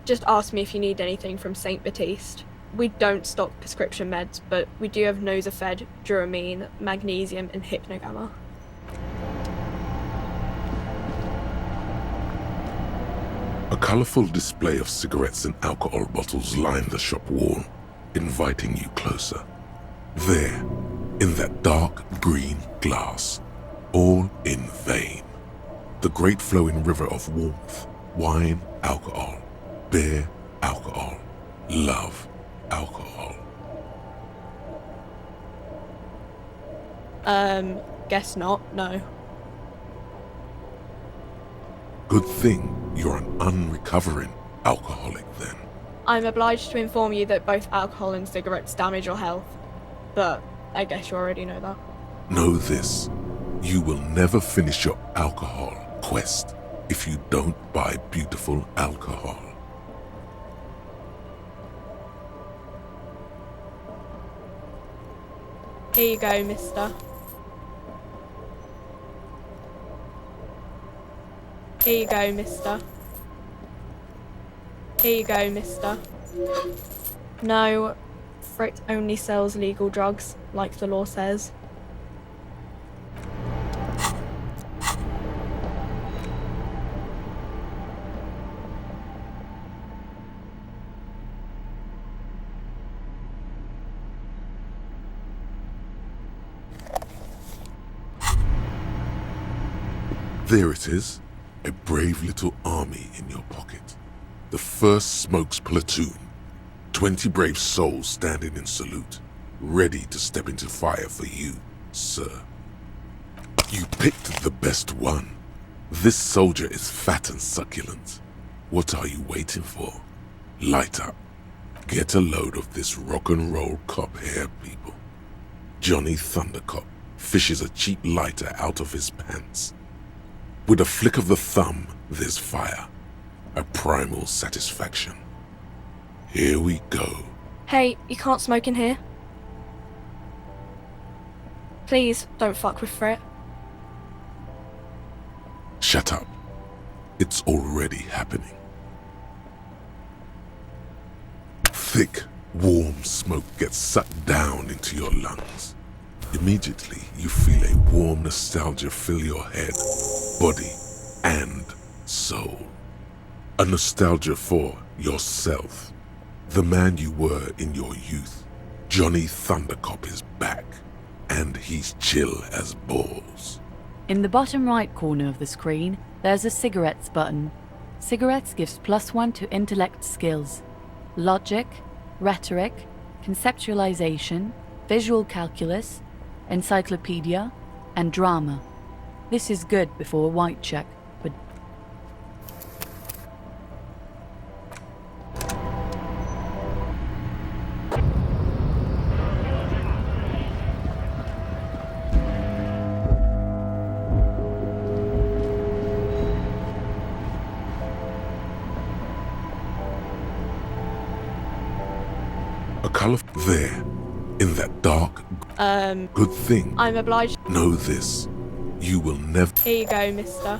Just ask me if you need anything from Saint Baptiste. We don't stock prescription meds, but we do have Nosafed, Duramine, Magnesium, and Hypnogamma. A colourful display of cigarettes and alcohol bottles line the shop wall, inviting you closer. There, in that dark green glass, all in vain, the great flowing river of warmth, wine, alcohol, beer, alcohol, love, alcohol. Guess not, no. Good thing you're an unrecovering alcoholic then. I'm obliged to inform you that both alcohol and cigarettes damage your health, but I guess you already know that. Know this, you will never finish your alcohol quest if you don't buy beautiful alcohol. Here you go, mister. Here you go, mister. Here you go, mister. No, Frick only sells legal drugs, like the law says. There it is, a brave little army in your pocket. The 1st Smokes Platoon. 20 brave souls standing in salute, ready to step into fire for you, sir. You picked the best one. This soldier is fat and succulent. What are you waiting for? Light up. Get a load of this rock and roll cop here, people. Johnny Thundercop fishes a cheap lighter out of his pants. With a flick of the thumb, there's fire. A primal satisfaction. Here we go. Hey, you can't smoke in here. Please, don't fuck with Frit. Shut up. It's already happening. Thick, warm smoke gets sucked down into your lungs. Immediately, you feel a warm nostalgia fill your head, body, and soul. A nostalgia for yourself. The man you were in your youth. Johnny Thundercop is back, and he's chill as balls. In the bottom right corner of the screen, there's a cigarettes button. Cigarettes gives +1 to intellect skills. Logic, rhetoric, conceptualization, visual calculus, encyclopedia, and drama. This is good before a white check, but a color there, in that dark. Good thing. I'm obliged. Know this, you will never. Here you go, mister.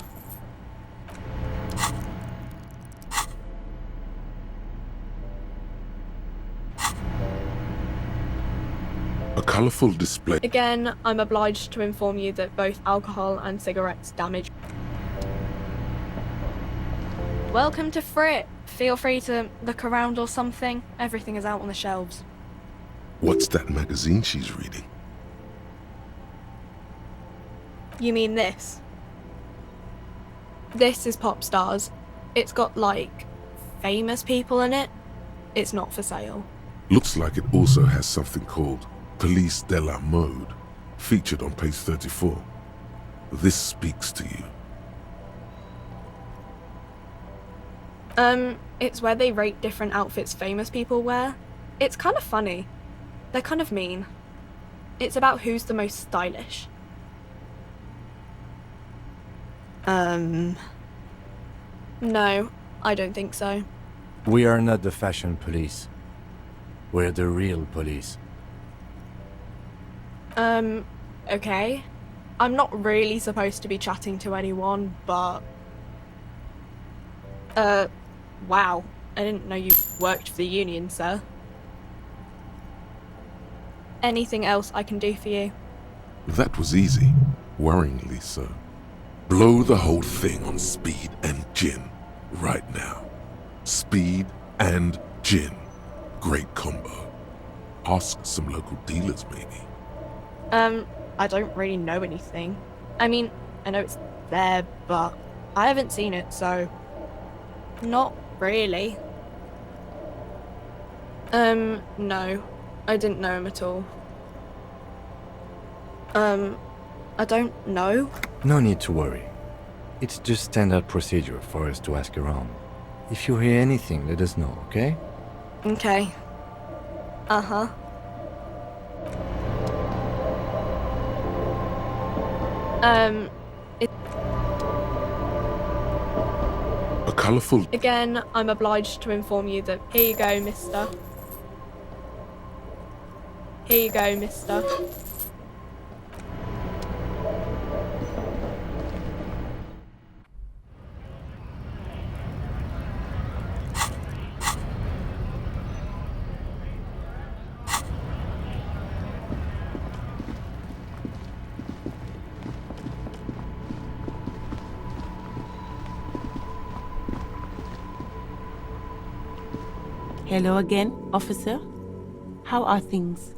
A colourful display. Again, I'm obliged to inform you that both alcohol and cigarettes damage. Welcome to Frit. Feel free to look around or something. Everything is out on the shelves. What's that magazine she's reading? You mean this? This is Pop Stars. It's got, like, famous people in it. It's not for sale. Looks like it also has something called Police de la Mode, featured on page 34. This speaks to you. It's where they rate different outfits famous people wear. It's kind of funny. They're kind of mean. It's about who's the most stylish. No, I don't think so. We are not the fashion police. We're the real police. Okay. I'm not really supposed to be chatting to anyone, but... wow. I didn't know you worked for the union, sir. Anything else I can do for you? That was easy. Worryingly so. Blow the whole thing on speed and gin. Right now. Speed and gin. Great combo. Ask some local dealers, maybe. I don't really know anything. I mean, I know it's there, but I haven't seen it, so... Not really. No. I didn't know him at all. I don't know. No need to worry. It's just standard procedure for us to ask around. If you hear anything, let us know, okay? Okay. Uh-huh. A colourful... Again, I'm obliged to inform you that... Here you go, mister. Here you go, mister. Hello again, officer. How are things?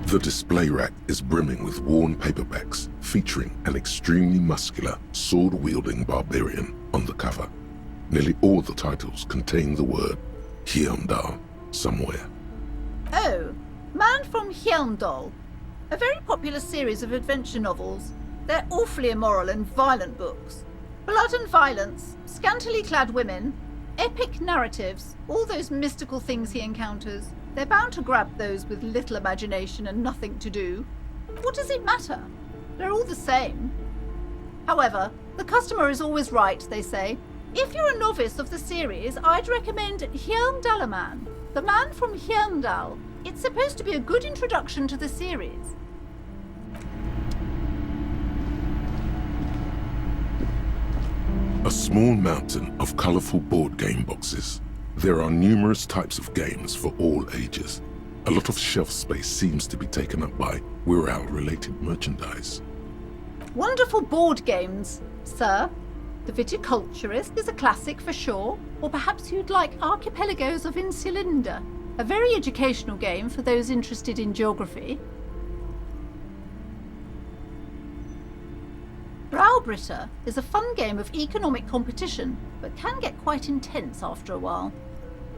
The display rack is brimming with worn paperbacks featuring an extremely muscular, sword-wielding barbarian on the cover. Nearly all the titles contain the word Hyundai somewhere. Oh, Man from Hyundai. A very popular series of adventure novels. They're awfully immoral and violent books. Blood and violence, scantily clad women, epic narratives, all those mystical things he encounters. They're bound to grab those with little imagination and nothing to do. What does it matter? They're all the same. However, the customer is always right, they say. If you're a novice of the series, I'd recommend Hyundalaman, the Man from Hyundal. It's supposed to be a good introduction to the series. A small mountain of colourful board game boxes. There are numerous types of games for all ages. A lot of shelf space seems to be taken up by Wirral-related merchandise. Wonderful board games, sir. The Viticulturist is a classic for sure, or perhaps you'd like Archipelagos of Insulinda, a very educational game for those interested in geography. Braubritter is a fun game of economic competition, but can get quite intense after a while.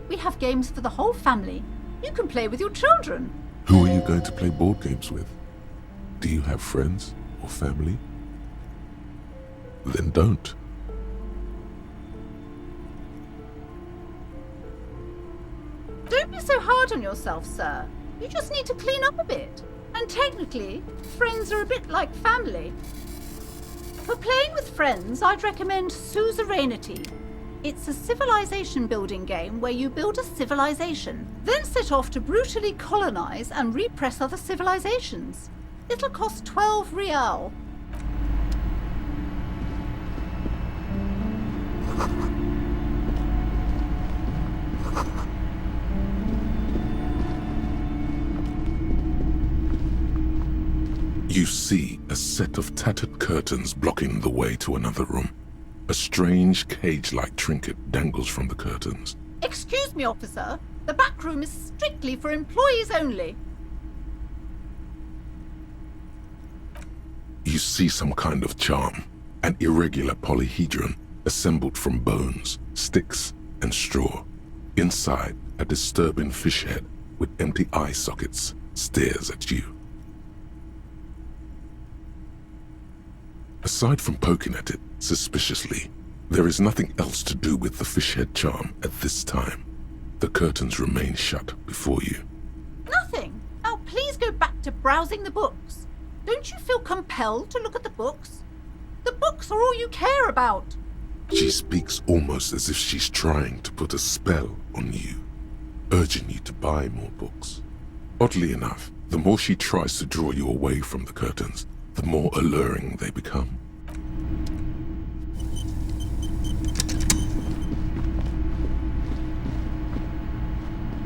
We have games for the whole family. You can play with your children. Who are you going to play board games with? Do you have friends or family? Then don't. Don't be so hard on yourself, sir. You just need to clean up a bit. And technically, friends are a bit like family. For playing with friends, I'd recommend Suzerainty. It's a civilization building game where you build a civilization, then set off to brutally colonize and repress other civilizations. It'll cost 12 real. You see a set of tattered curtains blocking the way to another room. A strange cage-like trinket dangles from the curtains. Excuse me, officer. The back room is strictly for employees only. You see some kind of charm, an irregular polyhedron assembled from bones, sticks, and straw. Inside, a disturbing fish head with empty eye sockets stares at you. Aside from poking at it suspiciously, there is nothing else to do with the fish head charm at this time. The curtains remain shut before you. Nothing. Now please go back to browsing the books. Don't you feel compelled to look at the books? The books are all you care about. She speaks almost as if she's trying to put a spell on you, urging you to buy more books. Oddly enough, the more she tries to draw you away from the curtains, the more alluring they become.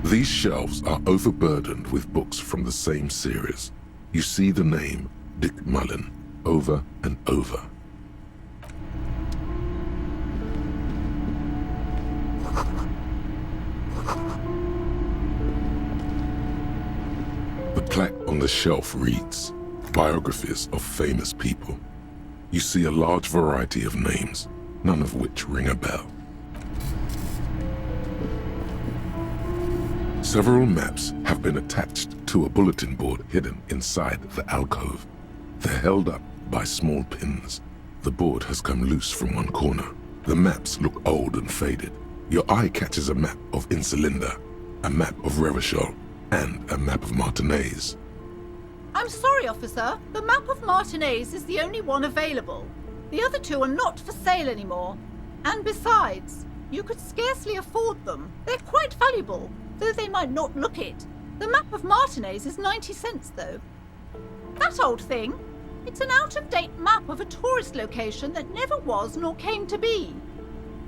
These shelves are overburdened with books from the same series. You see the name Dick Mullen over and over. The plaque on the shelf reads, "Biographies of famous people." You see a large variety of names, none of which ring a bell. Several maps have been attached to a bulletin board hidden inside the alcove. They're held up by small pins. The board has come loose from one corner. The maps look old and faded. Your eye catches a map of Insulinda, a map of Revachol, and a map of Martinaise. I'm sorry, officer. The map of Martinaise is the only one available. The other two are not for sale anymore. And besides, you could scarcely afford them. They're quite valuable, though they might not look it. The map of Martinaise is 90 cents, though. That old thing? It's an out-of-date map of a tourist location that never was nor came to be.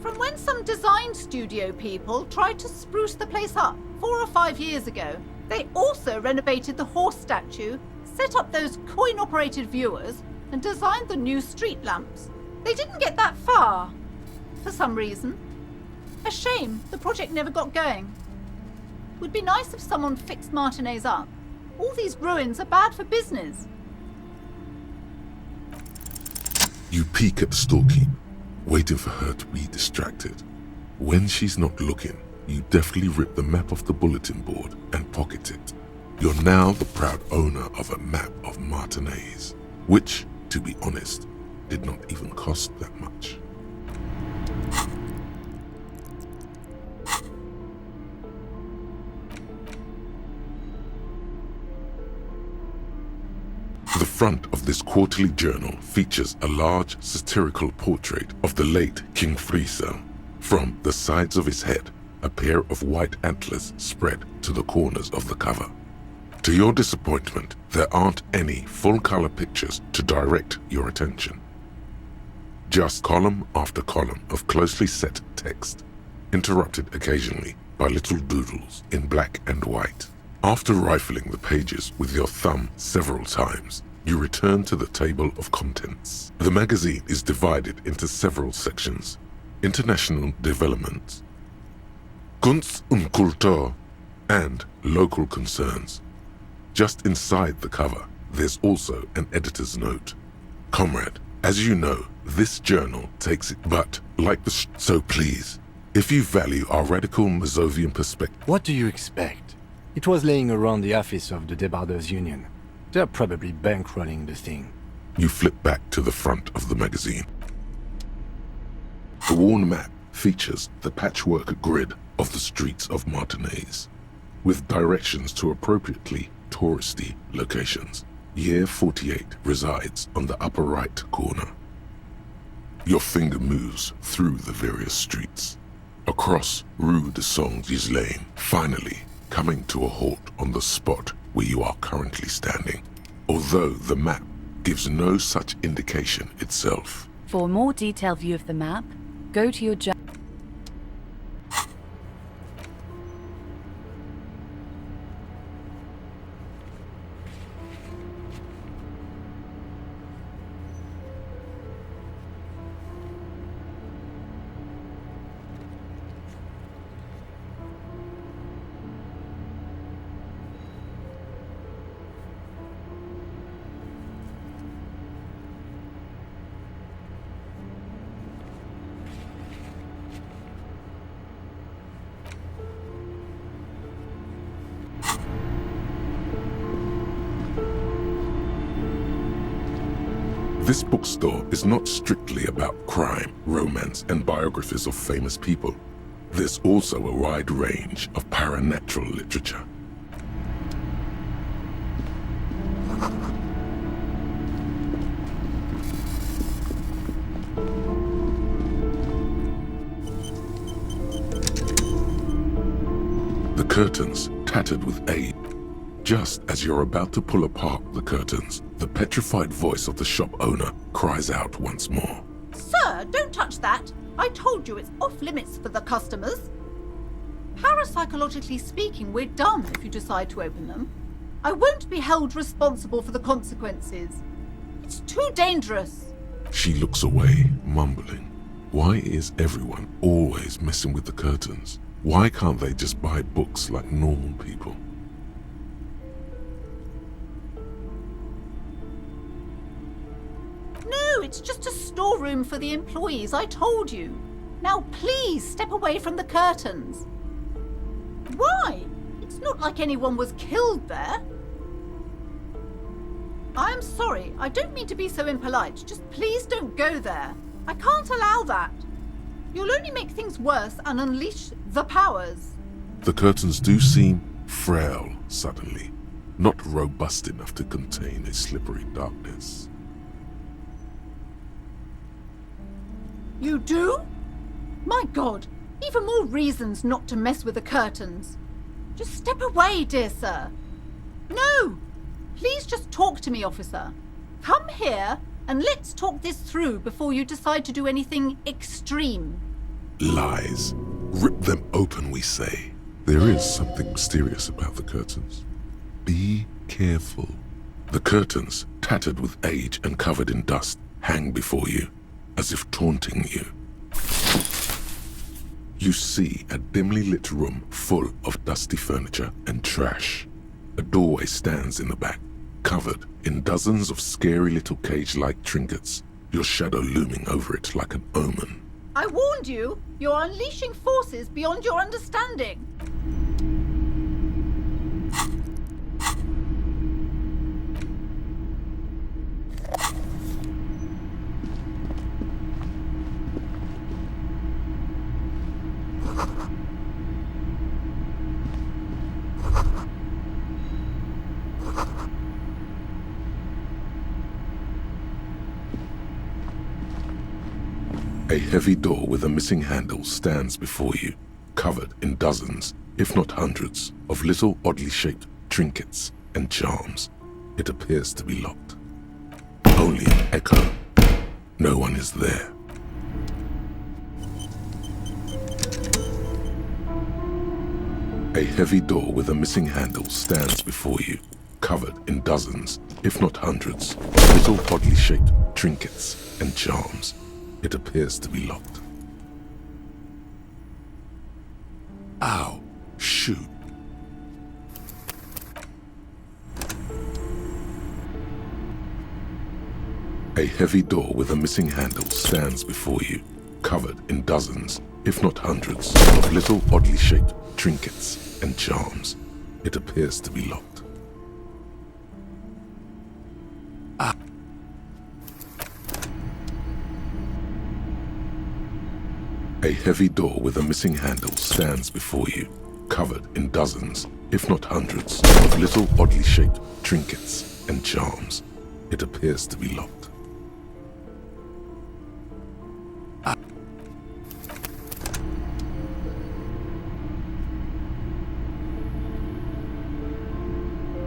From when some design studio people tried to spruce the place up 4 or 5 years ago. They also renovated the horse statue, set up those coin-operated viewers, and designed the new street lamps. They didn't get that far, for some reason. A shame the project never got going. Would be nice if someone fixed Martinaise up. All these ruins are bad for business. You peek at the storekeeper, waiting for her to be distracted. When she's not looking, you deftly rip the map off the bulletin board and pocket it. You're now the proud owner of a map of Martinaise, which, to be honest, did not even cost that much. The front of this quarterly journal features a large satirical portrait of the late King Friesel. From the sides of his head, a pair of white antlers spread to the corners of the cover. To your disappointment, there aren't any full-color pictures to direct your attention. Just column after column of closely set text, interrupted occasionally by little doodles in black and white. After rifling the pages with your thumb several times, you return to the table of contents. The magazine is divided into several sections: international development, Kunst und Kultur, and local concerns. Just inside the cover, there's also an editor's note. Comrade, as you know, this journal takes it, but like the so please, if you value our radical Mazovian perspective. What do you expect? It was laying around the office of the Debarders Union. They're probably bankrolling the thing. You flip back to the front of the magazine. The worn map features the patchwork grid of the streets of Martinaise, with directions to appropriately touristy locations. Year 48 resides on the upper right corner. Your finger moves through the various streets, across Rue de Saint-Ghislain, finally coming to a halt on the spot where you are currently standing, although the map gives no such indication itself. For a more detailed view of the map, go to your This bookstore is not strictly about crime, romance, and biographies of famous people. There's also a wide range of paranatural literature. The curtains tattered with age. Just as you're about to pull apart the curtains, the petrified voice of the shop owner cries out once more. Sir, don't touch that. I told you it's off limits for the customers. Parapsychologically speaking, we're done if you decide to open them. I won't be held responsible for the consequences. It's too dangerous. She looks away, mumbling. Why is everyone always messing with the curtains? Why can't they just buy books like normal people? No, it's just a storeroom for the employees, I told you. Now please step away from the curtains. Why? It's not like anyone was killed there. I am sorry, I don't mean to be so impolite. Just please don't go there. I can't allow that. You'll only make things worse and unleash the powers. The curtains do seem frail suddenly, not robust enough to contain a slippery darkness. You do? My God, even more reasons not to mess with the curtains. Just step away, dear sir. No! Please just talk to me, officer. Come here and let's talk this through before you decide to do anything extreme. Lies. Rip them open, we say. There is something mysterious about the curtains. Be careful. The curtains, tattered with age and covered in dust, hang before you, as if taunting you. You see a dimly lit room full of dusty furniture and trash. A doorway stands in the back, covered in dozens of scary little cage-like trinkets, your shadow looming over it like an omen. I warned you, you're unleashing forces beyond your understanding. A heavy door with a missing handle stands before you, covered in dozens, if not hundreds, of little oddly shaped trinkets and charms. It appears to be locked. Only an echo. No one is there. A heavy door with a missing handle stands before you, covered in dozens, if not hundreds, of little oddly shaped trinkets and charms. It appears to be locked. Ow! Shoot! A heavy door with a missing handle stands before you, covered in dozens, if not hundreds, of little oddly shaped trinkets and charms. It appears to be locked. A heavy door with a missing handle stands before you, covered in dozens, if not hundreds, of little oddly shaped trinkets and charms. It appears to be locked.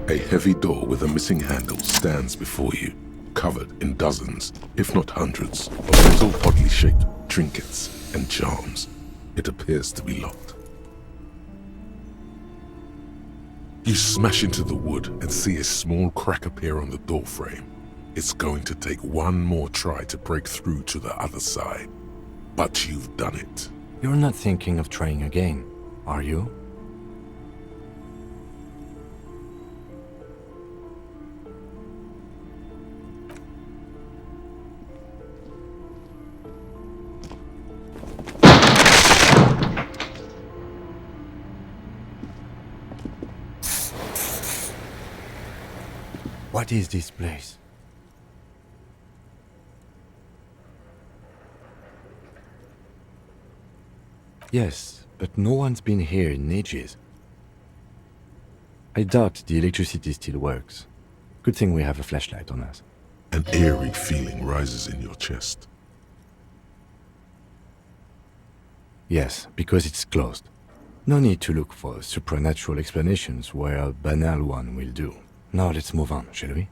A heavy door with a missing handle stands before you, covered in dozens, if not hundreds, of little oddly shaped trinkets and charms. It appears to be locked. You smash into the wood and see a small crack appear on the doorframe. It's going to take one more try to break through to the other side. But you've done it. You're not thinking of trying again, are you? What is this place? Yes, but no one's been here in ages. I doubt the electricity still works. Good thing we have a flashlight on us. An eerie feeling rises in your chest. Yes, because it's closed. No need to look for supernatural explanations where a banal one will do. Now let's move on, shall we?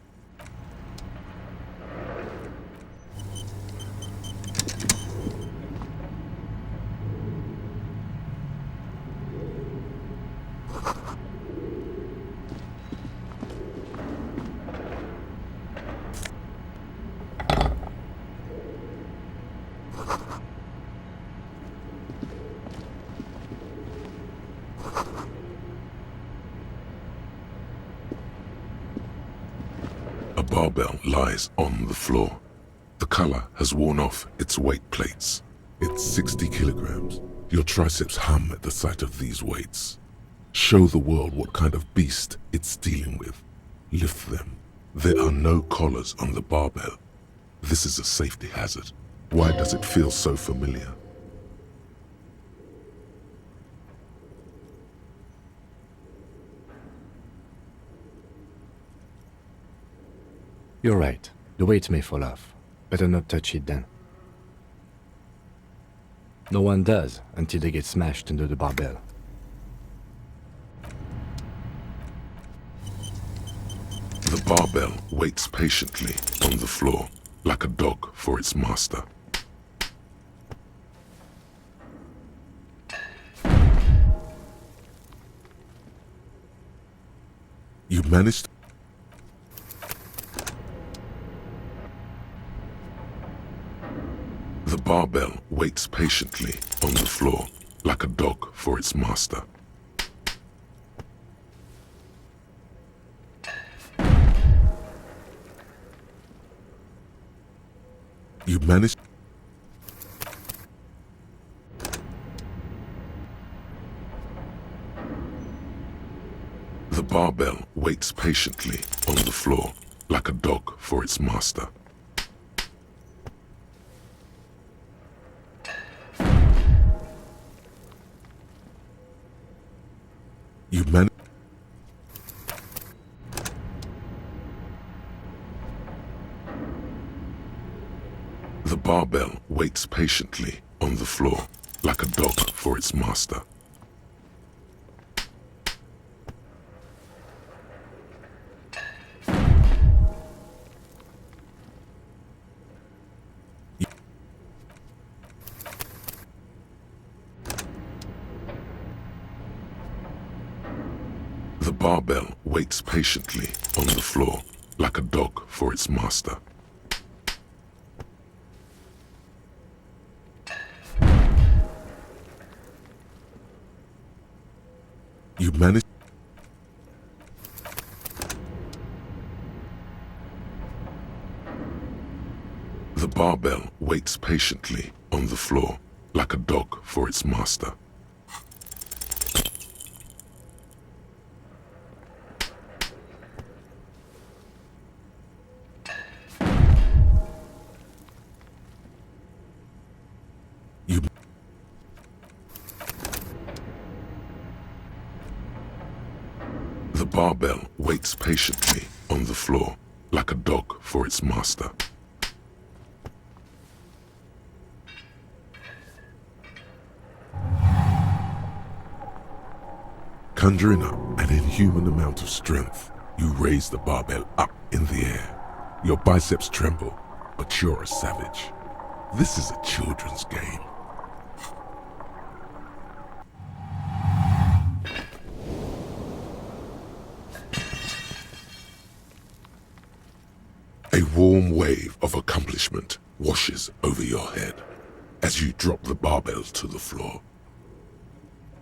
A barbell lies on the floor. The color has worn off its weight plates. It's 60 kilograms. Your triceps hum at the sight of these weights. Show the world what kind of beast it's dealing with. Lift them. There are no collars on the barbell. This is a safety hazard. Why does it feel so familiar? You're right. The weight may fall off. Better not touch it then. No one does until they get smashed under the barbell. The barbell waits patiently on the floor, like a dog for its master. You managed. The barbell waits patiently on the floor, like a dog for its master. You managed. The barbell waits patiently on the floor, like a dog for its master. You managed. The barbell waits patiently on the floor, like a dog for its master. The barbell waits patiently on the floor, like a dog for its master. You managed. The barbell waits patiently on the floor, like a dog for its master. You. The barbell waits patiently on the floor, like a dog for its master. Conjuring up an inhuman amount of strength, You raise the barbell up in the air. Your biceps tremble, but you're a savage. This is a children's game. A warm wave of accomplishment washes over your head as you drop the barbell to the floor.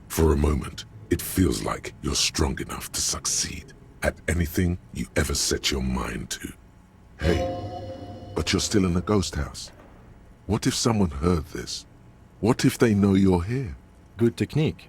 For a moment, it feels like you're strong enough to succeed at anything you ever set your mind to. Hey, but you're still in a ghost house. What if someone heard this? What if they know you're here? Good technique.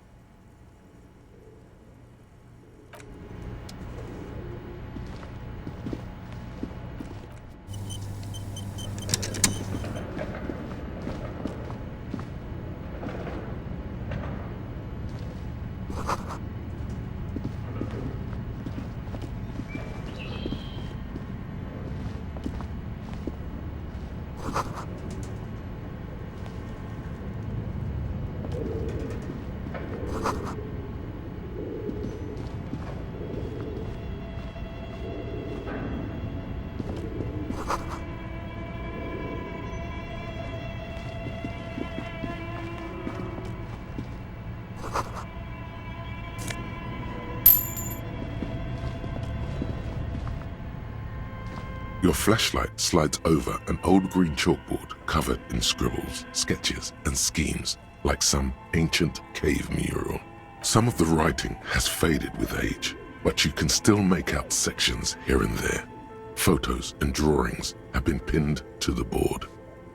Your flashlight slides over an old green chalkboard covered in scribbles, sketches, and schemes like some ancient cave mural. Some of the writing has faded with age, but you can still make out sections here and there. Photos and drawings have been pinned to the board.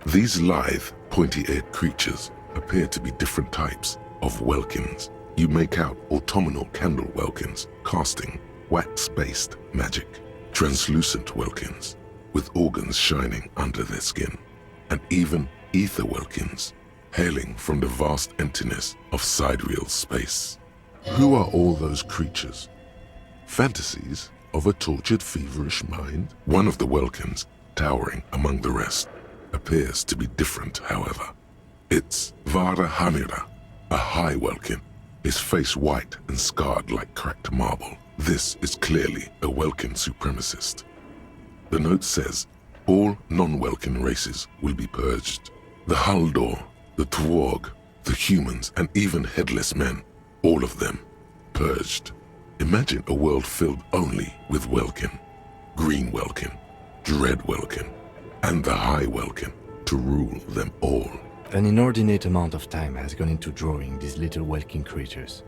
These lithe, pointy-eared creatures appear to be different types of welkins. You make out autumnal candle welkins casting wax-based magic, translucent welkins with organs shining under their skin, and even ether welkins hailing from the vast emptiness of sidereal space. Who are all those creatures? Fantasies of a tortured, feverish mind? One of the welkins, towering among the rest, appears to be different, however. It's Vara Hamira, a high welkin, his face white and scarred like cracked marble. This is clearly a Welkin supremacist. The note says, all non-Welkin races will be purged. The Haldor, the Tworg, the humans, and even headless men, all of them, purged. Imagine a world filled only with Welkin, Green Welkin, Dread Welkin, and the High Welkin to rule them all. An inordinate amount of time has gone into drawing these little Welkin creatures.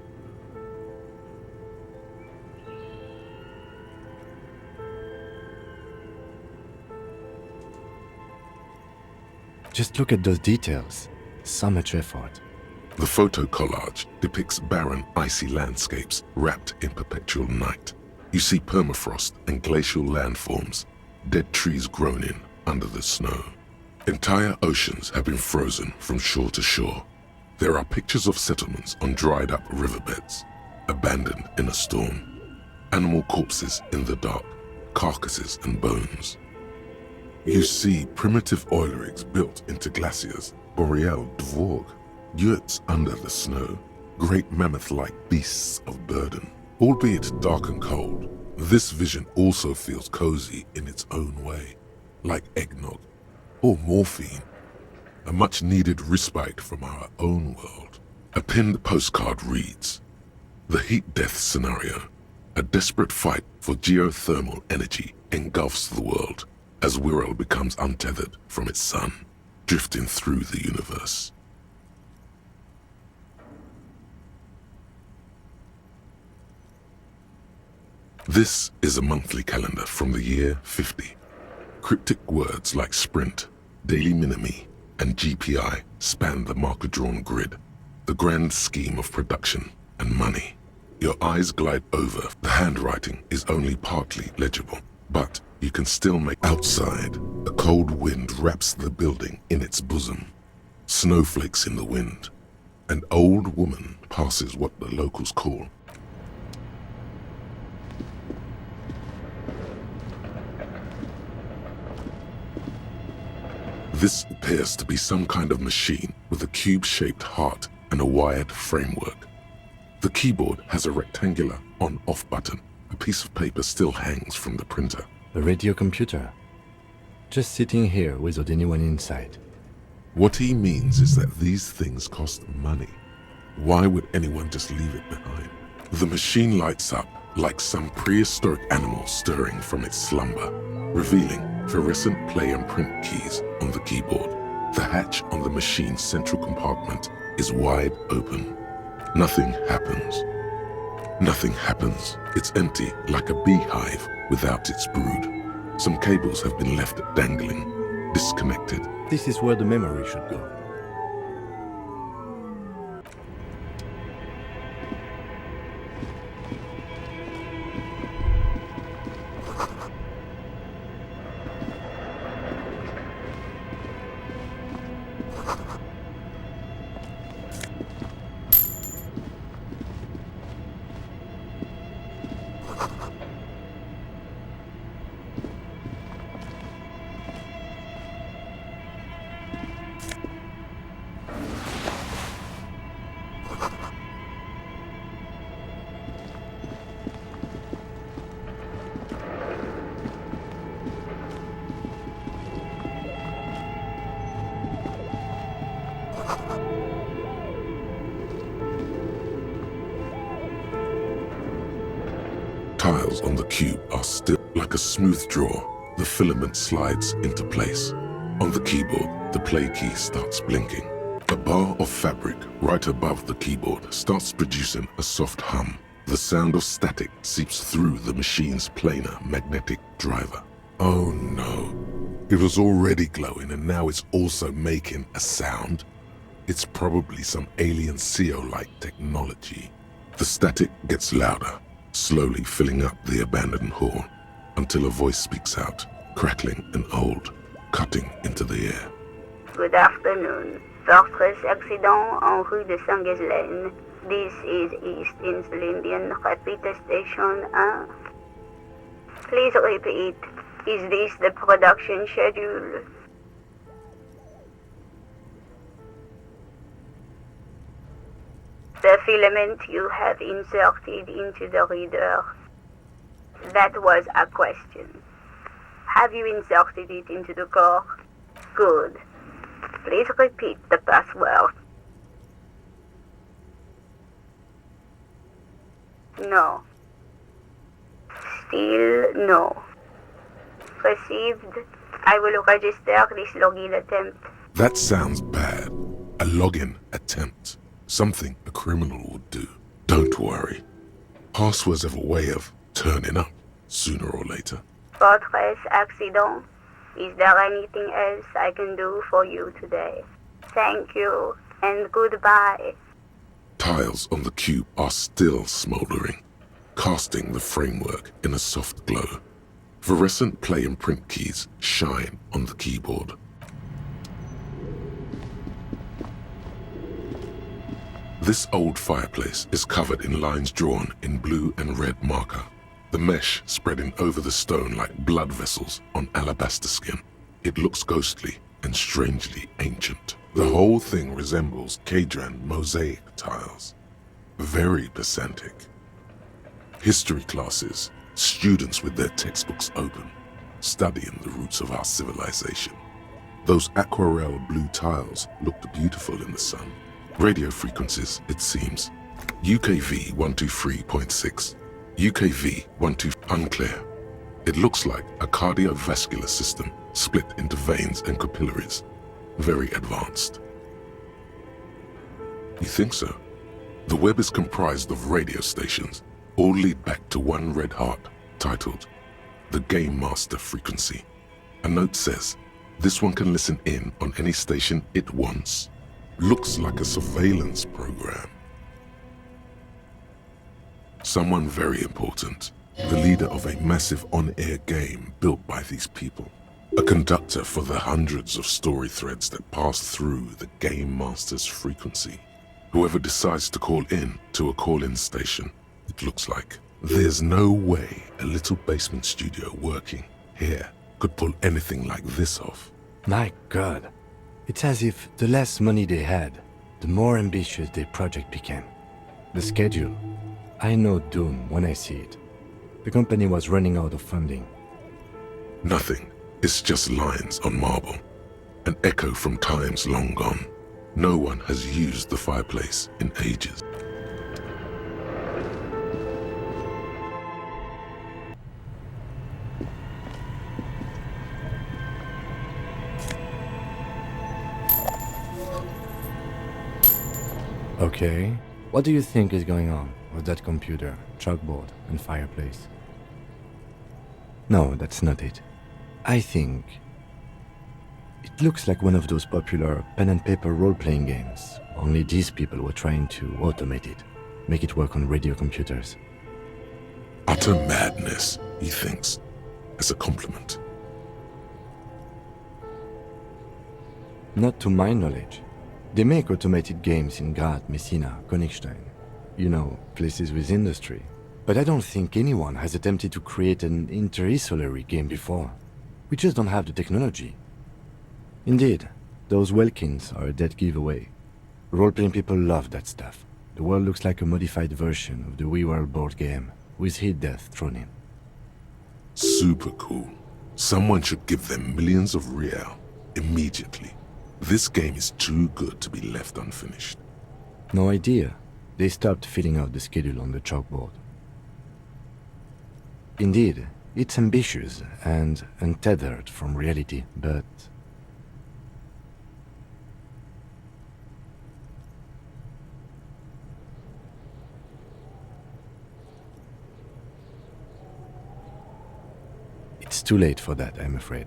Just look at those details. So much effort. The photo collage depicts barren, icy landscapes wrapped in perpetual night. You see permafrost and glacial landforms, dead trees grown in under the snow. Entire oceans have been frozen from shore to shore. There are pictures of settlements on dried up riverbeds, abandoned in a storm. Animal corpses in the dark, carcasses and bones. You see primitive oil rigs built into glaciers, boreal dvorg, yurts under the snow, great mammoth-like beasts of burden. Albeit dark and cold, this vision also feels cozy in its own way, like eggnog or morphine, a much-needed respite from our own world. A pinned postcard reads, "The heat death scenario, a desperate fight for geothermal energy engulfs the world as Wirral becomes untethered from its sun, drifting through the universe." This is a monthly calendar from the year 50. Cryptic words like sprint, daily minimi, and GPI span the marker-drawn grid, the grand scheme of production and money. Your eyes glide over. The handwriting is only partly legible, but you can still make outside. A cold wind wraps the building in its bosom. Snowflakes in the wind. An old woman passes what the locals call This appears to be some kind of machine with a cube-shaped heart and a wired framework. The keyboard has a rectangular on-off button, a piece of paper still hangs from the printer. A radio computer. Just sitting here without anyone inside. What he means is that these things cost money. Why would anyone just leave it behind? The machine lights up like some prehistoric animal stirring from its slumber, revealing fluorescent play and print keys on the keyboard. The hatch on the machine's central compartment is wide open. Nothing happens. Nothing happens. It's empty like a beehive without its brood. Some cables have been left dangling, disconnected. This is where the memory should go. Tiles on the cube are still like a smooth draw. The filament slides into place. On the keyboard, the play key starts blinking. A bar of fabric right above the keyboard starts producing a soft hum. The sound of static seeps through the machine's planar magnetic driver. Oh no. It was already glowing and now it's also making a sound. It's probably some alien CO-like technology. The static gets louder, slowly filling up the abandoned hall, until a voice speaks out, crackling and old, cutting into the air. Good afternoon. Fortress accident en rue de Saint-Ghislaine. This is East Insulindian Repeater Station 1. Please repeat. Is this the production schedule? The filament you have inserted into the reader. That was a question. Have you inserted it into the core? Good. Please repeat the password. No. Still no. Received. I will register this login attempt. That sounds bad. A login attempt. Something a criminal would do. Don't worry. Passwords have a way of turning up sooner or later. Fortress accident. Is there anything else I can do for you today? Thank you, and goodbye. Tiles on the cube are still smoldering, casting the framework in a soft glow. Fluorescent play and print keys shine on the keyboard. This old fireplace is covered in lines drawn in blue and red marker, the mesh spreading over the stone like blood vessels on alabaster skin. It looks ghostly and strangely ancient. The whole thing resembles Kadran mosaic tiles. Very pedantic. History classes, students with their textbooks open, studying the roots of our civilization. Those aquarelle blue tiles looked beautiful in the sun. Radio frequencies, it seems. UKV 123.6. UKV 12 unclear. It looks like a cardiovascular system split into veins and capillaries. Very advanced. You think so? The web is comprised of radio stations, all lead back to one red heart, titled the Game Master Frequency. A note says, this one can listen in on any station it wants. Looks like a surveillance program. Someone very important, the leader of a massive on-air game built by these people. A conductor for the hundreds of story threads that pass through the Game Master's frequency. Whoever decides to call in to a call-in station, it looks like. There's no way a little basement studio working here could pull anything like this off. My God. It's as if the less money they had, the more ambitious their project became. The schedule. I know doom when I see it. The company was running out of funding. Nothing. It's just lines on marble. An echo from times long gone. No one has used the fireplace in ages. Okay. What do you think is going on with that computer, chalkboard, and fireplace? No, that's not it. I think it looks like one of those popular pen and paper role-playing games, only these people were trying to automate it, make it work on radio computers. Utter madness, he thinks, as a compliment. Not to my knowledge. They make automated games in Graz, Messina, Königstein. You know, places with industry. But I don't think anyone has attempted to create an interisolary game before. We just don't have the technology. Indeed, those Welkins are a dead giveaway. Role-playing people love that stuff. The world looks like a modified version of the WeWorld board game, with hit death thrown in. Super cool. Someone should give them millions of real immediately. This game is too good to be left unfinished. No idea. They stopped filling out the schedule on the chalkboard. Indeed, it's ambitious and untethered from reality, but it's too late for that, I'm afraid.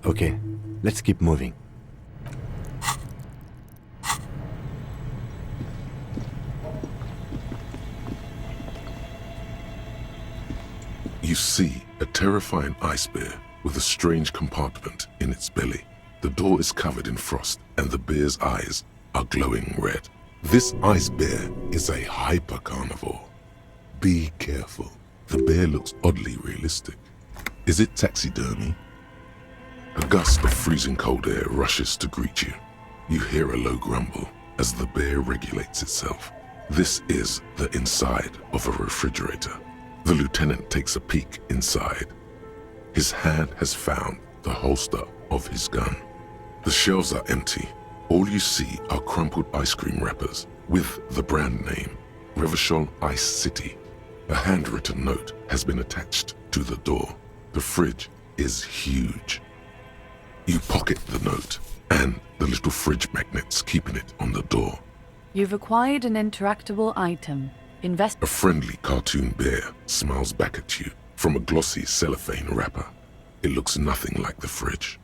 Okay, let's keep moving. You see a terrifying ice bear with a strange compartment in its belly. The door is covered in frost and the bear's eyes are glowing red. This ice bear is a hyper-carnivore. Be careful. The bear looks oddly realistic. Is it taxidermy? A gust of freezing cold air rushes to greet you. You hear a low grumble as the bear regulates itself. This is the inside of a refrigerator. The lieutenant takes a peek inside. His hand has found the holster of his gun. The shelves are empty. All you see are crumpled ice cream wrappers with the brand name, Revachol Ice City. A handwritten note has been attached to the door. The fridge is huge. You pocket the note and the little fridge magnets keeping it on the door. You've acquired an interactable item. A friendly cartoon bear smiles back at you from a glossy cellophane wrapper. It looks nothing like the fridge.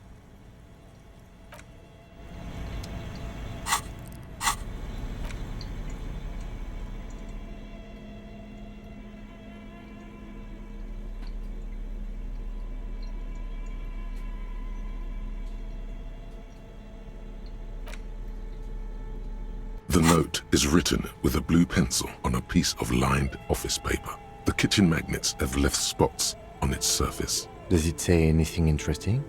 The note is written with a blue pencil on a piece of lined office paper. The kitchen magnets have left spots on its surface. Does it say anything interesting?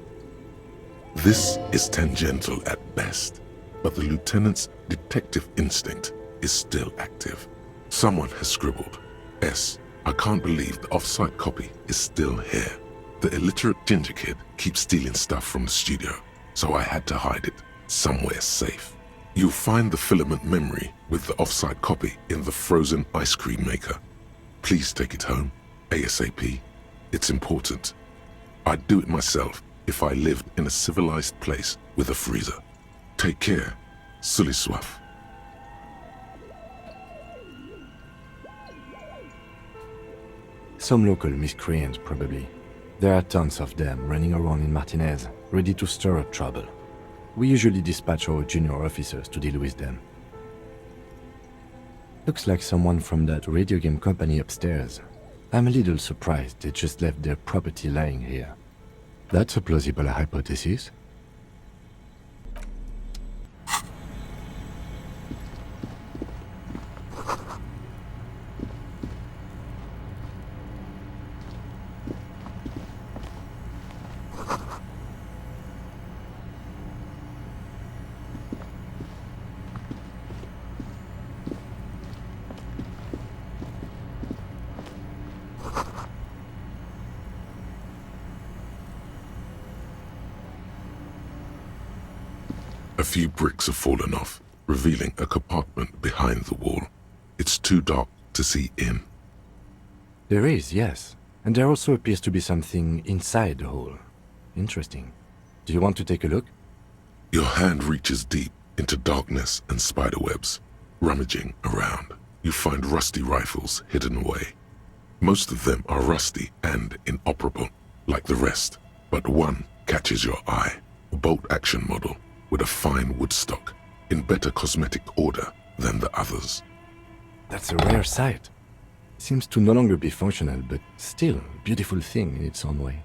This is tangential at best, but the lieutenant's detective instinct is still active. Someone has scribbled, S. I can't believe the off-site copy is still here. The illiterate ginger kid keeps stealing stuff from the studio, so I had to hide it somewhere safe. You'll find the filament memory with the off-site copy in the frozen ice cream maker. Please take it home, ASAP. It's important. I'd do it myself if I lived in a civilized place with a freezer. Take care, Sully Soif. Some local miscreants, probably. There are tons of them running around in Martinez, ready to stir up trouble. We usually dispatch our junior officers to deal with them. Looks like someone from that radio game company upstairs. I'm a little surprised they just left their property lying here. That's a plausible hypothesis. A few bricks have fallen off, revealing a compartment behind the wall. It's too dark to see in. There is, yes. And there also appears to be something inside the hole. Interesting. Do you want to take a look? Your hand reaches deep into darkness and spiderwebs. Rummaging around, you find rusty rifles hidden away. Most of them are rusty and inoperable, like the rest, but one catches your eye. A bolt-action model with a fine wood stock, in better cosmetic order than the others. That's a rare sight. Seems to no longer be functional, but still a beautiful thing in its own way.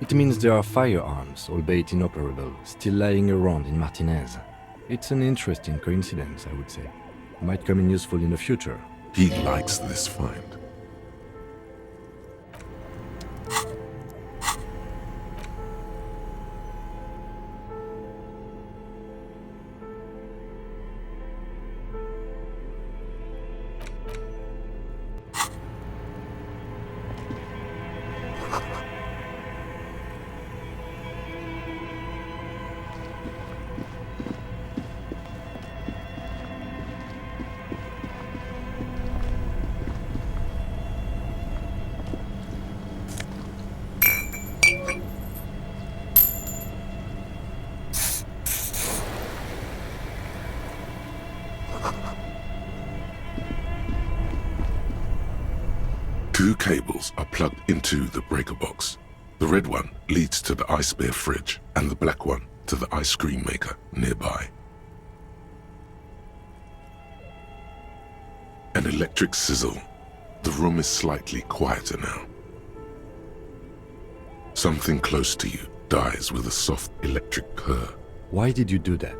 It means there are firearms, albeit inoperable, still lying around in Martinez. It's an interesting coincidence, I would say. Might come in useful in the future. He likes this find. Two cables are plugged into the breaker box. The red one leads to the ice bear fridge, and the black one to the ice cream maker nearby. An electric sizzle. The room is slightly quieter now. Something close to you dies with a soft electric purr. Why did you do that?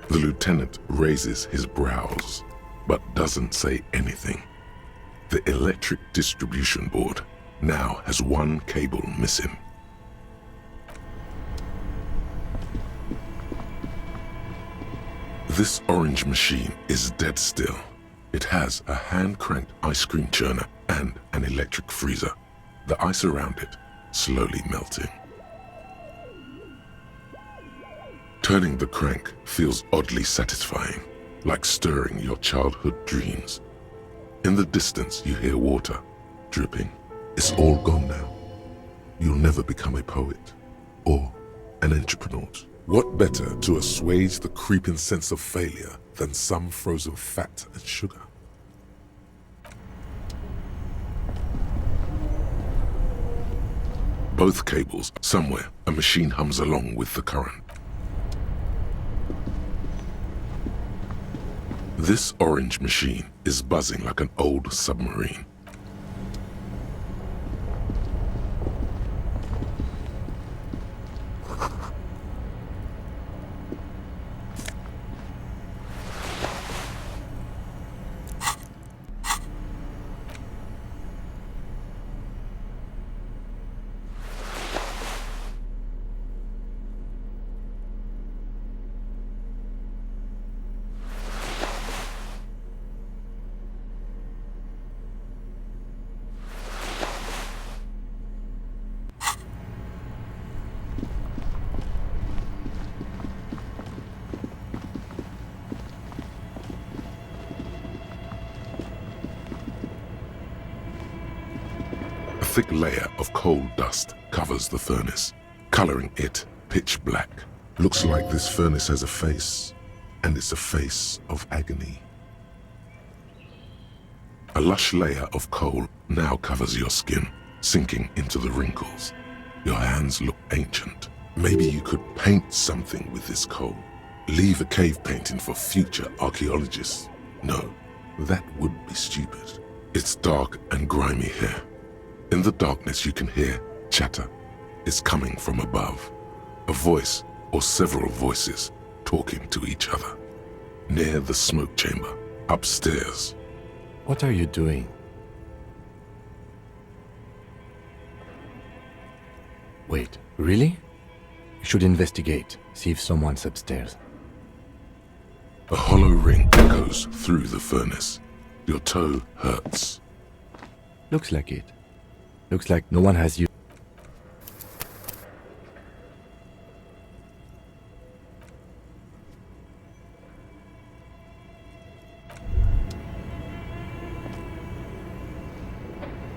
The lieutenant raises his brows, but doesn't say anything. The electric distribution board now has one cable missing. This orange machine is dead still. It has a hand-cranked ice cream churner and an electric freezer. The ice around it slowly melting. Turning the crank feels oddly satisfying, like stirring your childhood dreams. In the distance, you hear water dripping. It's all gone now. You'll never become a poet or an entrepreneur. What better to assuage the creeping sense of failure than some frozen fat and sugar? Both cables, somewhere, a machine hums along with the current. This orange machine is buzzing like an old submarine. A thick layer of coal dust covers the furnace, coloring it pitch black. Looks like this furnace has a face, and it's a face of agony. A lush layer of coal now covers your skin, sinking into the wrinkles. Your hands look ancient. Maybe you could paint something with this coal. Leave a cave painting for future archaeologists. No, that would be stupid. It's dark and grimy here. In the darkness you can hear chatter. It's coming from above. A voice or several voices talking to each other. Near the smoke chamber, upstairs. What are you doing? Wait, really? You should investigate, see if someone's upstairs. A hollow ring echoes through the furnace. Your toe hurts. Looks like it. Looks like no one has used.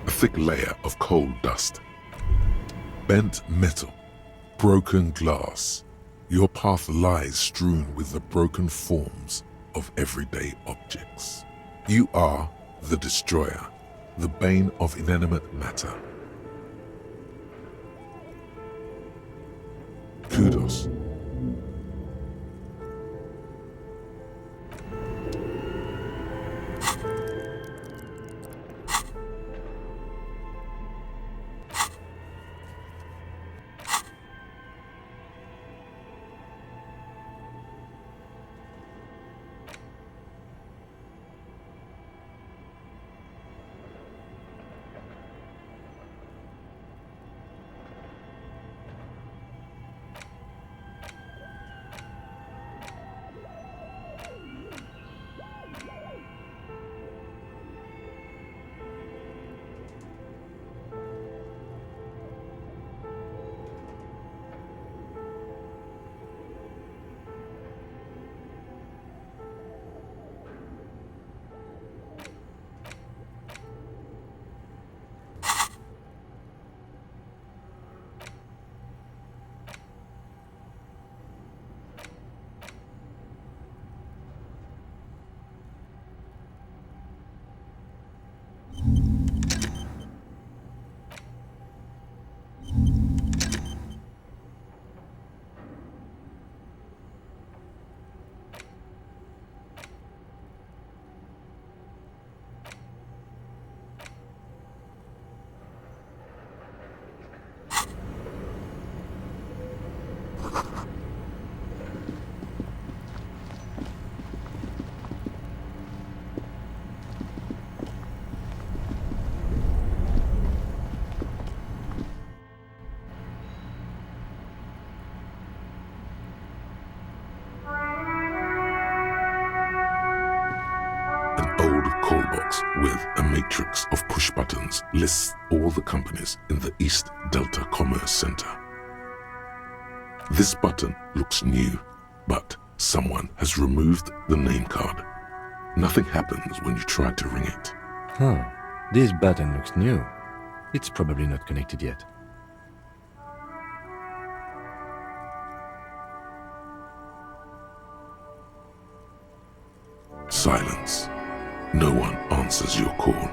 A thick layer of coal dust. Bent metal. Broken glass. Your path lies strewn with the broken forms of everyday objects. You are the destroyer, the bane of inanimate matter. Kudos. Call box with a matrix of push buttons lists all the companies in the East Delta Commerce Center. This button looks new, but someone has removed the name card. Nothing happens when you try to ring it. Huh. This button looks new. It's probably not connected yet. Silence. No one answers your call.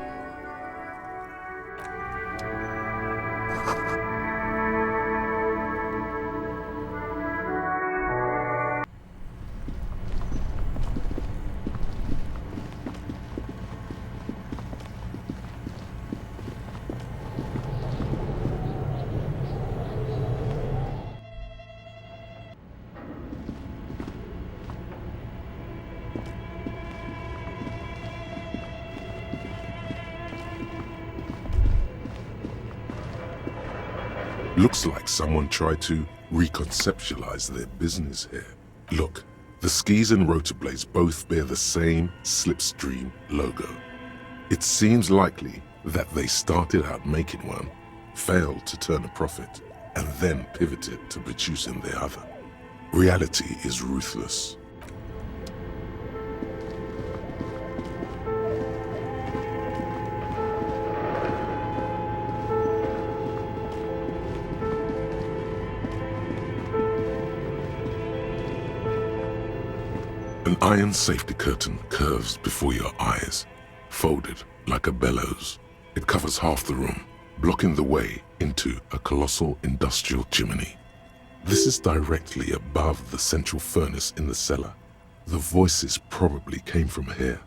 Looks like someone tried to reconceptualize their business here. Look, the skis and rotor blades both bear the same slipstream logo. It seems likely that they started out making one, failed to turn a profit, and then pivoted to producing the other. Reality is ruthless. An iron safety curtain curves before your eyes, folded like a bellows. It covers half the room, blocking the way into a colossal industrial chimney. This is directly above the central furnace in the cellar. The voices probably came from here.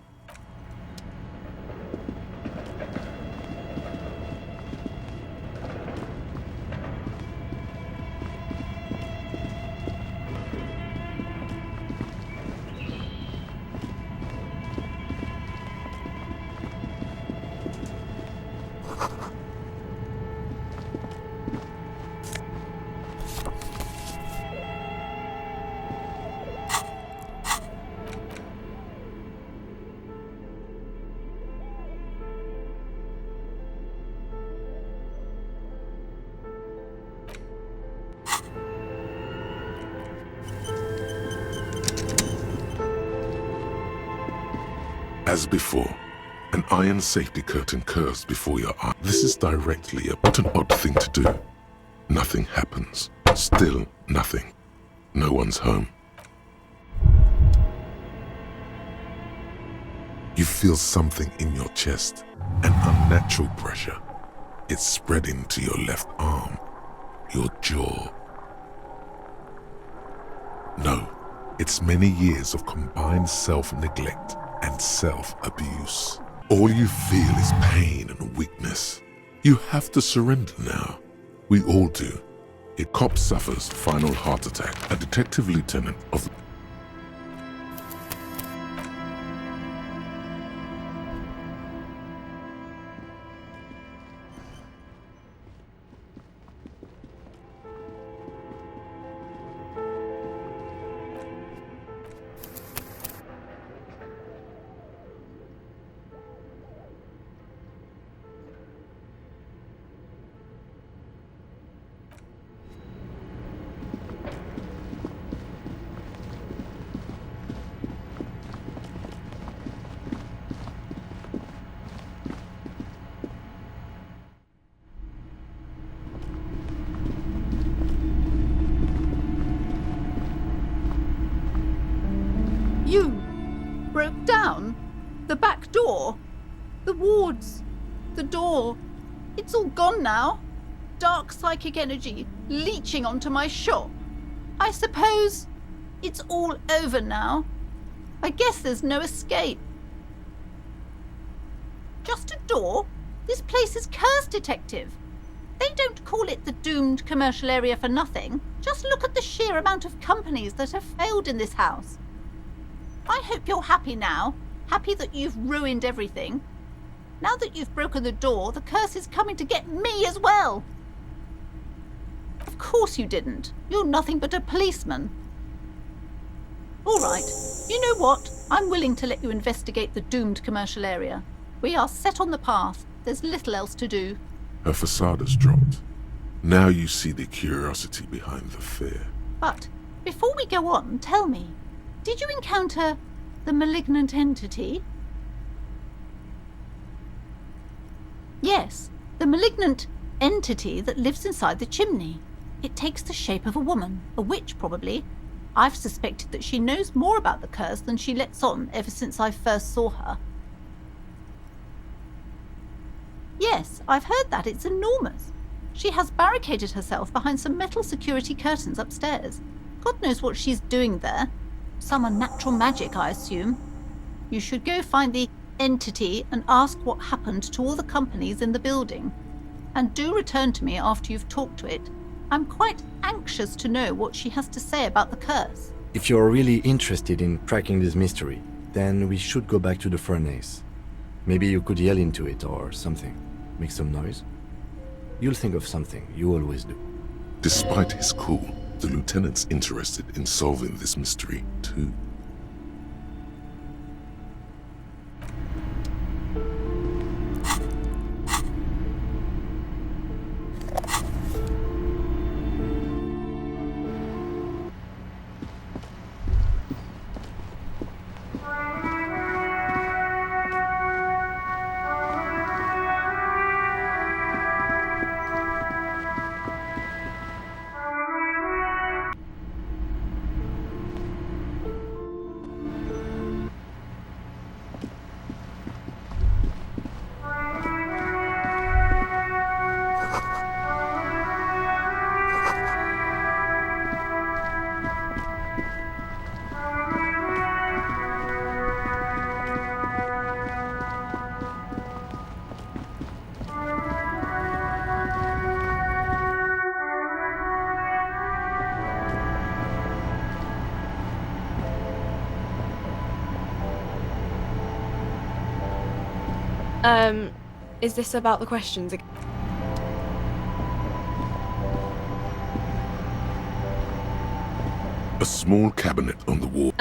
As before, an iron safety curtain curves before your eye. This is directly what an odd thing to do. Nothing happens. Still nothing. No one's home. You feel something in your chest, an unnatural pressure. It's spreading to your left arm, your jaw. No, it's many years of combined self-neglect and self-abuse. All you feel is pain and weakness. You have to surrender now. We all do. A cop suffers final heart attack. A detective lieutenant of You broke down? The back door? The wards? The door? It's all gone now. Dark psychic energy leeching onto my shop. I suppose it's all over now. I guess there's no escape. Just a door? This place is cursed, Detective. They don't call it the doomed commercial area for nothing. Just look at the sheer amount of companies that have failed in this house. I hope you're happy now. Happy that you've ruined everything. Now that you've broken the door, the curse is coming to get me as well. Of course you didn't. You're nothing but a policeman. All right. You know what? I'm willing to let you investigate the doomed commercial area. We are set on the path. There's little else to do. her facade has dropped. Now you see the curiosity behind the fear. But before we go on, tell me, did you encounter the malignant entity? Yes, the malignant entity that lives inside the chimney. It takes the shape of a woman, a witch probably. I've suspected that she knows more about the curse than she lets on ever since I first saw her. Yes, I've heard that. It's enormous. She has barricaded herself behind some metal security curtains upstairs. God knows what she's doing there. Some unnatural magic, I assume. You should go find the entity and ask what happened to all the companies in the building. And do return to me after you've talked to it. I'm quite anxious to know what she has to say about the curse. If you're really interested in cracking this mystery, then we should go back to the furnace. Maybe you could yell into it or something. Make some noise. You'll think of something, you always do. Despite his cool, the lieutenant's interested in solving this mystery too. Is this about the questions again? A small cabinet on the wall.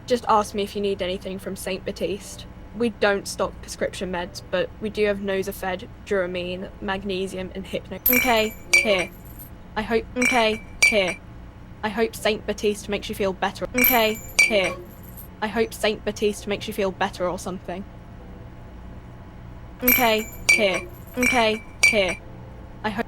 Just ask me if you need anything from St. Baptiste. We don't stock prescription meds, but we do have Nosafed, Duramine, Magnesium, and Hypno. Okay, here. I hope St. Baptiste makes you feel better. Okay, here. I hope Saint Baptiste makes you feel better or something. Okay, here. Okay, here. I hope.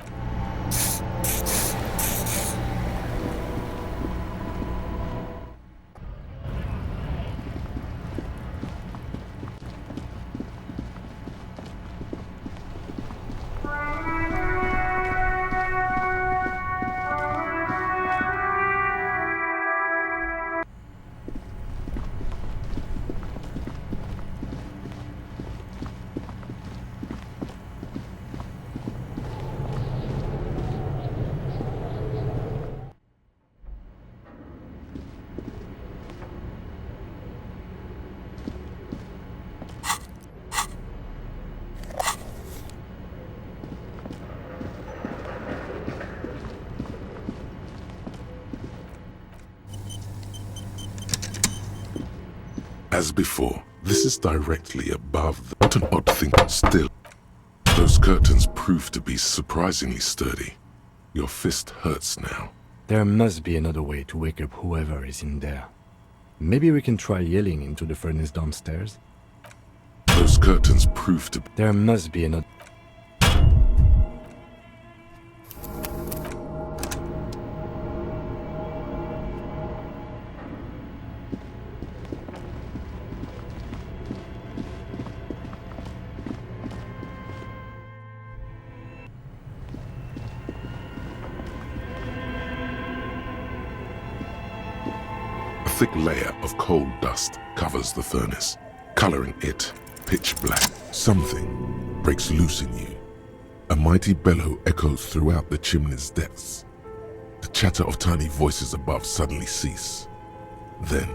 As before, this is directly above the... What an odd thing. Still, those curtains prove to be surprisingly sturdy. Your fist hurts now. There must be another way to wake up whoever is in there. Maybe we can try yelling into the furnace downstairs. Those curtains prove to... There must be another... A thick layer of coal dust covers the furnace, coloring it pitch black. Something breaks loose in you. A mighty bellow echoes throughout the chimney's depths. The chatter of tiny voices above suddenly cease. Then,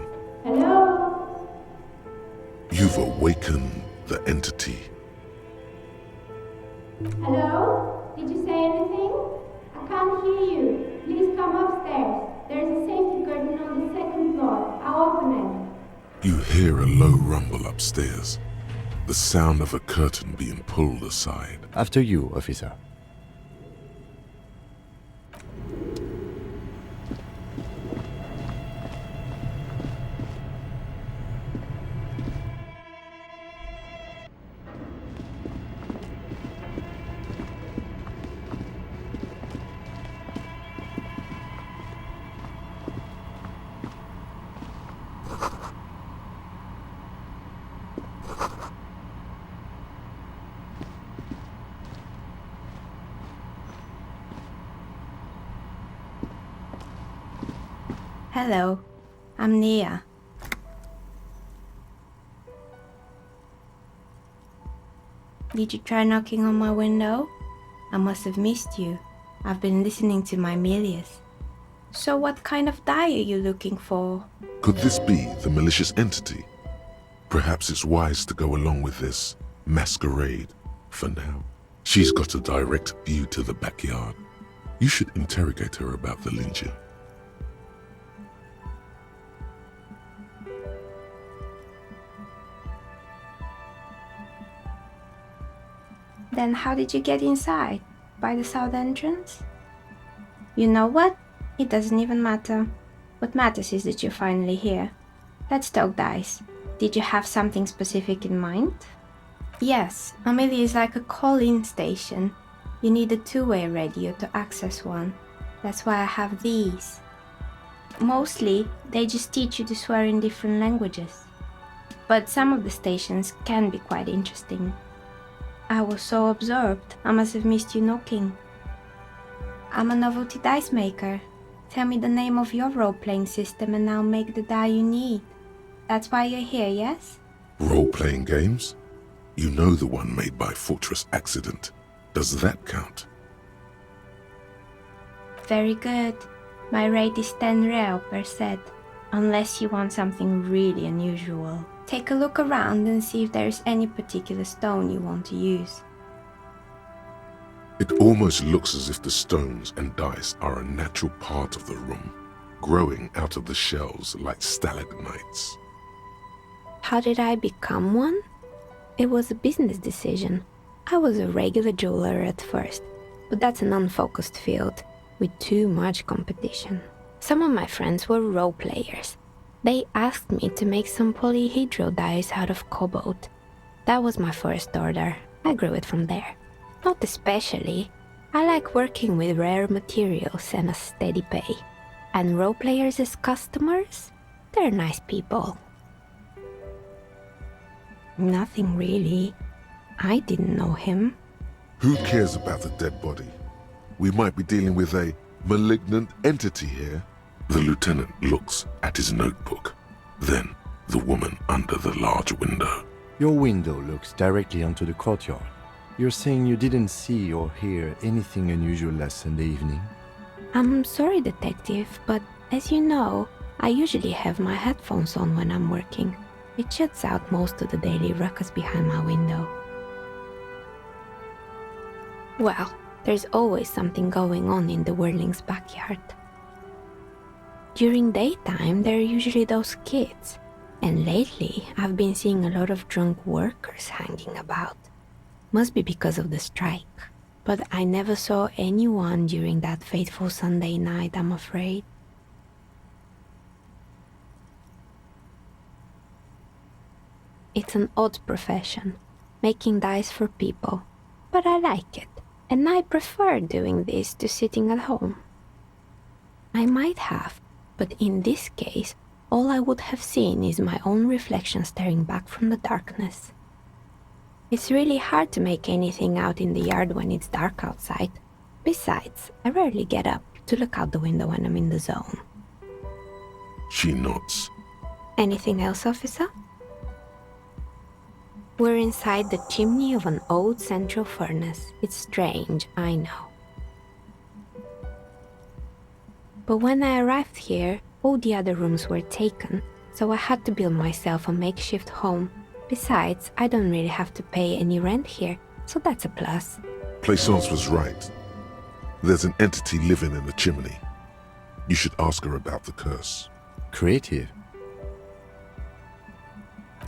Hello? You've awakened the entity. Hello? Did you say anything? I can't hear you. Please come upstairs. There's a safety curtain on the second floor. I'll open it. You hear a low rumble upstairs. The sound of a curtain being pulled aside. After you, officer. Hello, I'm Nia. Did you try knocking on my window? I must have missed you. I've been listening to my Milius. So what kind of die are you looking for? Could this be the malicious entity? Perhaps it's wise to go along with this masquerade for now. She's got a direct view to the backyard. You should interrogate her about the lynching. Then how did you get inside? By the south entrance? You know what? It doesn't even matter. What matters is that you're finally here. Let's talk dice. Did you have something specific in mind? Yes, Amelia is like a call-in station. You need a two-way radio to access one. That's why I have these. Mostly, they just teach you to swear in different languages. But some of the stations can be quite interesting. I was so absorbed, I must have missed you knocking. I'm a novelty dice maker. Tell me the name of your role-playing system and I'll make the die you need. That's why you're here, yes? Role-playing games? You know the one made by Fortress Accident. Does that count? Very good. My rate is 10 real per set, unless you want something really unusual. Take a look around and see if there is any particular stone you want to use. It almost looks as if the stones and dice are a natural part of the room, growing out of the shells like stalagmites. How did I become one? It was a business decision. I was a regular jeweler at first, but that's an unfocused field with too much competition. Some of my friends were role players. They asked me to make some polyhedral dyes out of cobalt. That was my first order. I grew it from there. Not especially. I like working with rare materials and a steady pay. And role players as customers? They're nice people. Nothing really. I didn't know him. Who cares about the dead body? We might be dealing with a malignant entity here. The lieutenant looks at his notebook. Then, the woman under the large window. Your window looks directly onto the courtyard. You're saying you didn't see or hear anything unusual last Sunday evening? I'm sorry, Detective, but as you know, I usually have my headphones on when I'm working. It shuts out most of the daily ruckus behind my window. Well, there's always something going on in the Whirling's backyard. During daytime, there are usually those kids, and lately I've been seeing a lot of drunk workers hanging about. Must be because of the strike, but I never saw anyone during that fateful Sunday night, I'm afraid. It's an odd profession, making dyes for people, but I like it, and I prefer doing this to sitting at home. I might have, but in this case, all I would have seen is my own reflection staring back from the darkness. It's really hard to make anything out in the yard when it's dark outside. Besides, I rarely get up to look out the window when I'm in the zone. She nods. Anything else, officer? We're inside the chimney of an old central furnace. It's strange, I know. But when I arrived here, all the other rooms were taken, so I had to build myself a makeshift home. Besides, I don't really have to pay any rent here, so that's a plus. Plaisance was right. There's an entity living in the chimney. You should ask her about the curse. Creative.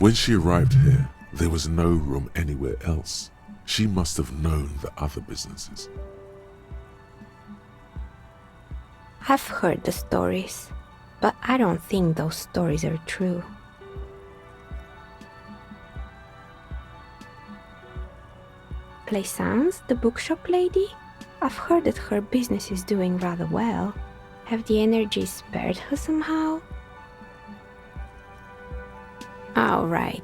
When she arrived here, there was no room anywhere else. She must have known the other businesses. I've heard the stories, but I don't think those stories are true. Plaisance, the bookshop lady? I've heard that her business is doing rather well. Have the energy spared her somehow? Oh, right.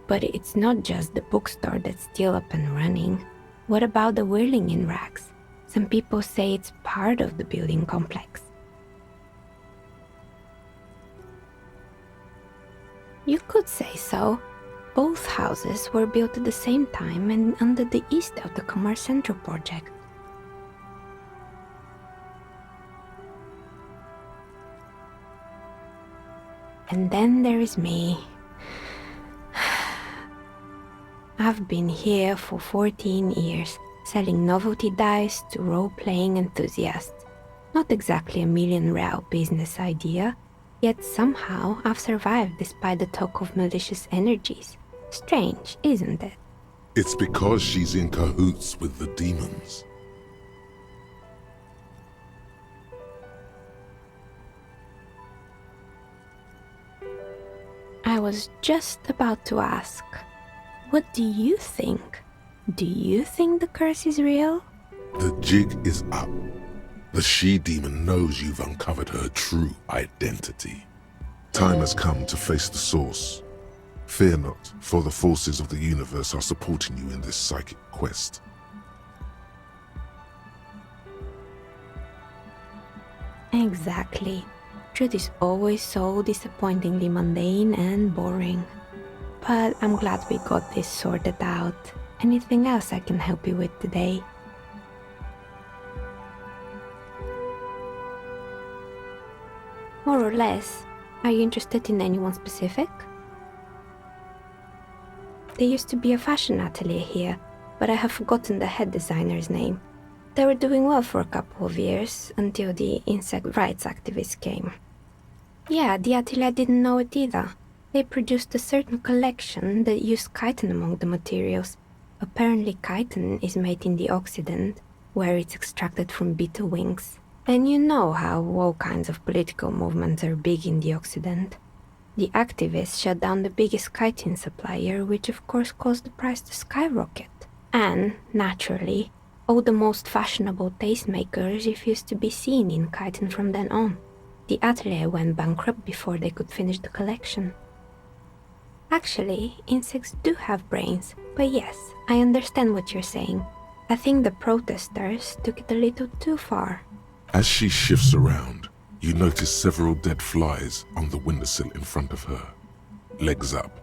But it's not just the bookstore that's still up and running. What about the Whirling in rags? Some people say it's part of the building complex. You could say so. Both houses were built at the same time and under the east of the Commerce Central project. And then there is me. I've been here for 14 years, selling novelty dice to role-playing enthusiasts. Not exactly a million-real business idea, yet somehow I've survived despite the talk of malicious energies. Strange, isn't it? It's because she's in cahoots with the demons. I was just about to ask, what do you think? Do you think the curse is real? The jig is up. The she-demon knows you've uncovered her true identity. Time has come to face the source. Fear not, for the forces of the universe are supporting you in this psychic quest. Exactly. Truth is always so disappointingly mundane and boring. But I'm glad we got this sorted out. Anything else I can help you with today? More or less. Are you interested in anyone specific? There used to be a fashion atelier here, but I have forgotten the head designer's name. They were doing well for a couple of years, until the insect rights activists came. Yeah, the atelier didn't know it either. They produced a certain collection that used chitin among the materials. Apparently chitin is made in the Occident, where it's extracted from beetle wings. And you know how all kinds of political movements are big in the Occident. The activists shut down the biggest chitin supplier, which of course caused the price to skyrocket. And, naturally, all the most fashionable tastemakers refused to be seen in chitin from then on. The atelier went bankrupt before they could finish the collection. Actually, insects do have brains, but yes, I understand what you're saying. I think the protesters took it a little too far. As she shifts around, you notice several dead flies on the windowsill in front of her. Legs up.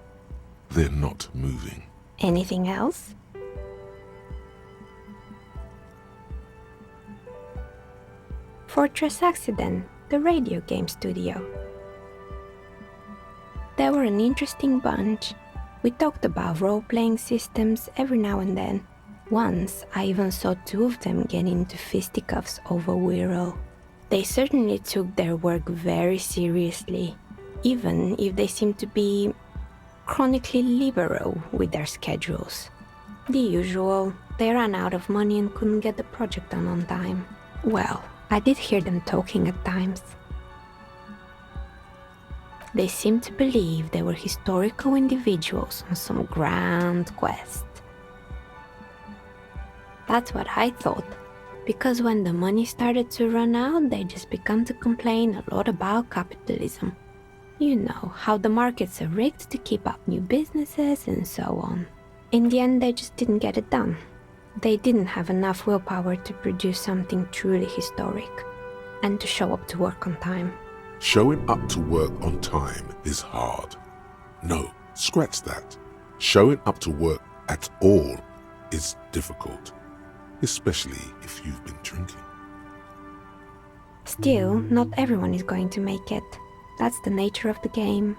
They're not moving. Anything else? Fortress Accident, the radio game studio. They were an interesting bunch. We talked about role-playing systems every now and then. Once, I even saw two of them get into fisticuffs over Wirral. They certainly took their work very seriously, even if they seemed to be chronically liberal with their schedules. The usual, they ran out of money and couldn't get the project done on time. Well, I did hear them talking at times. They seemed to believe they were historical individuals on some grand quest. That's what I thought, because when the money started to run out, they just began to complain a lot about capitalism. You know, how the markets are rigged to keep up new businesses and so on. In the end, they just didn't get it done. They didn't have enough willpower to produce something truly historic, and to show up to work on time. Showing up to work on time is hard. No, scratch that. Showing up to work at all is difficult, especially if you've been drinking. Still, not everyone is going to make it. That's the nature of the game.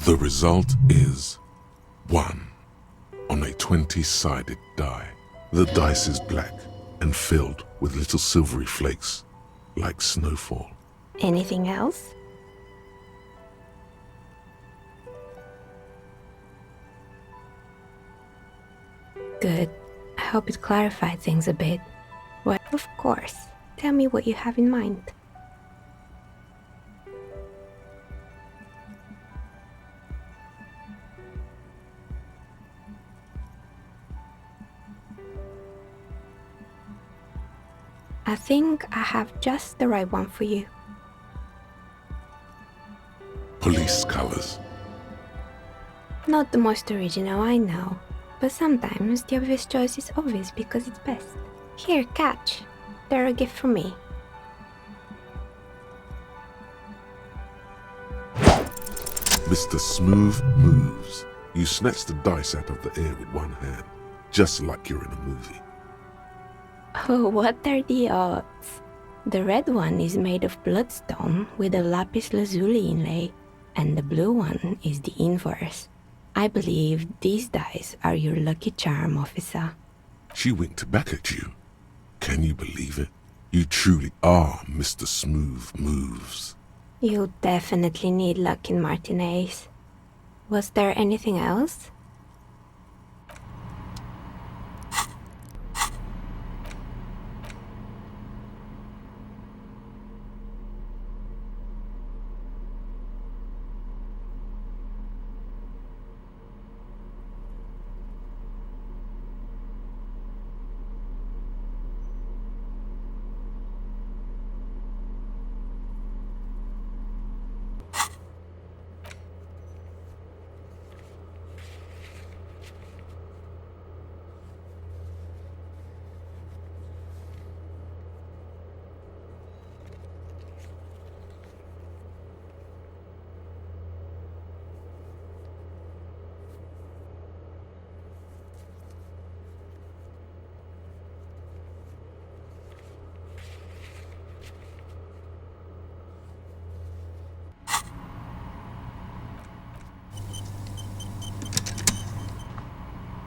The result is 1 on a 20-sided die. The dice is black and filled with little silvery flakes, like snowfall. Anything else? Good. I hope it clarified things a bit. Well, of course. Tell me what you have in mind. I think I have just the right one for you. Police colors. Not the most original, I know, but sometimes the obvious choice is obvious because it's best. Here, catch. They're a gift from me. Mr. Smooth moves. You snatch the dice out of the air with one hand, just like you're in a movie. Oh, what are the odds? The red one is made of bloodstone with a lapis lazuli inlay, and the blue one is the inverse. I believe these dice are your lucky charm, officer. She winked back at you. Can you believe it? You truly are Mr. Smooth Moves. You definitely need luck in Martinez. Was there anything else?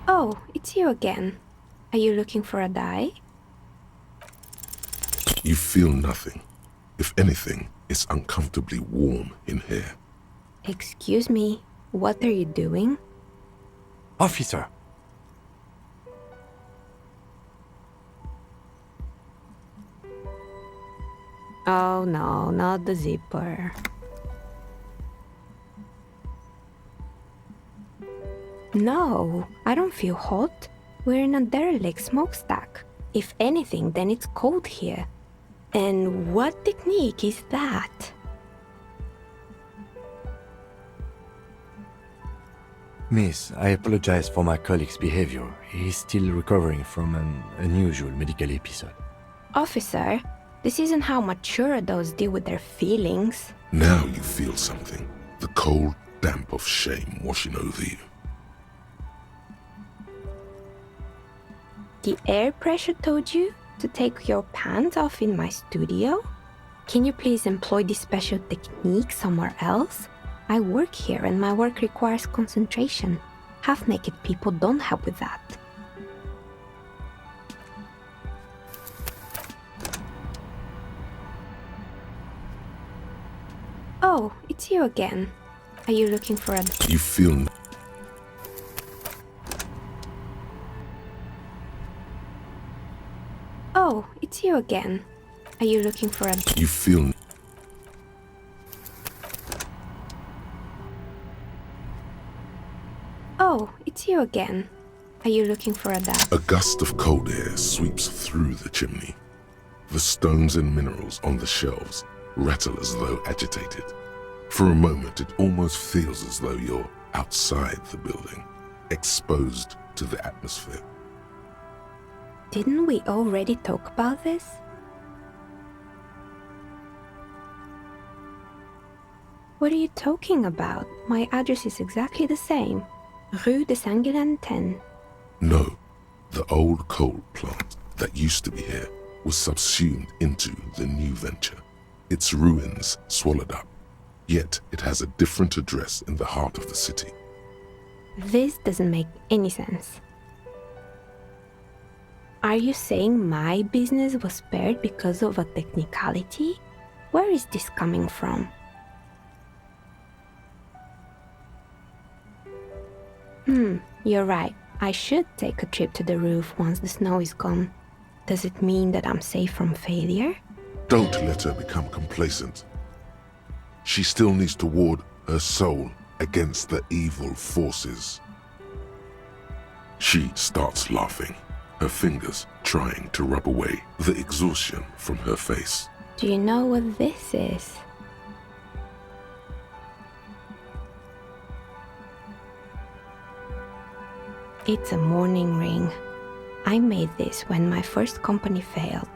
Oh, it's you again. Are you looking for a die? You feel nothing. If anything, it's uncomfortably warm in here. Excuse me, what are you doing? Officer! Oh no, not the zipper. No, I don't feel hot. We're in a derelict smokestack. If anything, then it's cold here. And what technique is that? Miss, I apologize for my colleague's behavior. He is still recovering from an unusual medical episode. Officer, this isn't how mature adults deal with their feelings. Now you feel something. The cold damp of shame washing over you. The air pressure told you to take your pants off in my studio? Can you please employ this special technique somewhere else? I work here and my work requires concentration. Half-naked people don't help with that. Oh, it's you again. Are you looking for a... You feel... Oh, it's you again. Are you looking for a... You feel... Oh, it's you again. Are you looking for a dab? A gust of cold air sweeps through the chimney. The stones and minerals on the shelves rattle as though agitated. For a moment, it almost feels as though you're outside the building, exposed to the atmosphere. Didn't we already talk about this? What are you talking about? My address is exactly the same. Rue de Saint-Guilain 10. No, the old coal plant that used to be here was subsumed into the new venture. Its ruins swallowed up. Yet it has a different address in the heart of the city. This doesn't make any sense. Are you saying my business was spared because of a technicality? Where is this coming from? You're right. I should take a trip to the roof once the snow is gone. Does it mean that I'm safe from failure? Don't let her become complacent. She still needs to ward her soul against the evil forces. She starts laughing, her fingers trying to rub away the exhaustion from her face. Do you know what this is? It's a mourning ring. I made this when my first company failed.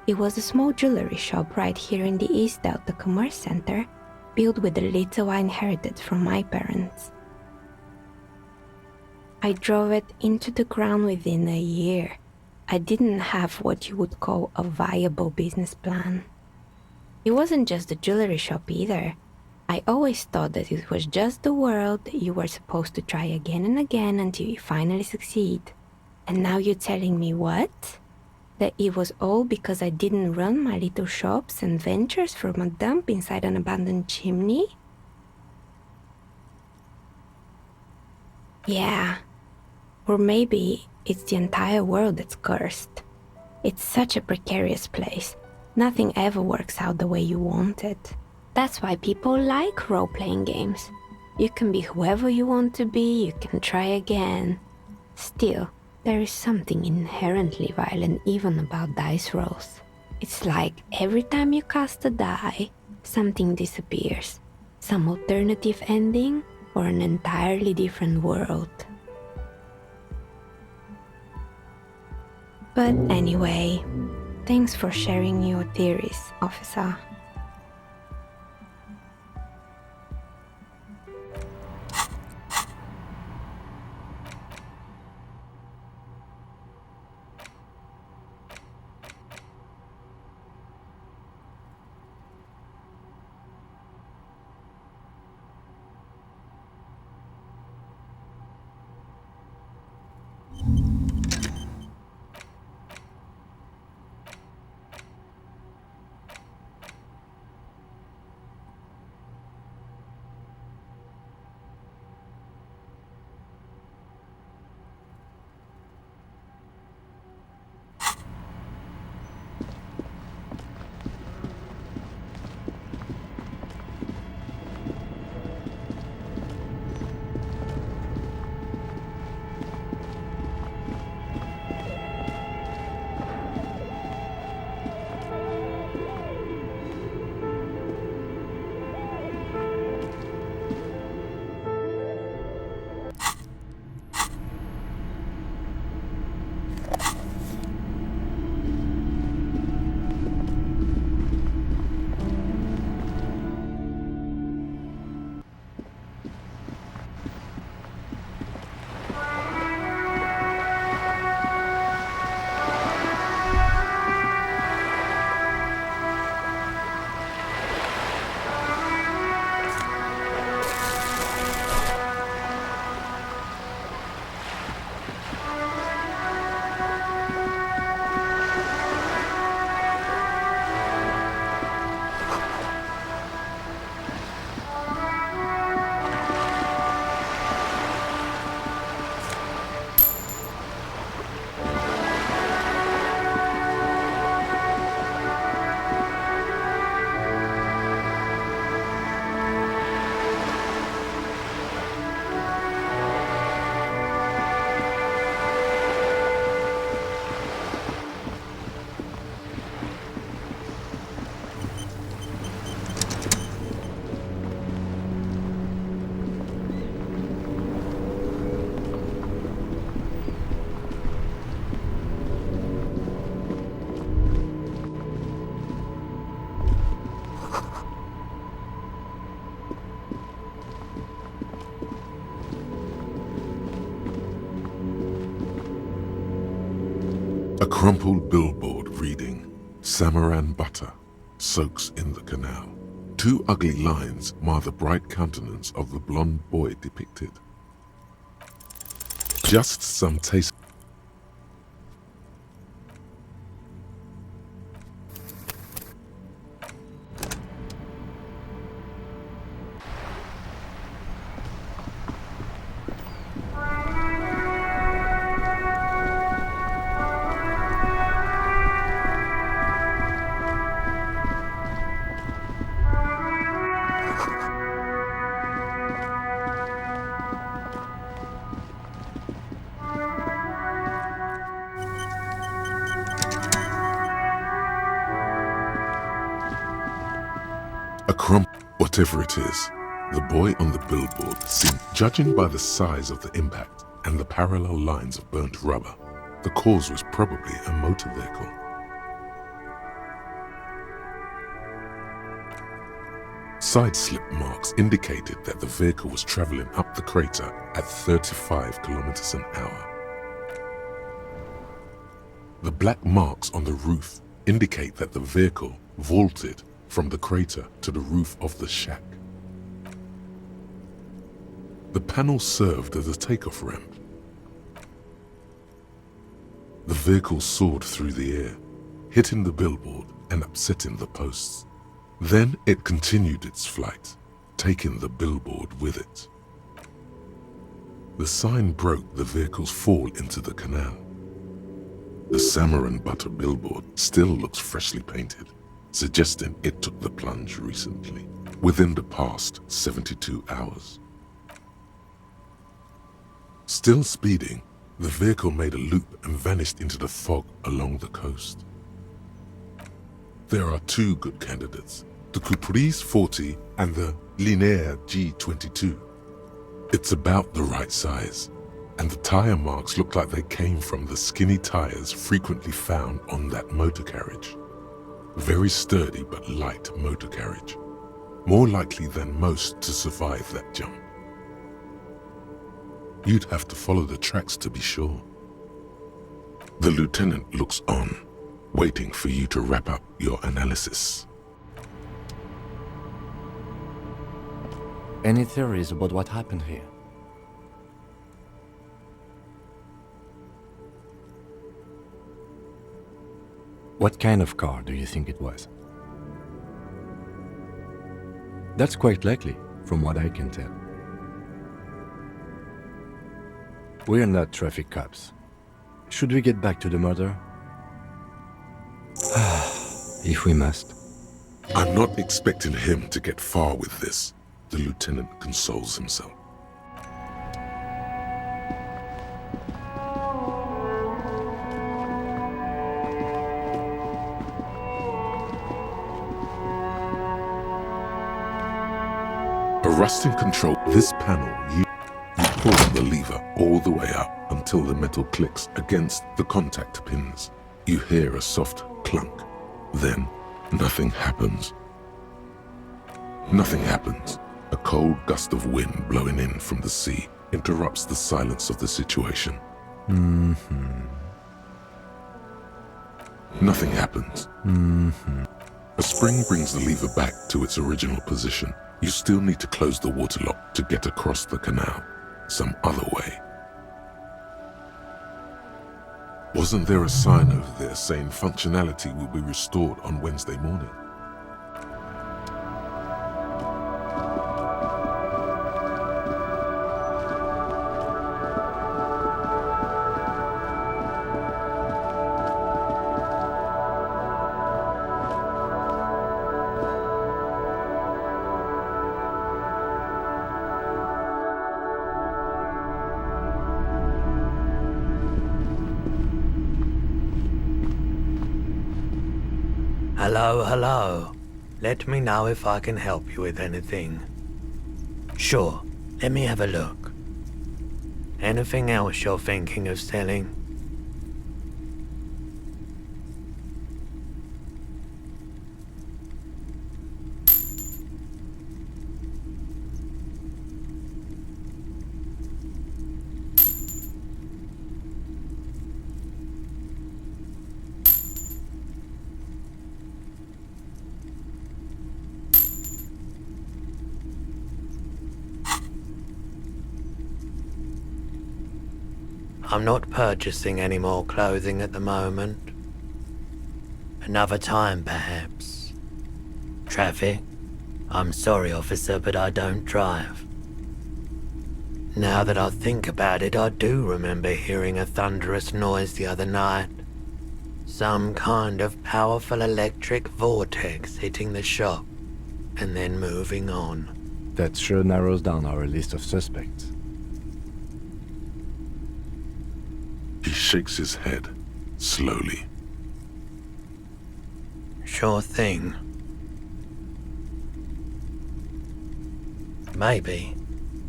It was a small jewelry shop right here in the East Delta Commerce Center, built with the little I inherited from my parents. I drove it into the ground within a year. I didn't have what you would call a viable business plan. It wasn't just a jewelry shop either. I always thought that it was just the world that you were supposed to try again and again until you finally succeed. And now you're telling me what? That it was all because I didn't run my little shops and ventures from a dump inside an abandoned chimney? Yeah. Or maybe it's the entire world that's cursed. It's such a precarious place. Nothing ever works out the way you want it. That's why people like role-playing games. You can be whoever you want to be, you can try again. Still, there is something inherently violent even about dice rolls. It's like every time you cast a die, something disappears. Some alternative ending or an entirely different world. But anyway, thanks for sharing your theories, officer. crumpled billboard reading, Samaran butter soaks in the canal. Two ugly lines mar the bright countenance of the blonde boy depicted. Just some taste. Whatever it is, the boy on the billboard seemed, judging by the size of the impact and the parallel lines of burnt rubber, the cause was probably a motor vehicle. Side slip marks indicated that the vehicle was traveling up the crater at 35 kilometers an hour. The black marks on the roof indicate that the vehicle vaulted from the crater to the roof of the shack. The panel served as a takeoff ramp. The vehicle soared through the air, hitting the billboard and upsetting the posts. Then it continued its flight, taking the billboard with it. The sign broke the vehicle's fall into the canal. The Samaran butter billboard still looks freshly painted, suggesting it took the plunge recently, within the past 72 hours. Still speeding, the vehicle made a loop and vanished into the fog along the coast. There are two good candidates, the Caprice 40 and the Linéaire G22. It's about the right size, and the tire marks look like they came from the skinny tires frequently found on that motor carriage. Very sturdy but light motor carriage, more likely than most to survive that jump. You'd have to follow the tracks to be sure. The lieutenant looks on, waiting for you to wrap up your analysis. Any theories about what happened here? What kind of car do you think it was? That's quite likely, from what I can tell. We're not traffic cops. Should we get back to the murder? If we must. I'm not expecting him to get far with this, the lieutenant consoles himself. A rusting control. This panel, you pull the lever all the way up until the metal clicks against the contact pins. You hear a soft clunk. Then, nothing happens. Nothing happens. A cold gust of wind blowing in from the sea interrupts the silence of the situation. Nothing happens. A spring brings the lever back to its original position. You still need to close the water lock to get across the canal, some other way. Wasn't there a sign over there saying functionality will be restored on Wednesday morning? Hello. Let me know if I can help you with anything. Sure, let me have a look. Anything else you're thinking of selling? I'm not purchasing any more clothing at the moment. Another time, perhaps. Traffic? I'm sorry, officer, but I don't drive. Now that I think about it, I do remember hearing a thunderous noise the other night. Some kind of powerful electric vortex hitting the shop, and then moving on. That sure narrows down our list of suspects. He shakes his head, slowly. Sure thing. Maybe.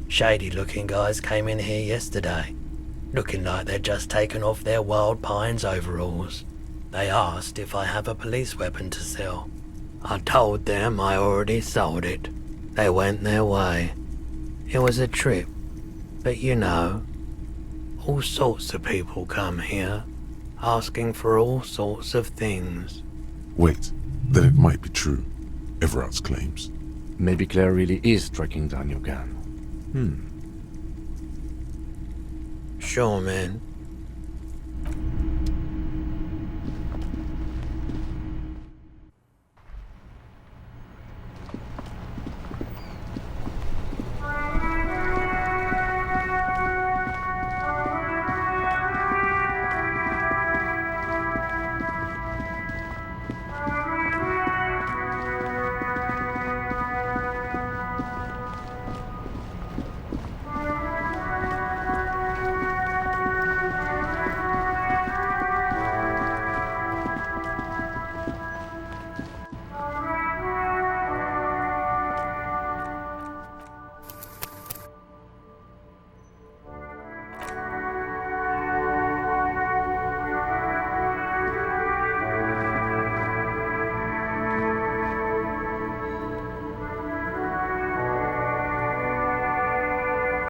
Shady-looking guys came in here yesterday, looking like they'd just taken off their Wild Pines overalls. They asked if I have a police weapon to sell. I told them I already sold it. They went their way. It was a trip, but you know, all sorts of people come here, asking for all sorts of things. Wait, then it might be true. Everard's claims. Maybe Claire really is tracking down your gun. Sure, man.